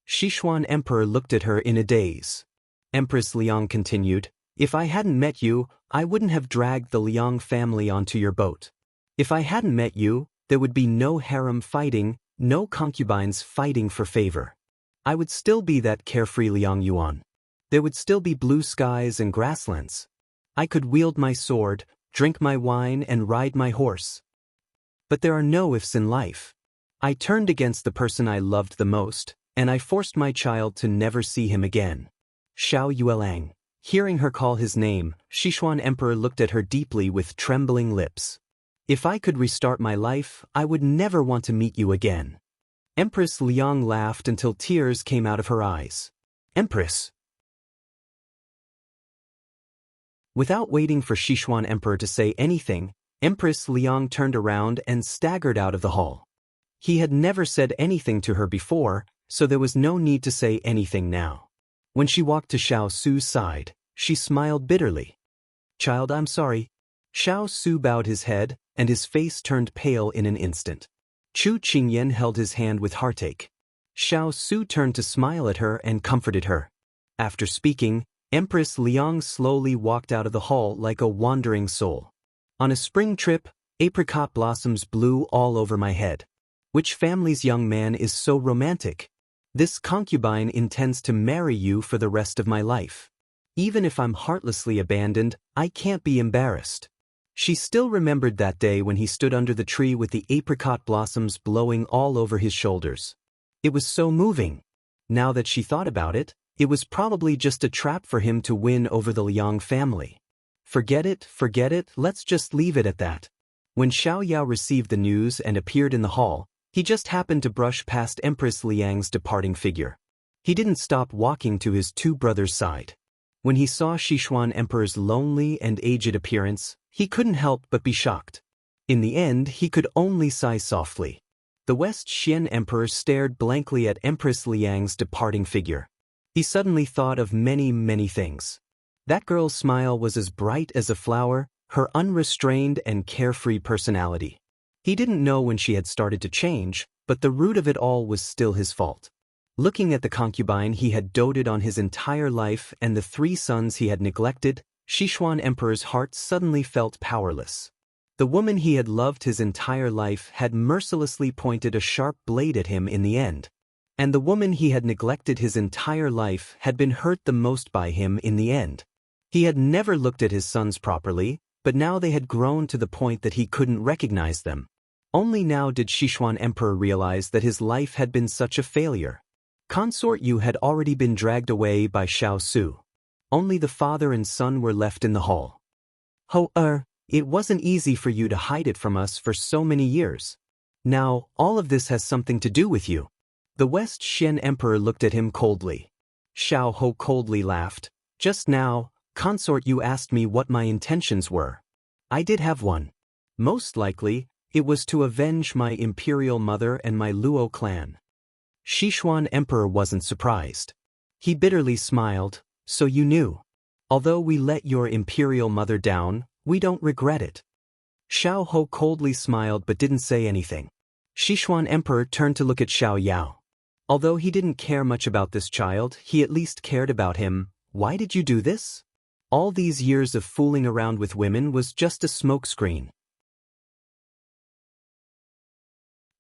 Sichuan Emperor looked at her in a daze. Empress Liang continued, if I hadn't met you, I wouldn't have dragged the Liang family onto your boat. If I hadn't met you, there would be no harem fighting, no concubines fighting for favor. I would still be that carefree Liang Yuan. There would still be blue skies and grasslands. I could wield my sword, drink my wine and ride my horse. But there are no ifs in life. I turned against the person I loved the most, and I forced my child to never see him again. Xiao Yuelang. Hearing her call his name, Sichuan Emperor looked at her deeply with trembling lips. If I could restart my life, I would never want to meet you again. Empress Liang laughed until tears came out of her eyes. Empress. Without waiting for Sichuan Emperor to say anything, Empress Liang turned around and staggered out of the hall. He had never said anything to her before, so there was no need to say anything now. When she walked to Xiao Su's side, she smiled bitterly. Child, I'm sorry. Xiao Su bowed his head, and his face turned pale in an instant. Chu Qingyan held his hand with heartache. Xiao Su turned to smile at her and comforted her. After speaking, Empress Liang slowly walked out of the hall like a wandering soul. On a spring trip, apricot blossoms blew all over my head. Which family's young man is so romantic? This concubine intends to marry you for the rest of my life. Even if I'm heartlessly abandoned, I can't be embarrassed. She still remembered that day when he stood under the tree with the apricot blossoms blowing all over his shoulders. It was so moving. Now that she thought about it, it was probably just a trap for him to win over the Liang family. Forget it, let's just leave it at that. When Xiao Yao received the news and appeared in the hall, he just happened to brush past Empress Liang's departing figure. He didn't stop walking to his two brothers' side. When he saw Sichuan Emperor's lonely and aged appearance, he couldn't help but be shocked. In the end, he could only sigh softly. The West Xian Emperor stared blankly at Empress Liang's departing figure. He suddenly thought of many things. That girl's smile was as bright as a flower, her unrestrained and carefree personality. He didn't know when she had started to change, but the root of it all was still his fault. Looking at the concubine he had doted on his entire life and the 3 sons he had neglected, Sichuan Emperor's heart suddenly felt powerless. The woman he had loved his entire life had mercilessly pointed a sharp blade at him in the end. And the woman he had neglected his entire life had been hurt the most by him in the end. He had never looked at his sons properly, but now they had grown to the point that he couldn't recognize them. Only now did Sichuan Emperor realize that his life had been such a failure. Consort Yu had already been dragged away by Xiao Su. Only the father and son were left in the hall. It wasn't easy for you to hide it from us for so many years. Now, all of this has something to do with you. The West Xian Emperor looked at him coldly. Xiao Ho coldly laughed. Just now, Consort Yu asked me what my intentions were. I did have one. Most likely, it was to avenge my imperial mother and my Luo clan. Sichuan Emperor wasn't surprised. He bitterly smiled, so you knew. Although we let your imperial mother down, we don't regret it. Xiao Ho coldly smiled but didn't say anything. Sichuan Emperor turned to look at Xiao Yao. Although he didn't care much about this child, he at least cared about him. Why did you do this? All these years of fooling around with women was just a smokescreen.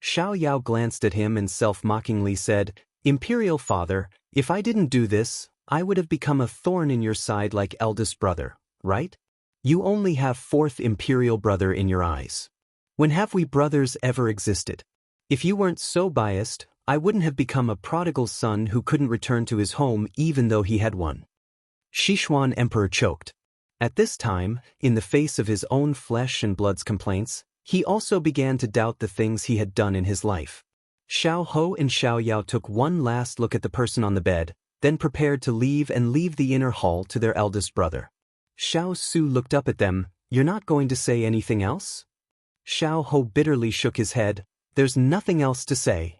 Xiao Yao glanced at him and self-mockingly said, Imperial father, if I didn't do this, I would have become a thorn in your side like eldest brother, right? You only have 4th imperial brother in your eyes. When have we brothers ever existed? If you weren't so biased, I wouldn't have become a prodigal son who couldn't return to his home even though he had one. Sichuan Emperor choked. At this time, in the face of his own flesh and blood's complaints, he also began to doubt the things he had done in his life. Xiao Ho and Xiao Yao took one last look at the person on the bed, then prepared to leave the inner hall to their eldest brother. Xiao Su looked up at them. You're not going to say anything else? Xiao Ho bitterly shook his head. There's nothing else to say.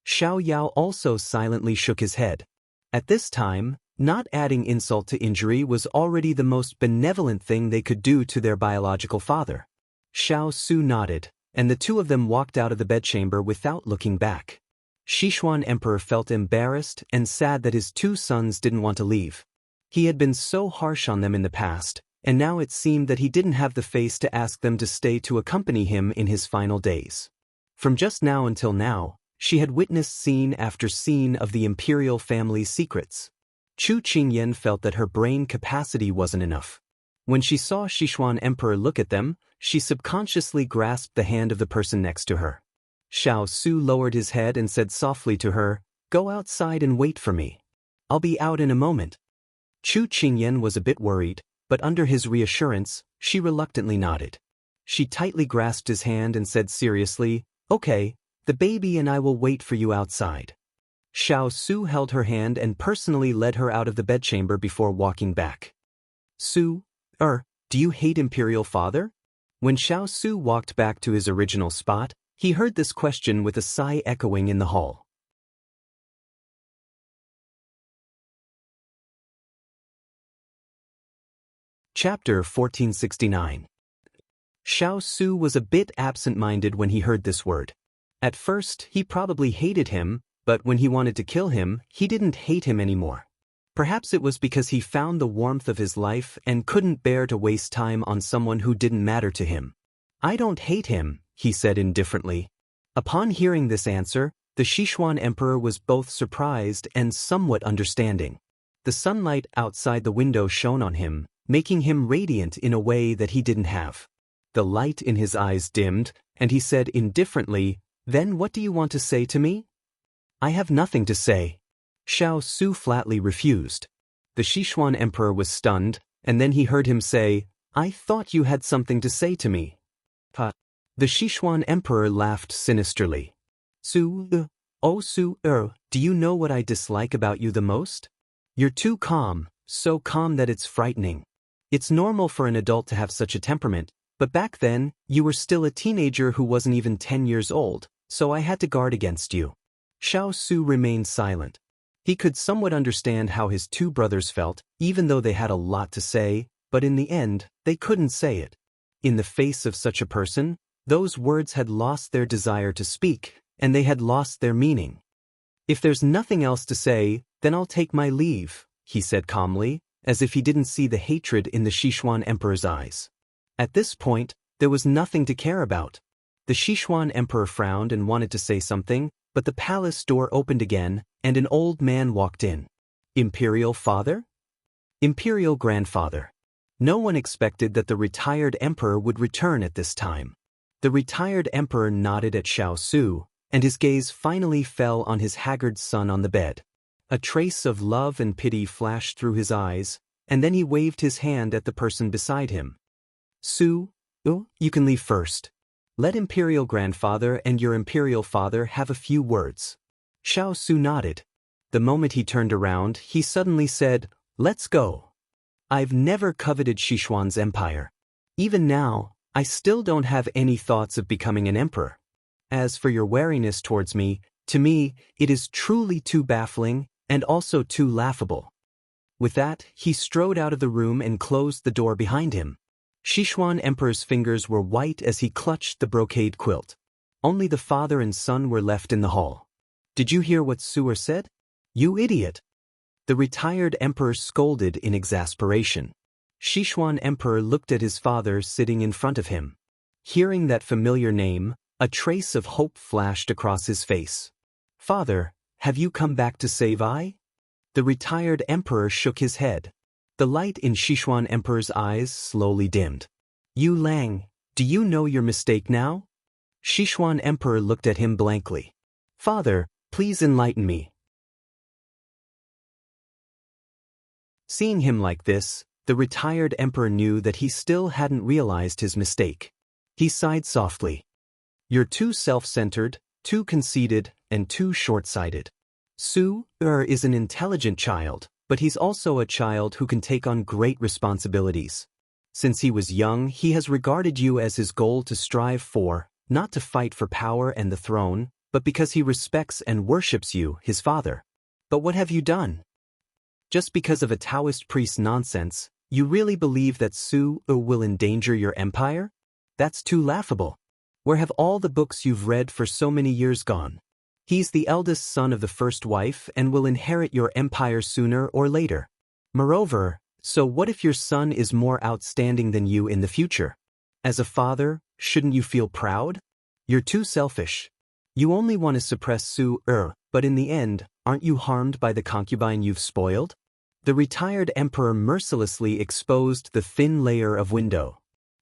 Xiao Yao also silently shook his head. At this time, not adding insult to injury was already the most benevolent thing they could do to their biological father. Xiao Su nodded, and the two of them walked out of the bedchamber without looking back. Sichuan Emperor felt embarrassed and sad that his 2 sons didn't want to leave. He had been so harsh on them in the past, and now it seemed that he didn't have the face to ask them to stay to accompany him in his final days. From just now until now, she had witnessed scene after scene of the imperial family's secrets. Chu Qingyan felt that her brain capacity wasn't enough. When she saw Sichuan Emperor look at them, she subconsciously grasped the hand of the person next to her. Xiao Su lowered his head and said softly to her, "Go outside and wait for me. I'll be out in a moment." Chu Qingyan was a bit worried, but under his reassurance, she reluctantly nodded. She tightly grasped his hand and said seriously, "Okay, the baby and I will wait for you outside." Xiao Su held her hand and personally led her out of the bedchamber before walking back. "Su, do you hate Imperial Father?" When Xiao Su walked back to his original spot, he heard this question with a sigh echoing in the hall. Chapter 1469. Xiao Su was a bit absent-minded when he heard this word. At first, he probably hated him, but when he wanted to kill him, he didn't hate him anymore. Perhaps it was because he found the warmth of his life and couldn't bear to waste time on someone who didn't matter to him. "I don't hate him," he said indifferently. Upon hearing this answer, the Sichuan Emperor was both surprised and somewhat understanding. The sunlight outside the window shone on him, making him radiant in a way that he didn't have. The light in his eyes dimmed, and he said indifferently, "Then what do you want to say to me?" "I have nothing to say." Xiao Su flatly refused. The Sichuan Emperor was stunned, and then he heard him say, "I thought you had something to say to me." The Sichuan Emperor laughed sinisterly. Su, do you know what I dislike about you the most? You're too calm, so calm that it's frightening. It's normal for an adult to have such a temperament, but back then, you were still a teenager who wasn't even 10 years old, so I had to guard against you." Xiao Su remained silent. He could somewhat understand how his two brothers felt, even though they had a lot to say, but in the end, they couldn't say it. In the face of such a person, those words had lost their desire to speak, and they had lost their meaning. "If there's nothing else to say, then I'll take my leave," he said calmly, as if he didn't see the hatred in the Sichuan Emperor's eyes. At this point, there was nothing to care about. The Sichuan Emperor frowned and wanted to say something, but the palace door opened again, and an old man walked in. Imperial Father? Imperial Grandfather. No one expected that the retired emperor would return at this time. The retired emperor nodded at Xiao Su, and his gaze finally fell on his haggard son on the bed. A trace of love and pity flashed through his eyes, and then he waved his hand at the person beside him. "Su, you can leave first. Let Imperial Grandfather and your Imperial Father have a few words." Xiao Su nodded. The moment he turned around, he suddenly said, "Let's go. I've never coveted Sichuan's empire. Even now, I still don't have any thoughts of becoming an emperor. As for your wariness towards me, to me, it is truly too baffling and also too laughable." With that, he strode out of the room and closed the door behind him. Sichuan Emperor's fingers were white as he clutched the brocade quilt. Only the father and son were left in the hall. "Did you hear what Su'er said? You idiot!" The retired emperor scolded in exasperation. Sichuan Emperor looked at his father sitting in front of him. Hearing that familiar name, a trace of hope flashed across his face. "Father, have you come back to save I?" The retired emperor shook his head. The light in Sichuan Emperor's eyes slowly dimmed. "Yu Lang, do you know your mistake now?" Sichuan Emperor looked at him blankly. "Father, please enlighten me." Seeing him like this, the retired emperor knew that he still hadn't realized his mistake. He sighed softly. "You're too self-centered, too conceited, and too short-sighted. Su-er is an intelligent child, but he's also a child who can take on great responsibilities. Since he was young, he has regarded you as his goal to strive for, not to fight for power and the throne, but because he respects and worships you, his father. But what have you done? Just because of a Taoist priest's nonsense, you really believe that Su-er will endanger your empire? That's too laughable. Where have all the books you've read for so many years gone? He's the eldest son of the first wife and will inherit your empire sooner or later. Moreover, so what if your son is more outstanding than you in the future? As a father, shouldn't you feel proud? You're too selfish. You only want to suppress Su-er, but in the end, aren't you harmed by the concubine you've spoiled? The retired emperor mercilessly exposed the thin layer of window.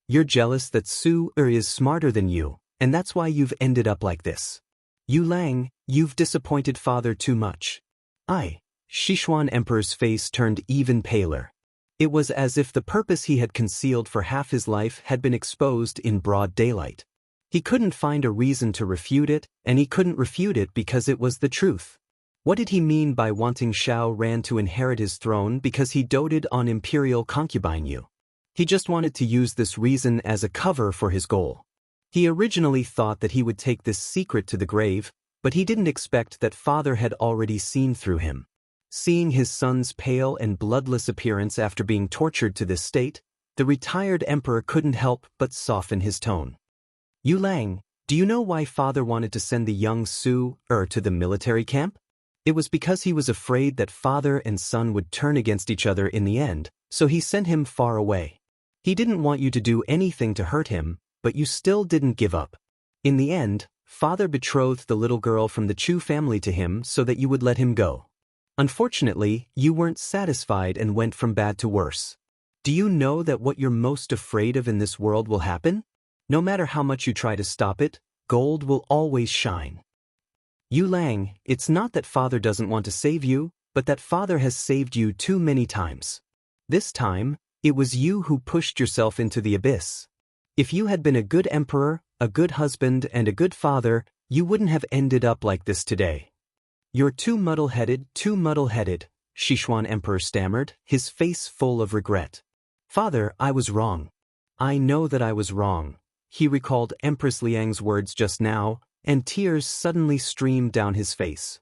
You're jealous that Su-er is smarter than you, and that's why you've ended up like this. Yu Lang, you've disappointed father too much. Sichuan emperor's face turned even paler. It was as if the purpose he had concealed for half his life had been exposed in broad daylight. He couldn't find a reason to refute it, and he couldn't refute it because it was the truth. What did he mean by wanting Xiao Ran to inherit his throne because he doted on imperial concubine Yu? He just wanted to use this reason as a cover for his goal. He originally thought that he would take this secret to the grave, but he didn't expect that father had already seen through him. Seeing his son's pale and bloodless appearance after being tortured to this state, the retired emperor couldn't help but soften his tone. Yu Lang, do you know why father wanted to send the young Su-er to the military camp? It was because he was afraid that father and son would turn against each other in the end, so he sent him far away. He didn't want you to do anything to hurt him, but you still didn't give up. In the end, father betrothed the little girl from the Chu family to him so that you would let him go. Unfortunately, you weren't satisfied and went from bad to worse. Do you know that what you're most afraid of in this world will happen? No matter how much you try to stop it, gold will always shine. Yu Lang, it's not that father doesn't want to save you, but that father has saved you too many times. This time, it was you who pushed yourself into the abyss. If you had been a good emperor, a good husband, and a good father, you wouldn't have ended up like this today. You're too muddle-headed, Sichuan emperor stammered, his face full of regret. Father, I was wrong. I know that I was wrong. He recalled Empress Liang's words just now, and tears suddenly streamed down his face.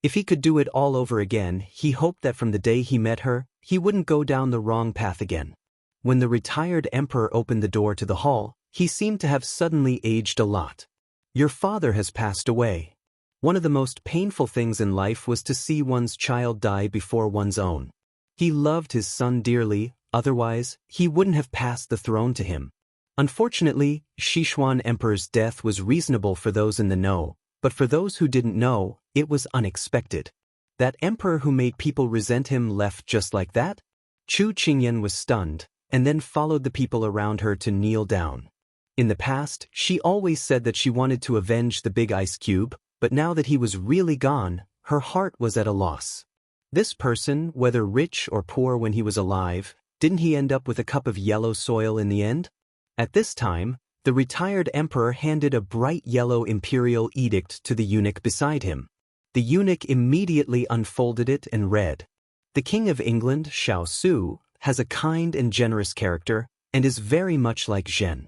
If he could do it all over again, he hoped that from the day he met her, he wouldn't go down the wrong path again. When the retired emperor opened the door to the hall, he seemed to have suddenly aged a lot. Your father has passed away. One of the most painful things in life was to see one's child die before one's own. He loved his son dearly, otherwise, he wouldn't have passed the throne to him. Unfortunately, Sichuan emperor's death was reasonable for those in the know, but for those who didn't know, it was unexpected. That emperor who made people resent him left just like that? Chu Qingyan was stunned, and then followed the people around her to kneel down. In the past, she always said that she wanted to avenge the big ice cube, but now that he was really gone, her heart was at a loss. This person, whether rich or poor when he was alive, didn't he end up with a cup of yellow soil in the end? At this time, the retired emperor handed a bright yellow imperial edict to the eunuch beside him. The eunuch immediately unfolded it and read, "The King of England, Xiao Su, has a kind and generous character, and is very much like Zhen.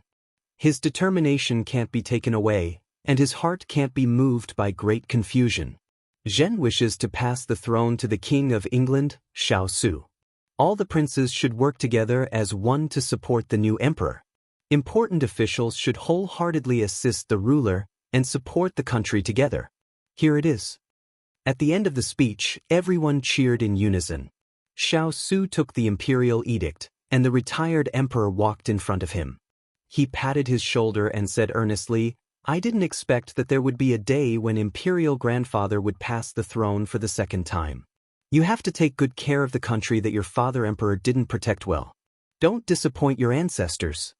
His determination can't be taken away, and his heart can't be moved by great confusion. Zhen wishes to pass the throne to the King of England, Xiao Su. All the princes should work together as one to support the new emperor. Important officials should wholeheartedly assist the ruler and support the country together. Here it is." At the end of the speech, everyone cheered in unison. Xiao Su took the imperial edict, and the retired emperor walked in front of him. He patted his shoulder and said earnestly, "I didn't expect that there would be a day when imperial grandfather would pass the throne for the second time. You have to take good care of the country that your father emperor didn't protect well. Don't disappoint your ancestors."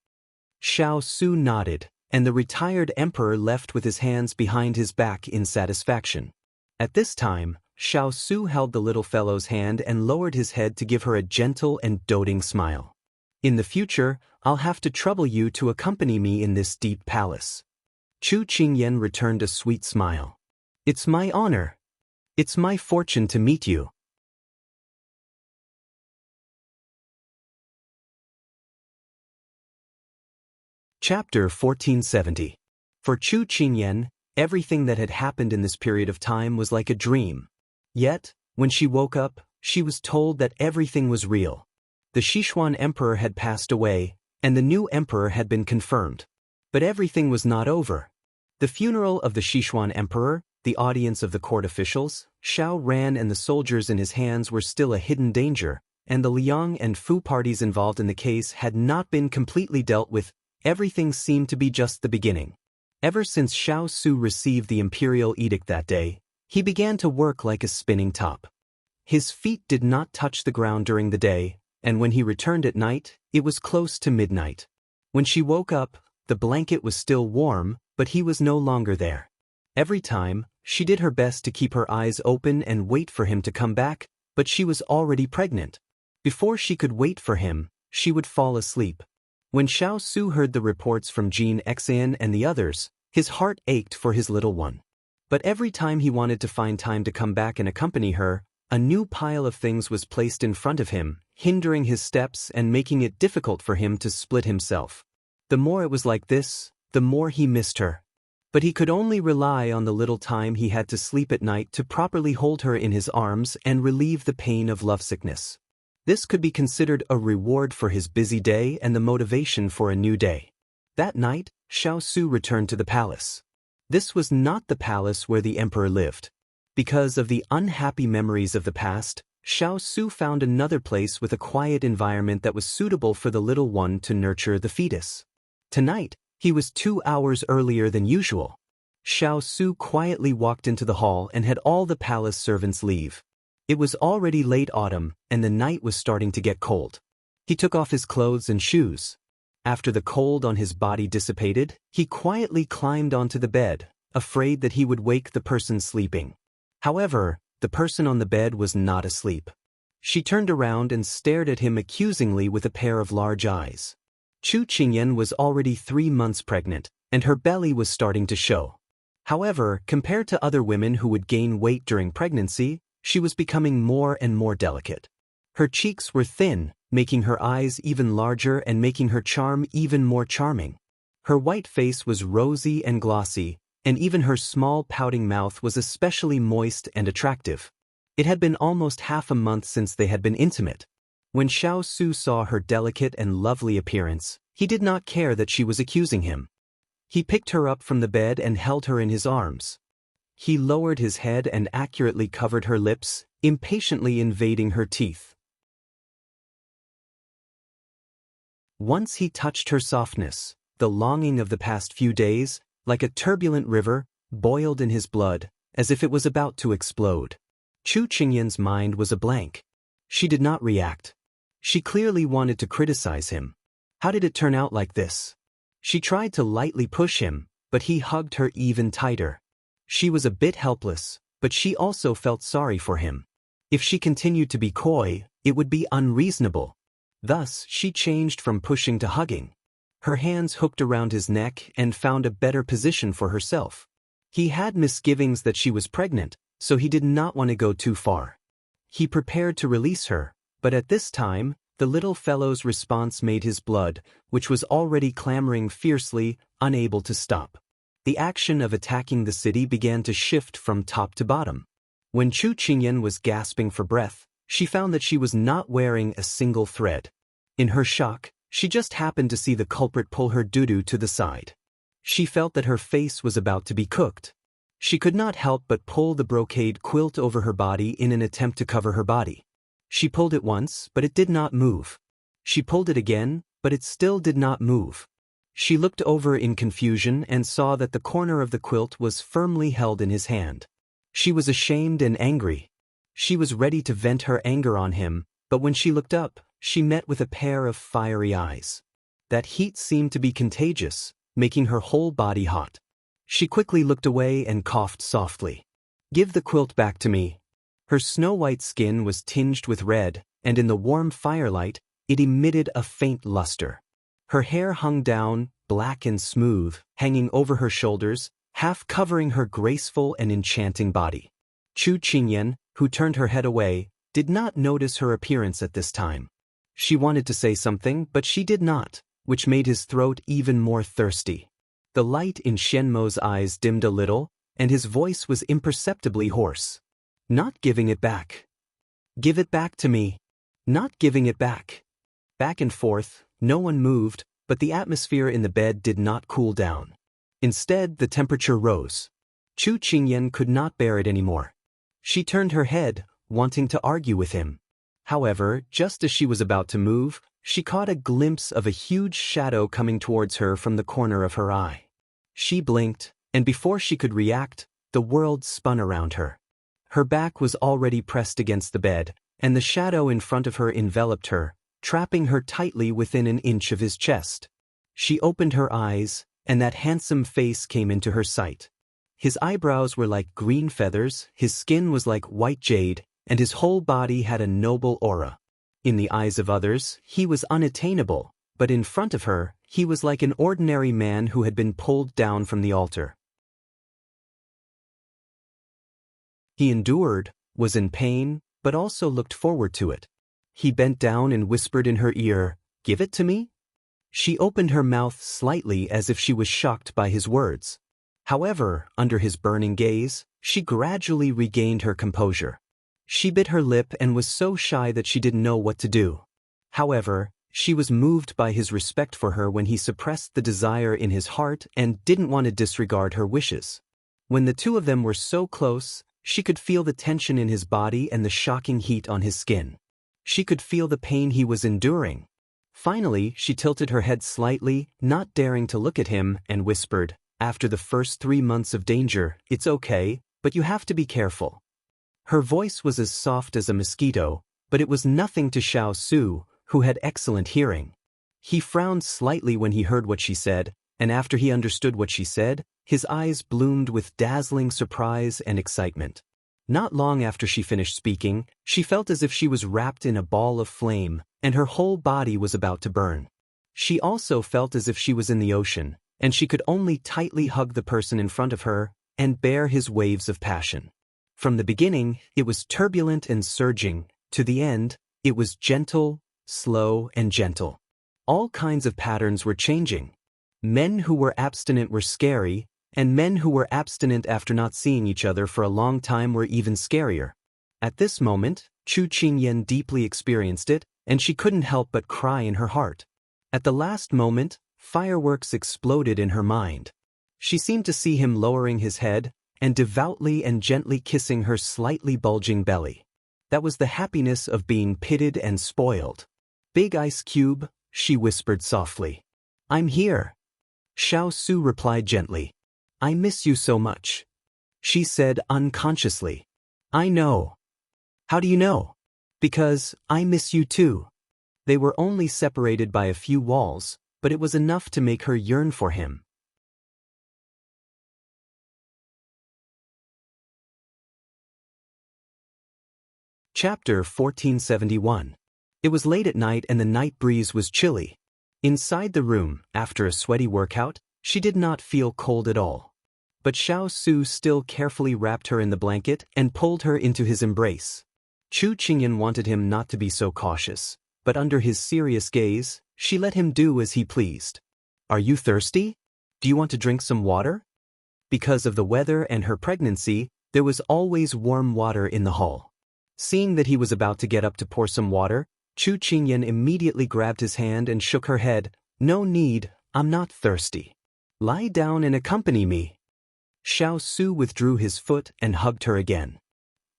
Xiao Su nodded, and the retired emperor left with his hands behind his back in satisfaction. At this time, Xiao Su held the little fellow's hand and lowered his head to give her a gentle and doting smile. "In the future, I'll have to trouble you to accompany me in this deep palace." Chu Qingyan returned a sweet smile. "It's my honor. It's my fortune to meet you." Chapter 1470. For Chu Qingyan, everything that had happened in this period of time was like a dream. Yet, when she woke up, she was told that everything was real. The Sichuan emperor had passed away, and the new emperor had been confirmed. But everything was not over. The funeral of the Sichuan emperor, the audience of the court officials, Xiao ran and the soldiers in his hands were still a hidden danger, and the Liang and Fu parties involved in the case had not been completely dealt with. Everything seemed to be just the beginning. Ever since Xiao Su received the imperial edict that day, he began to work like a spinning top. His feet did not touch the ground during the day, and when he returned at night, it was close to midnight. When she woke up, the blanket was still warm, but he was no longer there. Every time, she did her best to keep her eyes open and wait for him to come back, but she was already pregnant. Before she could wait for him, she would fall asleep. When Xiao Su heard the reports from Jean Xian and the others, his heart ached for his little one. But every time he wanted to find time to come back and accompany her, a new pile of things was placed in front of him, hindering his steps and making it difficult for him to split himself. The more it was like this, the more he missed her. But he could only rely on the little time he had to sleep at night to properly hold her in his arms and relieve the pain of lovesickness. This could be considered a reward for his busy day and the motivation for a new day. That night, Xiao Su returned to the palace. This was not the palace where the emperor lived. Because of the unhappy memories of the past, Xiao Su found another place with a quiet environment that was suitable for the little one to nurture the fetus. Tonight, he was 2 hours earlier than usual. Xiao Su quietly walked into the hall and had all the palace servants leave. It was already late autumn, and the night was starting to get cold. He took off his clothes and shoes. After the cold on his body dissipated, he quietly climbed onto the bed, afraid that he would wake the person sleeping. However, the person on the bed was not asleep. She turned around and stared at him accusingly with a pair of large eyes. Chu Qingyan was already 3 months pregnant, and her belly was starting to show. However, compared to other women who would gain weight during pregnancy, she was becoming more and more delicate. Her cheeks were thin, making her eyes even larger and making her charm even more charming. Her white face was rosy and glossy, and even her small pouting mouth was especially moist and attractive. It had been almost half a month since they had been intimate. When Xiao Su saw her delicate and lovely appearance, he did not care that she was accusing him. He picked her up from the bed and held her in his arms. He lowered his head and accurately covered her lips, impatiently invading her teeth. Once he touched her softness, the longing of the past few days, like a turbulent river, boiled in his blood, as if it was about to explode. Chu Qingyan's mind was a blank. She did not react. She clearly wanted to criticize him. How did it turn out like this? She tried to lightly push him, but he hugged her even tighter. She was a bit helpless, but she also felt sorry for him. If she continued to be coy, it would be unreasonable. Thus, she changed from pushing to hugging. Her hands hooked around his neck and found a better position for herself. He had misgivings that she was pregnant, so he did not want to go too far. He prepared to release her, but at this time, the little fellow's response made his blood, which was already clamoring fiercely, unable to stop. The action of attacking the city began to shift from top to bottom. When Chu Qingyan was gasping for breath, she found that she was not wearing a single thread. In her shock, she just happened to see the culprit pull her doo-doo to the side. She felt that her face was about to be cooked. She could not help but pull the brocade quilt over her body in an attempt to cover her body. She pulled it once, but it did not move. She pulled it again, but it still did not move. She looked over in confusion and saw that the corner of the quilt was firmly held in his hand. She was ashamed and angry. She was ready to vent her anger on him, but when she looked up, she met with a pair of fiery eyes. That heat seemed to be contagious, making her whole body hot. She quickly looked away and coughed softly. "Give the quilt back to me." Her snow-white skin was tinged with red, and in the warm firelight, it emitted a faint luster. Her hair hung down, black and smooth, hanging over her shoulders, half covering her graceful and enchanting body. Chu Qingyan, who turned her head away, did not notice her appearance at this time. She wanted to say something, but she did not, which made his throat even more thirsty. The light in Shenmo's eyes dimmed a little, and his voice was imperceptibly hoarse. "Not giving it back. Give it back to me. Not giving it back." Back and forth, no one moved, but the atmosphere in the bed did not cool down. Instead, the temperature rose. Chu Qingyan could not bear it anymore. She turned her head, wanting to argue with him. However, just as she was about to move, she caught a glimpse of a huge shadow coming towards her from the corner of her eye. She blinked, and before she could react, the world spun around her. Her back was already pressed against the bed, and the shadow in front of her enveloped her, trapping her tightly within an inch of his chest. She opened her eyes, and that handsome face came into her sight. His eyebrows were like green feathers, his skin was like white jade, and his whole body had a noble aura. In the eyes of others, he was unattainable, but in front of her, he was like an ordinary man who had been pulled down from the altar. He endured, was in pain, but also looked forward to it. He bent down and whispered in her ear, "Give it to me?" She opened her mouth slightly as if she was shocked by his words. However, under his burning gaze, she gradually regained her composure. She bit her lip and was so shy that she didn't know what to do. However, she was moved by his respect for her when he suppressed the desire in his heart and didn't want to disregard her wishes. When the two of them were so close, she could feel the tension in his body and the shocking heat on his skin. She could feel the pain he was enduring. Finally, she tilted her head slightly, not daring to look at him, and whispered, "After the first 3 months of danger, it's okay, but you have to be careful." Her voice was as soft as a mosquito, but it was nothing to Xiao Su, who had excellent hearing. He frowned slightly when he heard what she said, and after he understood what she said, his eyes bloomed with dazzling surprise and excitement. Not long after she finished speaking, she felt as if she was wrapped in a ball of flame, and her whole body was about to burn. She also felt as if she was in the ocean, and she could only tightly hug the person in front of her and bear his waves of passion. From the beginning, it was turbulent and surging. To the end, it was gentle, slow, and gentle. All kinds of patterns were changing. Men who were abstinent were scary, and men who were abstinent after not seeing each other for a long time were even scarier. At this moment, Chu Qingyan deeply experienced it, and she couldn't help but cry in her heart. At the last moment, fireworks exploded in her mind. She seemed to see him lowering his head and devoutly and gently kissing her slightly bulging belly. That was the happiness of being pitted and spoiled. "Big ice cube," she whispered softly. "I'm here." Xiao Su replied gently. "I miss you so much," she said unconsciously. "I know." "How do you know?" "Because I miss you too." They were only separated by a few walls, but it was enough to make her yearn for him. Chapter 1471. It was late at night and the night breeze was chilly. Inside the room, after a sweaty workout, she did not feel cold at all. But Xiao Su still carefully wrapped her in the blanket and pulled her into his embrace. Chu Qingyan wanted him not to be so cautious, but under his serious gaze, she let him do as he pleased. "Are you thirsty? Do you want to drink some water?" Because of the weather and her pregnancy, there was always warm water in the hall. Seeing that he was about to get up to pour some water, Chu Qingyan immediately grabbed his hand and shook her head. "No need, I'm not thirsty. Lie down and accompany me." Xiao Su withdrew his foot and hugged her again.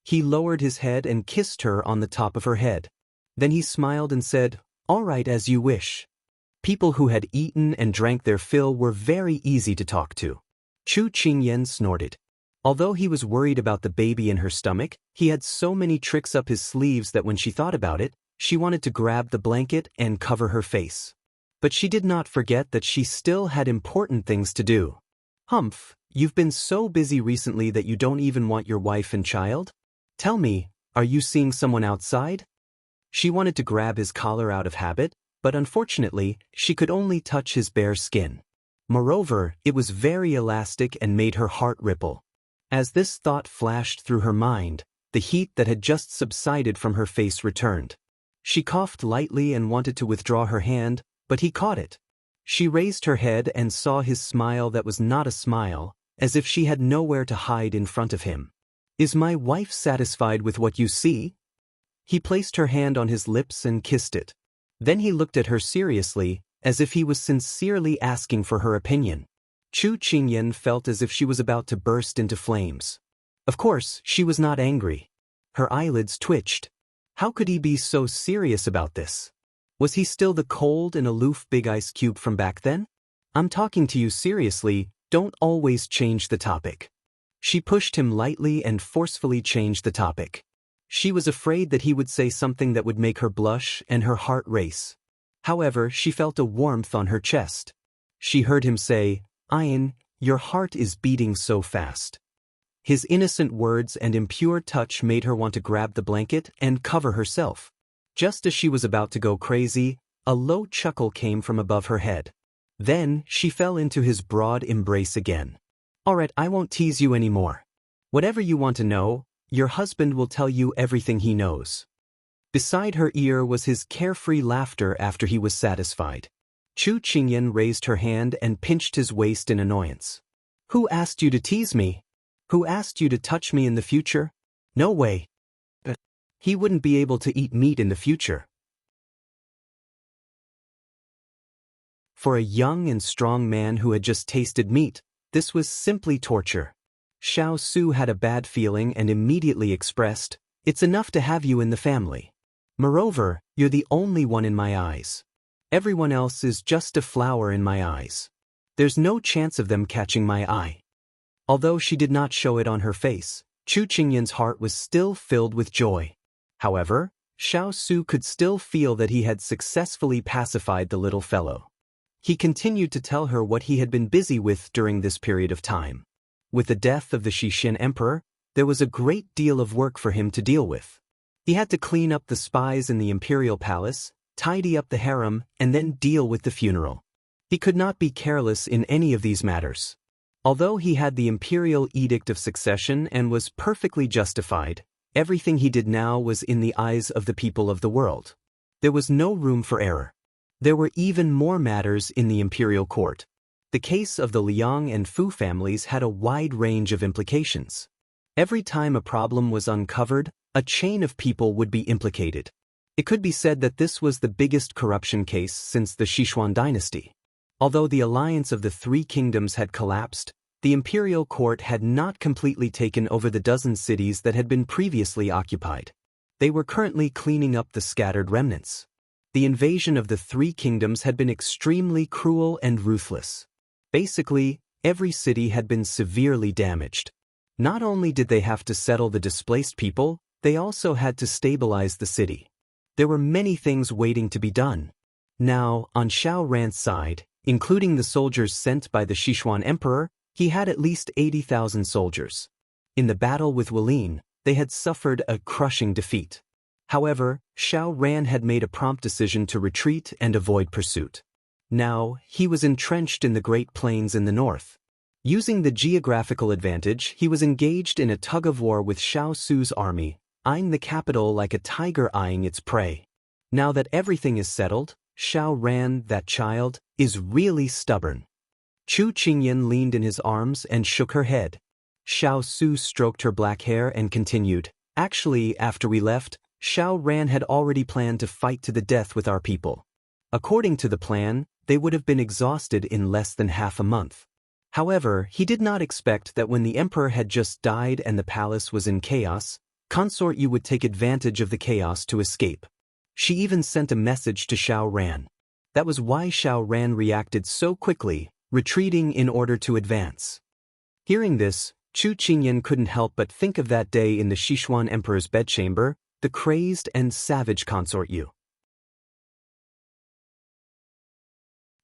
He lowered his head and kissed her on the top of her head. Then he smiled and said, "All right, as you wish." People who had eaten and drank their fill were very easy to talk to. Chu Qingyan snorted. Although he was worried about the baby in her stomach, he had so many tricks up his sleeves that when she thought about it, she wanted to grab the blanket and cover her face. But she did not forget that she still had important things to do. "Humph, you've been so busy recently that you don't even want your wife and child? Tell me, are you seeing someone outside?" She wanted to grab his collar out of habit, but unfortunately, she could only touch his bare skin. Moreover, it was very elastic and made her heart ripple. As this thought flashed through her mind, the heat that had just subsided from her face returned. She coughed lightly and wanted to withdraw her hand, but he caught it. She raised her head and saw his smile that was not a smile, as if she had nowhere to hide in front of him. "Is my wife satisfied with what you see?" He placed her hand on his lips and kissed it. Then he looked at her seriously, as if he was sincerely asking for her opinion. Chu Qingyan felt as if she was about to burst into flames. Of course, she was not angry. Her eyelids twitched. How could he be so serious about this? Was he still the cold and aloof big ice cube from back then? I'm talking to you seriously, don't always change the topic. She pushed him lightly and forcefully changed the topic. She was afraid that he would say something that would make her blush and her heart race. However, she felt a warmth on her chest. She heard him say, "Ian, your heart is beating so fast." His innocent words and impure touch made her want to grab the blanket and cover herself. Just as she was about to go crazy, a low chuckle came from above her head. Then, she fell into his broad embrace again. "Alright, I won't tease you anymore. Whatever you want to know, your husband will tell you everything he knows." Beside her ear was his carefree laughter after he was satisfied. Chu Qingyan raised her hand and pinched his waist in annoyance. "Who asked you to tease me? Who asked you to touch me in the future? No way. But he wouldn't be able to eat meat in the future." For a young and strong man who had just tasted meat, this was simply torture. Xiao Su had a bad feeling and immediately expressed, "It's enough to have you in the family. Moreover, you're the only one in my eyes. Everyone else is just a flower in my eyes. There's no chance of them catching my eye." Although she did not show it on her face, Chu Qingyan's heart was still filled with joy. However, Xiao Su could still feel that he had successfully pacified the little fellow. He continued to tell her what he had been busy with during this period of time. With the death of the Xixin emperor, there was a great deal of work for him to deal with. He had to clean up the spies in the imperial palace, tidy up the harem, and then deal with the funeral. He could not be careless in any of these matters. Although he had the imperial edict of succession and was perfectly justified, everything he did now was in the eyes of the people of the world. There was no room for error. There were even more matters in the imperial court. The case of the Liang and Fu families had a wide range of implications. Every time a problem was uncovered, a chain of people would be implicated. It could be said that this was the biggest corruption case since the Sichuan dynasty. Although the alliance of the three kingdoms had collapsed, the imperial court had not completely taken over the dozen cities that had been previously occupied. They were currently cleaning up the scattered remnants. The invasion of the three kingdoms had been extremely cruel and ruthless. Basically, every city had been severely damaged. Not only did they have to settle the displaced people, they also had to stabilize the city. There were many things waiting to be done. Now, on Xiao Ran's side, including the soldiers sent by the Sichuan emperor, he had at least 80,000 soldiers. In the battle with Wulin, they had suffered a crushing defeat. However, Xiao Ran had made a prompt decision to retreat and avoid pursuit. Now, he was entrenched in the Great Plains in the north. Using the geographical advantage, he was engaged in a tug-of-war with Xiao Su's army, eyeing the capital like a tiger eyeing its prey. Now that everything is settled, Xiao Ran, that child, is really stubborn. Chu Qingyan leaned in his arms and shook her head. Xiao Su stroked her black hair and continued, "Actually, after we left, Xiao Ran had already planned to fight to the death with our people. According to the plan, they would have been exhausted in less than half a month. However, he did not expect that when the emperor had just died and the palace was in chaos, Consort Yu would take advantage of the chaos to escape. She even sent a message to Xiao Ran. That was why Xiao Ran reacted so quickly, retreating in order to advance." Hearing this, Chu Qingyan couldn't help but think of that day in the Sichuan emperor's bedchamber, the crazed and savage Consort Yu.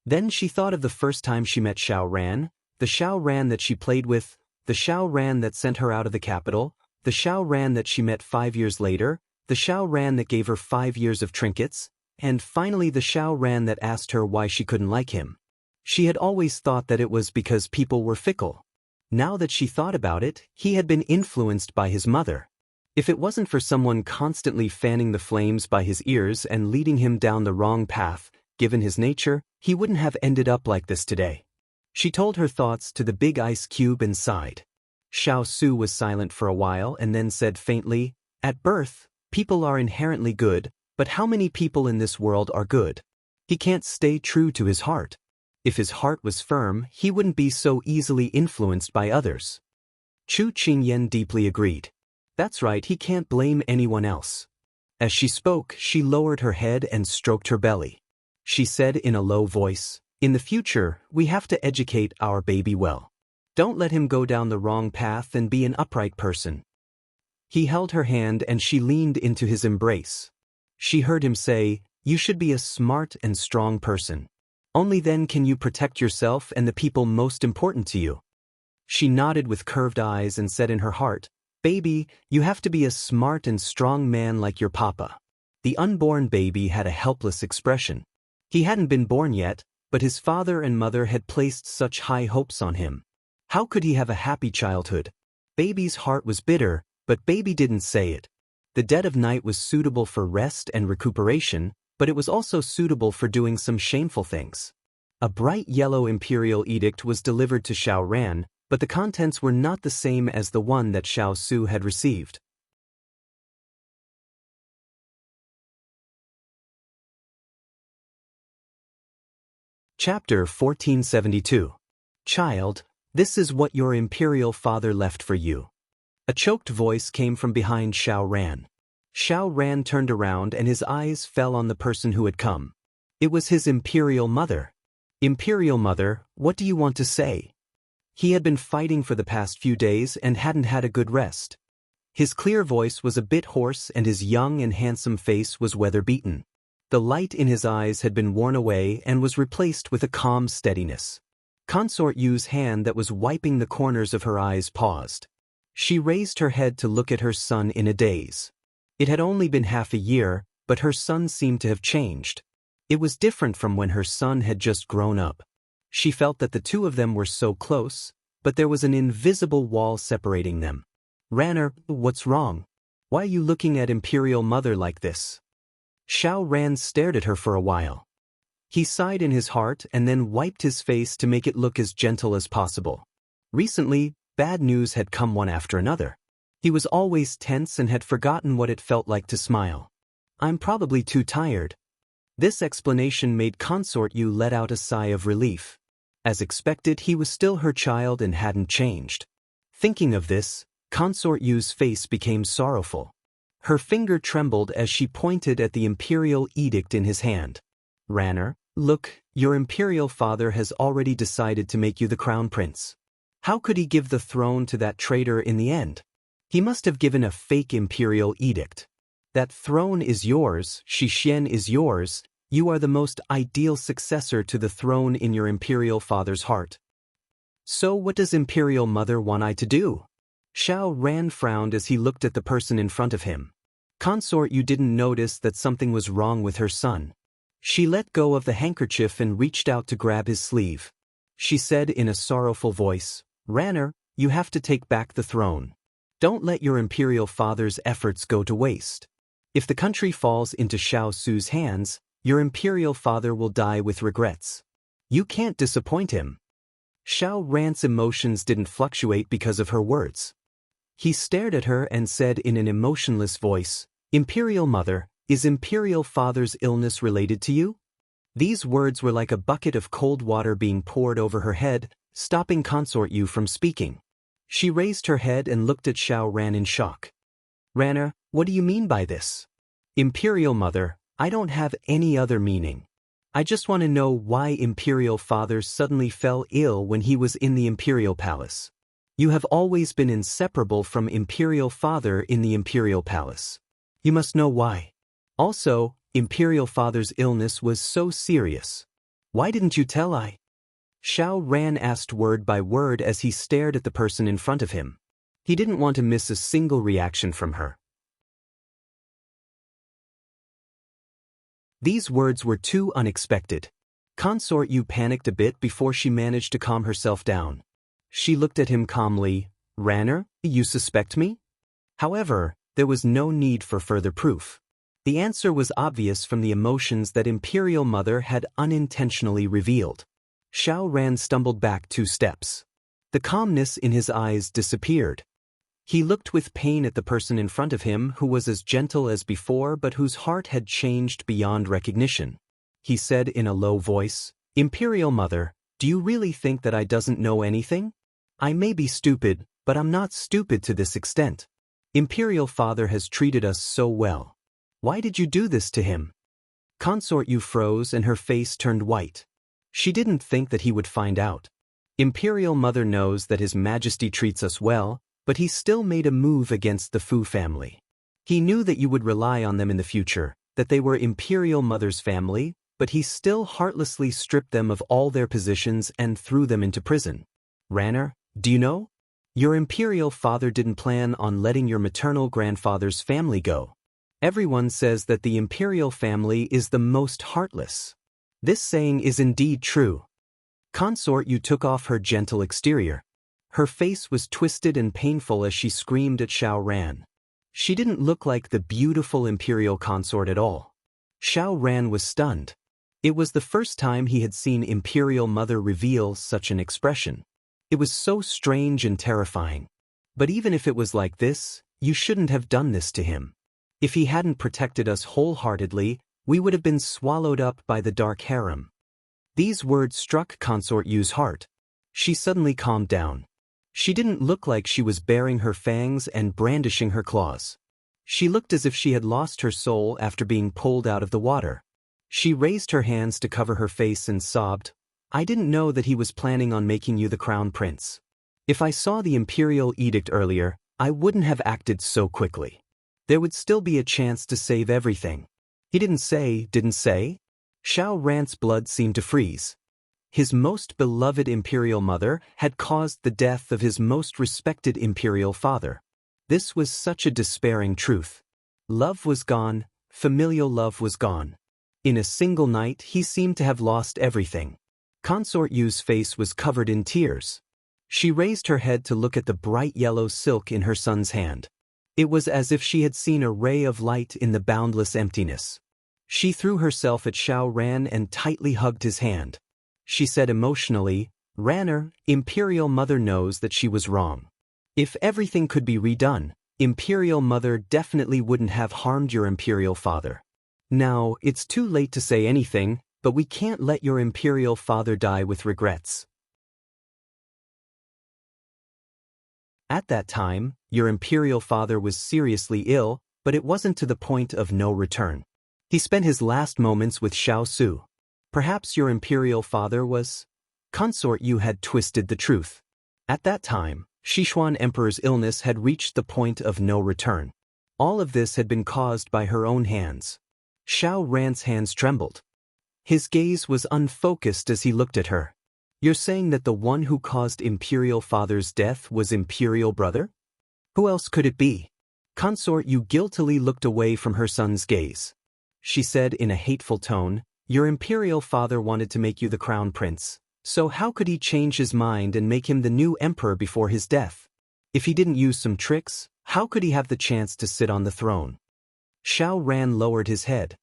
Then she thought of the first time she met Xiao Ran, the Xiao Ran that she played with, the Xiao Ran that sent her out of the capital, the Xiao Ran that she met 5 years later, the Xiao Ran that gave her 5 years of trinkets, and finally the Xiao Ran that asked her why she couldn't like him. She had always thought that it was because people were fickle. Now that she thought about it, he had been influenced by his mother. If it wasn't for someone constantly fanning the flames by his ears and leading him down the wrong path, given his nature, he wouldn't have ended up like this today. She told her thoughts to the big ice cube and sighed. Xiao Su was silent for a while and then said faintly, "At birth, people are inherently good, but how many people in this world are good? He can't stay true to his heart. If his heart was firm, he wouldn't be so easily influenced by others. Chu Qingyan deeply agreed. That's right, he can't blame anyone else. As she spoke, she lowered her head and stroked her belly. She said in a low voice, "In the future, we have to educate our baby well. Don't let him go down the wrong path and be an upright person." He held her hand and she leaned into his embrace. She heard him say, "You should be a smart and strong person. Only then can you protect yourself and the people most important to you." She nodded with curved eyes and said in her heart, "Baby, you have to be a smart and strong man like your papa." The unborn baby had a helpless expression. He hadn't been born yet, but his father and mother had placed such high hopes on him. How could he have a happy childhood? Baby's heart was bitter, but baby didn't say it. The dead of night was suitable for rest and recuperation, but it was also suitable for doing some shameful things. A bright yellow imperial edict was delivered to Xiao Ran, but the contents were not the same as the one that Xiao Su had received. Chapter 1472. Child, this is what your imperial father left for you. A choked voice came from behind Xiao Ran. Xiao Ran turned around and his eyes fell on the person who had come. It was his imperial mother. "Imperial mother, what do you want to say?" He had been fighting for the past few days and hadn't had a good rest. His clear voice was a bit hoarse and his young and handsome face was weather-beaten. The light in his eyes had been worn away and was replaced with a calm steadiness. Consort Yu's hand that was wiping the corners of her eyes paused. She raised her head to look at her son in a daze. It had only been half a year, but her son seemed to have changed. It was different from when her son had just grown up. She felt that the two of them were so close, but there was an invisible wall separating them. "Ranner, what's wrong? Why are you looking at Imperial Mother like this?" Xiao Ran stared at her for a while. He sighed in his heart and then wiped his face to make it look as gentle as possible. Recently, bad news had come one after another. He was always tense and had forgotten what it felt like to smile. "I'm probably too tired." This explanation made Consort Yu let out a sigh of relief. As expected, he was still her child and hadn't changed. Thinking of this, Consort Yu's face became sorrowful. Her finger trembled as she pointed at the imperial edict in his hand. "Ranner, look, your imperial father has already decided to make you the crown prince. How could he give the throne to that traitor in the end? He must have given a fake imperial edict. That throne is yours, Shixian is yours, you are the most ideal successor to the throne in your imperial father's heart. So what does Imperial Mother want I to do?" Xiao Ran frowned as he looked at the person in front of him. Consort Yu didn't notice that something was wrong with her son. She let go of the handkerchief and reached out to grab his sleeve. She said in a sorrowful voice, "Ranner, you have to take back the throne. Don't let your imperial father's efforts go to waste. If the country falls into Xiao Su's hands, your imperial father will die with regrets. You can't disappoint him." Xiao Ran's emotions didn't fluctuate because of her words. He stared at her and said in an emotionless voice, "Imperial Mother, is Imperial Father's illness related to you?" These words were like a bucket of cold water being poured over her head, stopping Consort Yu from speaking. She raised her head and looked at Xiao Ran in shock. "Ranner, what do you mean by this?" "Imperial Mother, I don't have any other meaning. I just want to know why Imperial Father suddenly fell ill when he was in the Imperial Palace. You have always been inseparable from Imperial Father in the Imperial Palace. You must know why. Also, Imperial Father's illness was so serious. Why didn't you tell I?" Xiao Ran asked word by word as he stared at the person in front of him. He didn't want to miss a single reaction from her. These words were too unexpected. Consort Yu panicked a bit before she managed to calm herself down. She looked at him calmly. "Ranner, you suspect me?" However, there was no need for further proof. The answer was obvious from the emotions that Imperial Mother had unintentionally revealed. Xiao Ran stumbled back 2 steps. The calmness in his eyes disappeared. He looked with pain at the person in front of him who was as gentle as before but whose heart had changed beyond recognition. He said in a low voice, "Imperial Mother, Do you really think that I doesn't know anything? I may be stupid, but I'm not stupid to this extent. Imperial Father has treated us so well. Why did you do this to him? Consort Yu froze and her face turned white. She didn't think that he would find out. Imperial Mother knows that His Majesty treats us well, but he still made a move against the Fu family. He knew that you would rely on them in the future, that they were Imperial Mother's family, but he still heartlessly stripped them of all their positions and threw them into prison. Ranner, do you know? Your Imperial Father didn't plan on letting your maternal grandfather's family go. Everyone says that the Imperial family is the most heartless. This saying is indeed true. Consort Yu took off her gentle exterior. Her face was twisted and painful as she screamed at Xiao Ran. She didn't look like the beautiful Imperial consort at all. Xiao Ran was stunned. It was the first time he had seen Imperial Mother reveal such an expression. It was so strange and terrifying. But even if it was like this, you shouldn't have done this to him. If he hadn't protected us wholeheartedly, we would have been swallowed up by the dark harem. These words struck Consort Yu's heart. She suddenly calmed down. She didn't look like she was baring her fangs and brandishing her claws. She looked as if she had lost her soul after being pulled out of the water. She raised her hands to cover her face and sobbed, I didn't know that he was planning on making you the crown prince. If I saw the imperial edict earlier, I wouldn't have acted so quickly. There would still be a chance to save everything. He didn't say. Xiao Ran's blood seemed to freeze. His most beloved imperial mother had caused the death of his most respected imperial father. This was such a despairing truth. Love was gone, familial love was gone. In a single night he seemed to have lost everything. Consort Yu's face was covered in tears. She raised her head to look at the bright yellow silk in her son's hand. It was as if she had seen a ray of light in the boundless emptiness. She threw herself at Xiao Ran and tightly hugged his hand. She said emotionally, Ranner, Imperial Mother knows that she was wrong. If everything could be redone, Imperial Mother definitely wouldn't have harmed your Imperial Father. Now, it's too late to say anything, but we can't let your Imperial Father die with regrets. At that time, your Imperial Father was seriously ill, but it wasn't to the point of no return. He spent his last moments with Xiao Su. Perhaps your Imperial Father was... Consort Yu had twisted the truth. At that time, Sichuan Emperor's illness had reached the point of no return. All of this had been caused by her own hands. Xiao Ran's hands trembled. His gaze was unfocused as he looked at her. You're saying that the one who caused Imperial Father's death was Imperial Brother? Who else could it be? Consort Yu guiltily looked away from her son's gaze. She said in a hateful tone, Your Imperial Father wanted to make you the crown prince, so how could he change his mind and make him the new emperor before his death? If he didn't use some tricks, how could he have the chance to sit on the throne? Xiao Ran lowered his head.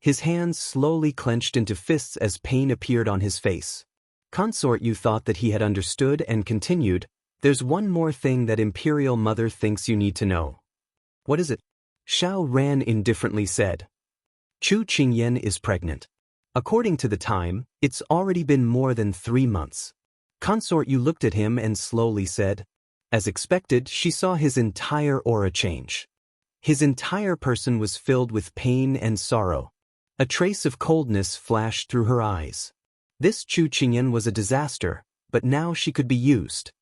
His hands slowly clenched into fists as pain appeared on his face. Consort Yu thought that he had understood and continued, There's one more thing that Imperial Mother thinks you need to know. What is it? Xiao Ran indifferently said. Chu Qingyan is pregnant. According to the time, it's already been more than 3 months. Consort Yu looked at him and slowly said. As expected, she saw his entire aura change. His entire person was filled with pain and sorrow. A trace of coldness flashed through her eyes. This Chu Qingyan was a disaster, but now she could be used.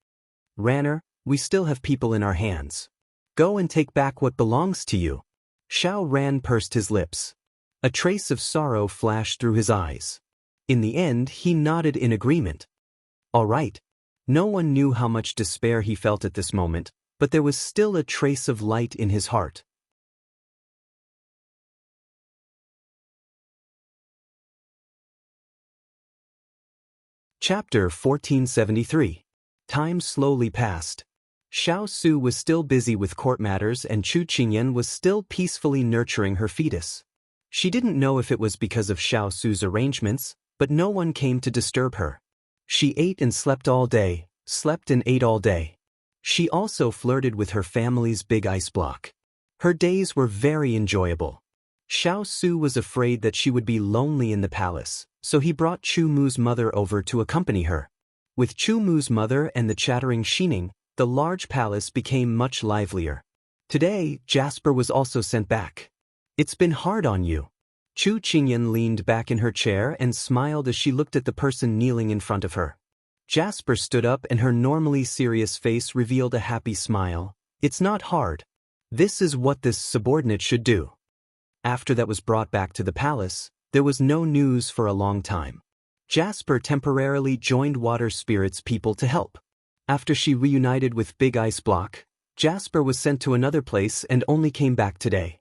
Ranner, we still have people in our hands. Go and take back what belongs to you. Xiao Ran pursed his lips. A trace of sorrow flashed through his eyes. In the end, he nodded in agreement. All right. No one knew how much despair he felt at this moment, but there was still a trace of light in his heart. Chapter 1473. Time slowly passed. Xiao Su was still busy with court matters and Chu Qingyan was still peacefully nurturing her fetus. She didn't know if it was because of Xiao Su's arrangements, but no one came to disturb her. She ate and slept all day, slept and ate all day. She also flirted with her family's big ice block. Her days were very enjoyable. Xiao Su was afraid that she would be lonely in the palace, so he brought Chu Mu's mother over to accompany her. With Chu Mu's mother and the chattering Xining, the large palace became much livelier. Today, Jasper was also sent back. It's been hard on you. Chu Qingyan leaned back in her chair and smiled as she looked at the person kneeling in front of her. Jasper stood up and her normally serious face revealed a happy smile. It's not hard. This is what this subordinate should do. After that was brought back to the palace, there was no news for a long time. Jasper temporarily joined Water Spirit's people to help. After she reunited with Big Ice Block, Jasper was sent to another place and only came back today.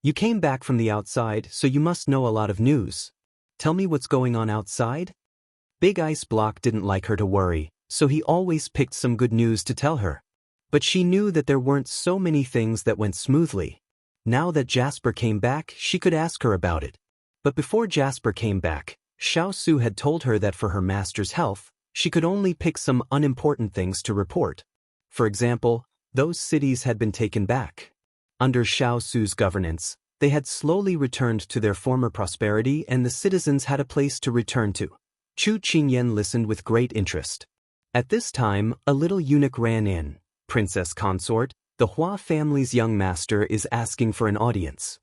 You came back from the outside, so you must know a lot of news. Tell me what's going on outside? Big Ice Block didn't like her to worry, so he always picked some good news to tell her. But she knew that there weren't so many things that went smoothly. Now that Jasper came back, she could ask her about it. But before Jasper came back, Xiao Su had told her that for her master's health, she could only pick some unimportant things to report. For example, those cities had been taken back. Under Xiao Su's governance, they had slowly returned to their former prosperity and the citizens had a place to return to. Chu Qingyan listened with great interest. At this time, a little eunuch ran in. Princess Consort, the Hua family's young master is asking for an audience.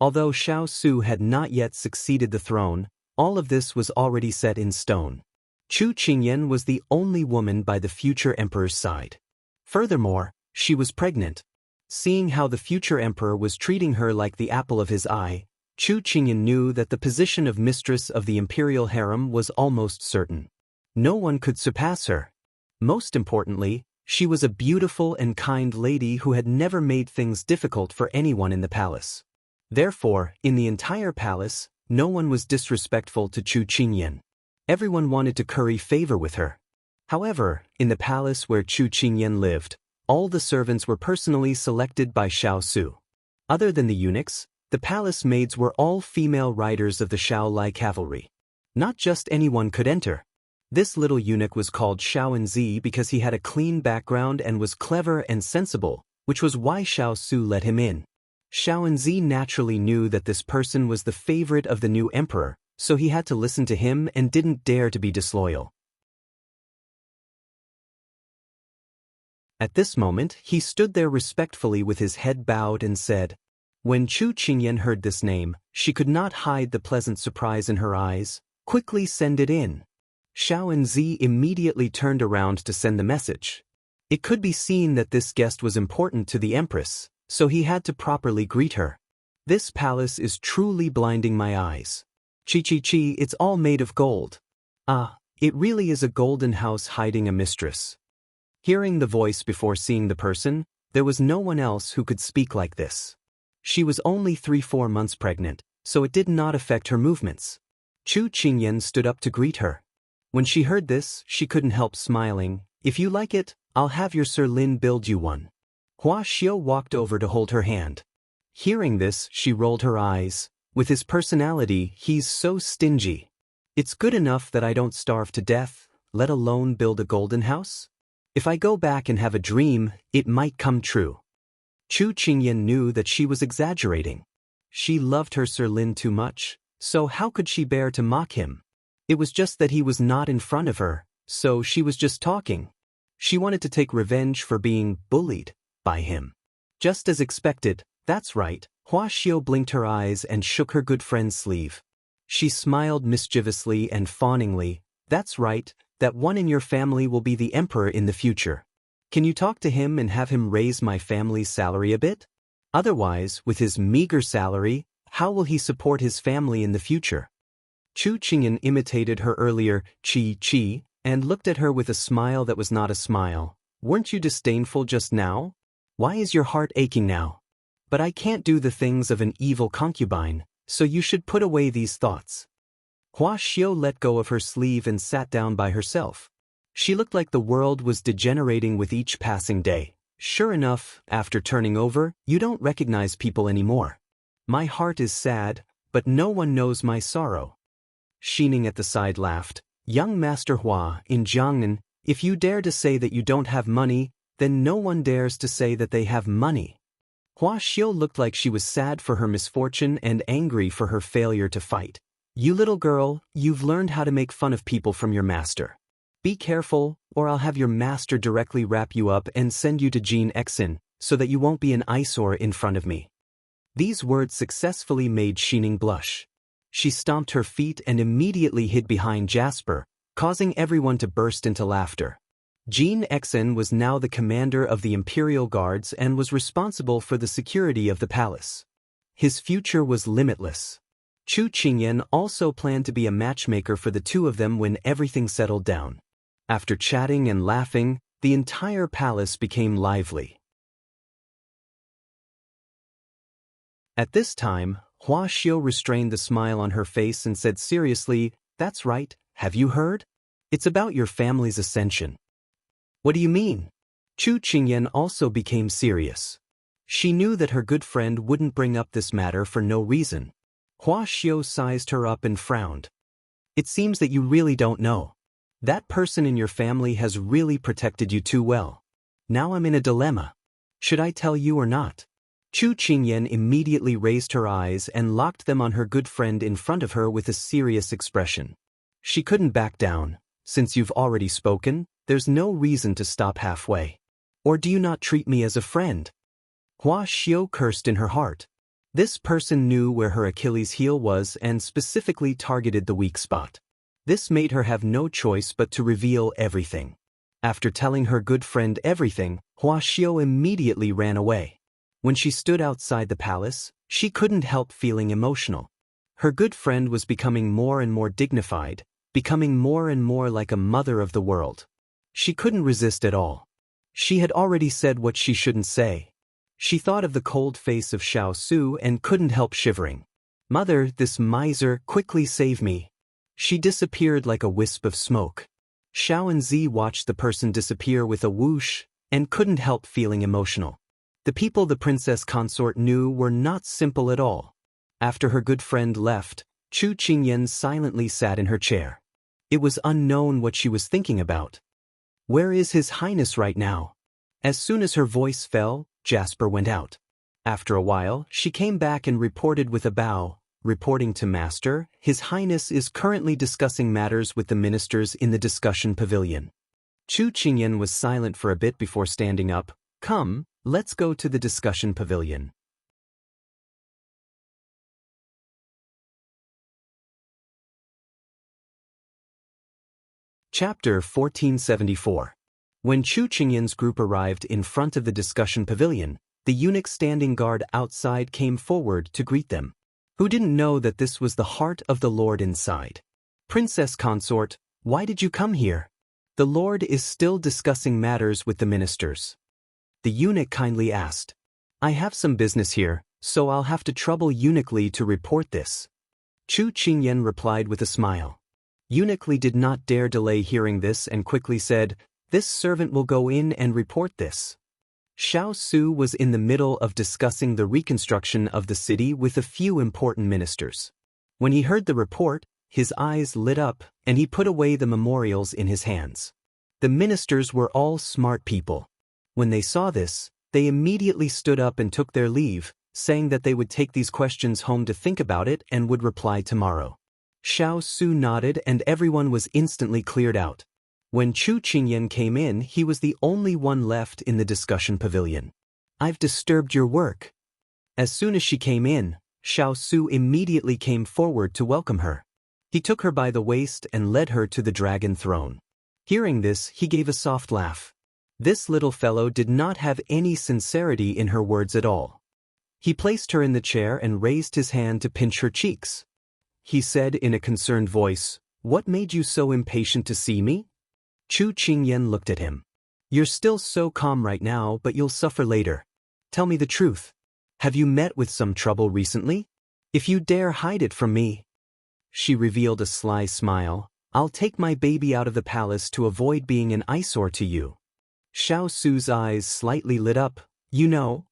Although Xiao Su had not yet succeeded the throne, all of this was already set in stone. Chu Qingyan was the only woman by the future emperor's side. Furthermore, she was pregnant. Seeing how the future emperor was treating her like the apple of his eye, Chu Qingyan knew that the position of mistress of the imperial harem was almost certain. No one could surpass her. Most importantly, she was a beautiful and kind lady who had never made things difficult for anyone in the palace. Therefore, in the entire palace, no one was disrespectful to Chu Qingyan. Everyone wanted to curry favor with her. However, in the palace where Chu Qingyan lived, all the servants were personally selected by Xiao Su. Other than the eunuchs, the palace maids were all female riders of the Shaolai cavalry. Not just anyone could enter. This little eunuch was called Xiao because he had a clean background and was clever and sensible, which was why Xiao Su let him in. Xiao naturally knew that this person was the favorite of the new emperor, so he had to listen to him and didn't dare to be disloyal. At this moment, he stood there respectfully with his head bowed and said. When Chu Qingyan heard this name, she could not hide the pleasant surprise in her eyes. Quickly send it in. Xiao immediately turned around to send the message. It could be seen that this guest was important to the empress, so he had to properly greet her. This palace is truly blinding my eyes. Chi, it's all made of gold. Ah, it really is a golden house hiding a mistress. Hearing the voice before seeing the person, there was no one else who could speak like this. She was only 3-4 months pregnant, so it did not affect her movements. Chu Qingyan stood up to greet her. When she heard this, she couldn't help smiling. If you like it, I'll have your Sir Lin build you one. Hua Xiao walked over to hold her hand. Hearing this, she rolled her eyes. With his personality, he's so stingy. It's good enough that I don't starve to death, let alone build a golden house? If I go back and have a dream, it might come true. Chu Qingyan knew that she was exaggerating. She loved her Sir Lin too much, so how could she bear to mock him? It was just that he was not in front of her, so she was just talking. She wanted to take revenge for being bullied by him. Just as expected, that's right, Hua Xiao blinked her eyes and shook her good friend's sleeve. She smiled mischievously and fawningly. That's right, that one in your family will be the emperor in the future. Can you talk to him and have him raise my family's salary a bit? Otherwise, with his meager salary, how will he support his family in the future? Chu Qingyan imitated her earlier chi, and looked at her with a smile that was not a smile. Weren't you disdainful just now? Why is your heart aching now? But I can't do the things of an evil concubine, so you should put away these thoughts. Hua Xiao let go of her sleeve and sat down by herself. She looked like the world was degenerating with each passing day. Sure enough, after turning over, you don't recognize people anymore. My heart is sad, but no one knows my sorrow. Xining at the side laughed. Young Master Hua, in Jiangnan, if you dare to say that you don't have money, then no one dares to say that they have money. Hua Xiao looked like she was sad for her misfortune and angry for her failure to fight. You little girl, you've learned how to make fun of people from your master. Be careful, or I'll have your master directly wrap you up and send you to Gene Exin, so that you won't be an eyesore in front of me. These words successfully made Xining blush. She stomped her feet and immediately hid behind Jasper, causing everyone to burst into laughter. Gene Exin was now the commander of the Imperial Guards and was responsible for the security of the palace. His future was limitless. Chu Qingyan also planned to be a matchmaker for the two of them when everything settled down. After chatting and laughing, the entire palace became lively. At this time, Hua Xiao restrained the smile on her face and said seriously, "That's right, have you heard? It's about your family's ascension." "What do you mean?" Chu Qingyan also became serious. She knew that her good friend wouldn't bring up this matter for no reason. Hua Xiao sized her up and frowned. "It seems that you really don't know. That person in your family has really protected you too well. Now I'm in a dilemma. Should I tell you or not?" Chu Qingyan immediately raised her eyes and locked them on her good friend in front of her with a serious expression. She couldn't back down. "Since you've already spoken, there's no reason to stop halfway. Or do you not treat me as a friend?" Hua Xiao cursed in her heart. This person knew where her Achilles' heel was and specifically targeted the weak spot. This made her have no choice but to reveal everything. After telling her good friend everything, Hua Xiao immediately ran away. When she stood outside the palace, she couldn't help feeling emotional. Her good friend was becoming more and more dignified, becoming more and more like a mother of the world. She couldn't resist at all. She had already said what she shouldn't say. She thought of the cold face of Xiao Su and couldn't help shivering. "Mother, this miser, quickly save me." She disappeared like a wisp of smoke. Xiao and Zi watched the person disappear with a whoosh and couldn't help feeling emotional. The people the princess consort knew were not simple at all. After her good friend left, Chu Qingyan silently sat in her chair. It was unknown what she was thinking about. Where is His Highness right now? As soon as her voice fell, Jasper went out. After a while, she came back and reported with a bow, reporting to Master, His Highness is currently discussing matters with the ministers in the discussion pavilion. Chu Qingyan was silent for a bit before standing up. "Come, let's go to the discussion pavilion." Chapter 1474. When Chu Qingyan's group arrived in front of the discussion pavilion, the eunuch standing guard outside came forward to greet them. Who didn't know that this was the heart of the Lord inside? "Princess consort, why did you come here?" "The Lord is still discussing matters with the ministers." The eunuch kindly asked. "I have some business here, so I'll have to trouble Eunuch Li to report this." Chu Qingyan replied with a smile. Eunuch Li did not dare delay hearing this and quickly said, "This servant will go in and report this." Xiao Su was in the middle of discussing the reconstruction of the city with a few important ministers. When he heard the report, his eyes lit up and he put away the memorials in his hands. The ministers were all smart people. When they saw this, they immediately stood up and took their leave, saying that they would take these questions home to think about it and would reply tomorrow. Xiao Su nodded and everyone was instantly cleared out. When Chu Qingyan came in, he was the only one left in the discussion pavilion. "I've disturbed your work." As soon as she came in, Xiao Su immediately came forward to welcome her. He took her by the waist and led her to the dragon throne. Hearing this, he gave a soft laugh. This little fellow did not have any sincerity in her words at all. He placed her in the chair and raised his hand to pinch her cheeks. He said in a concerned voice, "What made you so impatient to see me?" Chu Qingyan looked at him. "You're still so calm right now, but you'll suffer later. Tell me the truth. Have you met with some trouble recently? If you dare hide it from me." She revealed a sly smile. "I'll take my baby out of the palace to avoid being an eyesore to you." Xiao Su's eyes slightly lit up. "You know?"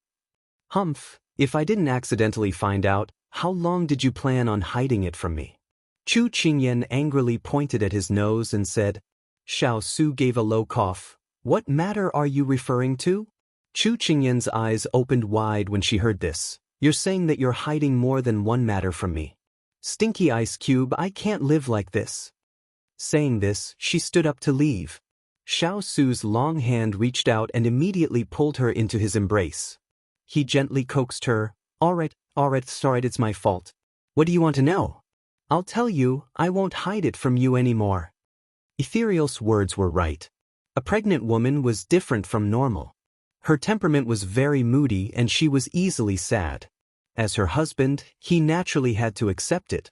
"Humph, if I didn't accidentally find out, how long did you plan on hiding it from me?" Chu Qingyan angrily pointed at his nose and said. Xiao Su gave a low cough. "What matter are you referring to?" Chu Qingyan's eyes opened wide when she heard this. "You're saying that you're hiding more than one matter from me." Stinky ice cube, I can't live like this. Saying this, she stood up to leave. Xiao Su's long hand reached out and immediately pulled her into his embrace. He gently coaxed her. Alright, sorry, it's my fault. What do you want to know? I'll tell you, I won't hide it from you anymore. Ethereal's words were right. A pregnant woman was different from normal. Her temperament was very moody and she was easily sad. As her husband, he naturally had to accept it.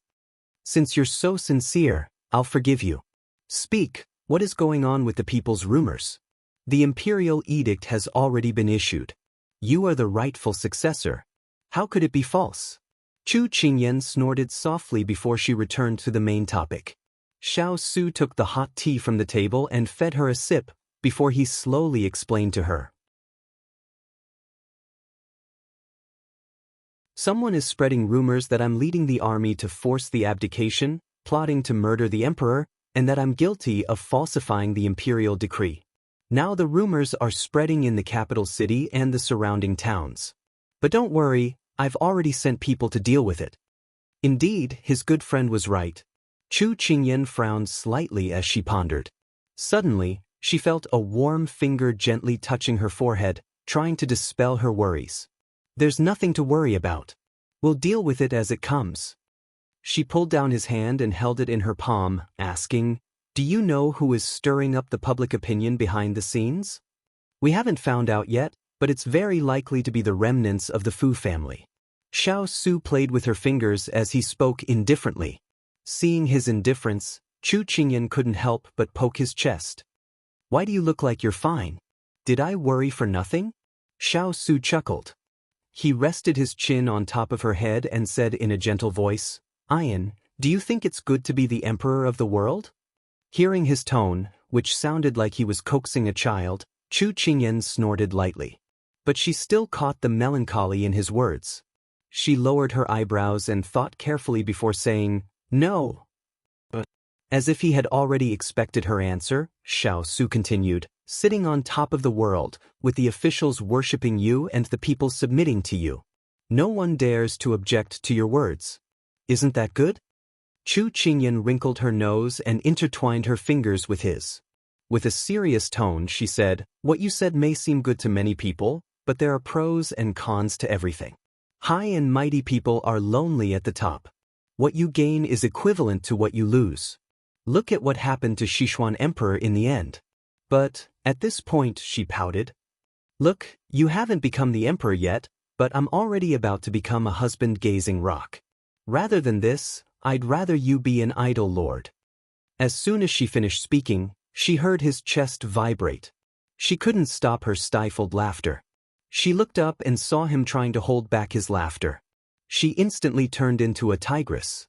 Since you're so sincere, I'll forgive you. Speak, what is going on with the people's rumors? The imperial edict has already been issued. You are the rightful successor. How could it be false? Chu Qingyan snorted softly before she returned to the main topic. Xiao Su took the hot tea from the table and fed her a sip, before he slowly explained to her. Someone is spreading rumors that I'm leading the army to force the abdication, plotting to murder the emperor, and that I'm guilty of falsifying the imperial decree. Now the rumors are spreading in the capital city and the surrounding towns. But don't worry, I've already sent people to deal with it. Indeed, his good friend was right. Chu Qingyan frowned slightly as she pondered. Suddenly, she felt a warm finger gently touching her forehead, trying to dispel her worries. There's nothing to worry about. We'll deal with it as it comes. She pulled down his hand and held it in her palm, asking, Do you know who is stirring up the public opinion behind the scenes? We haven't found out yet, but it's very likely to be the remnants of the Fu family. Xiao Su played with her fingers as he spoke indifferently. Seeing his indifference, Chu Qingyan couldn't help but poke his chest. Why do you look like you're fine? Did I worry for nothing? Xiao Su chuckled. He rested his chin on top of her head and said in a gentle voice, Ian, do you think it's good to be the emperor of the world? Hearing his tone, which sounded like he was coaxing a child, Chu Qingyan snorted lightly. But she still caught the melancholy in his words. She lowered her eyebrows and thought carefully before saying, No. But, as if he had already expected her answer, Xiao Su continued, Sitting on top of the world, with the officials worshipping you and the people submitting to you. No one dares to object to your words. Isn't that good? Chu Qingyan wrinkled her nose and intertwined her fingers with his. With a serious tone, she said, What you said may seem good to many people, but there are pros and cons to everything. High and mighty people are lonely at the top. What you gain is equivalent to what you lose. Look at what happened to Sichuan Emperor in the end. But, at this point, she pouted. Look, you haven't become the emperor yet, but I'm already about to become a husband-gazing rock. Rather than this, I'd rather you be an idle lord. As soon as she finished speaking, she heard his chest vibrate. She couldn't stop her stifled laughter. She looked up and saw him trying to hold back his laughter. She instantly turned into a tigress.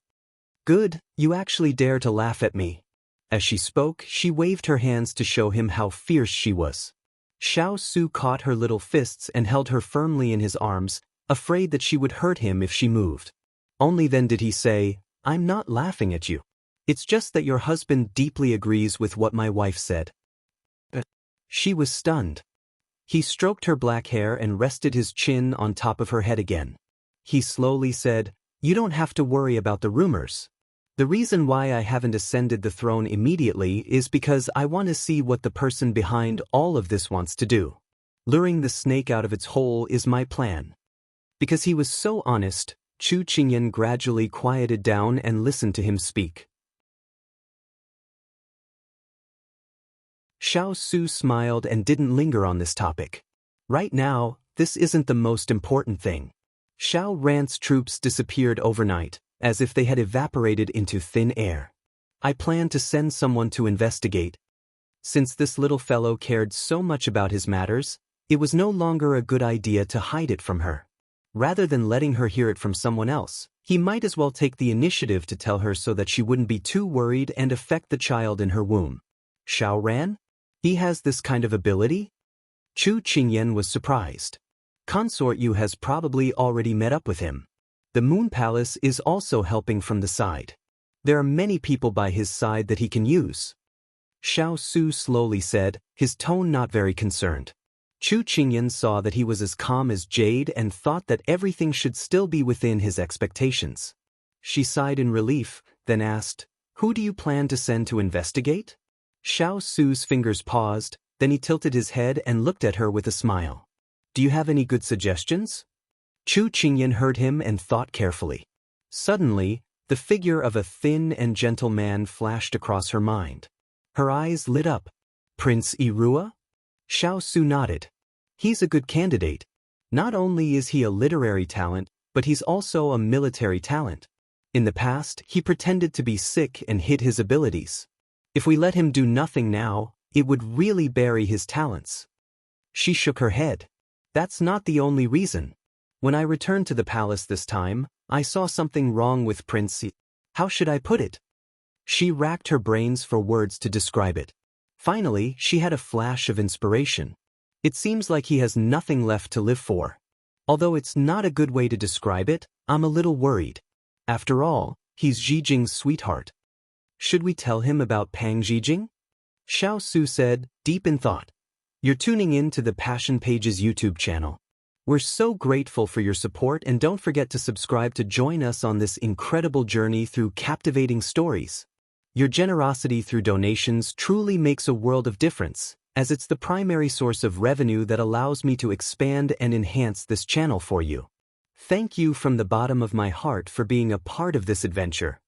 Good, you actually dare to laugh at me. As she spoke, she waved her hands to show him how fierce she was. Xiao Su caught her little fists and held her firmly in his arms, afraid that she would hurt him if she moved. Only then did he say, I'm not laughing at you. It's just that your husband deeply agrees with what my wife said. She was stunned. He stroked her black hair and rested his chin on top of her head again. He slowly said, You don't have to worry about the rumors. The reason why I haven't ascended the throne immediately is because I want to see what the person behind all of this wants to do. Luring the snake out of its hole is my plan. Because he was so honest, Chu Qingyan gradually quieted down and listened to him speak. Xiao Su smiled and didn't linger on this topic. Right now, this isn't the most important thing. Xiao Ran's troops disappeared overnight, as if they had evaporated into thin air. I planned to send someone to investigate. Since this little fellow cared so much about his matters, it was no longer a good idea to hide it from her. Rather than letting her hear it from someone else, he might as well take the initiative to tell her so that she wouldn't be too worried and affect the child in her womb. Xiao Ran? He has this kind of ability? Chu Qingyan was surprised. Consort Yu has probably already met up with him. The Moon Palace is also helping from the side. There are many people by his side that he can use. Xiao Su slowly said, his tone not very concerned. Chu Qingyan saw that he was as calm as jade and thought that everything should still be within his expectations. She sighed in relief, then asked, "Who do you plan to send to investigate?" Xiao Su's fingers paused, then he tilted his head and looked at her with a smile. "Do you have any good suggestions?" Chu Qingyan heard him and thought carefully. Suddenly, the figure of a thin and gentle man flashed across her mind. Her eyes lit up. "Prince Irua?" Xiao Su nodded. "He's a good candidate. Not only is he a literary talent, but he's also a military talent. In the past, he pretended to be sick and hid his abilities. If we let him do nothing now, it would really bury his talents." She shook her head. "That's not the only reason. When I returned to the palace this time, I saw something wrong with Prince I. How should I put it?" She racked her brains for words to describe it. Finally, she had a flash of inspiration. "It seems like he has nothing left to live for. Although it's not a good way to describe it, I'm a little worried. After all, he's Zijing's sweetheart. Should we tell him about Pang Zijing?" Xiao Su said, deep in thought. "You're tuning in to the Passion Pages YouTube channel. We're so grateful for your support, and don't forget to subscribe to join us on this incredible journey through captivating stories. Your generosity through donations truly makes a world of difference, as it's the primary source of revenue that allows me to expand and enhance this channel for you. Thank you from the bottom of my heart for being a part of this adventure."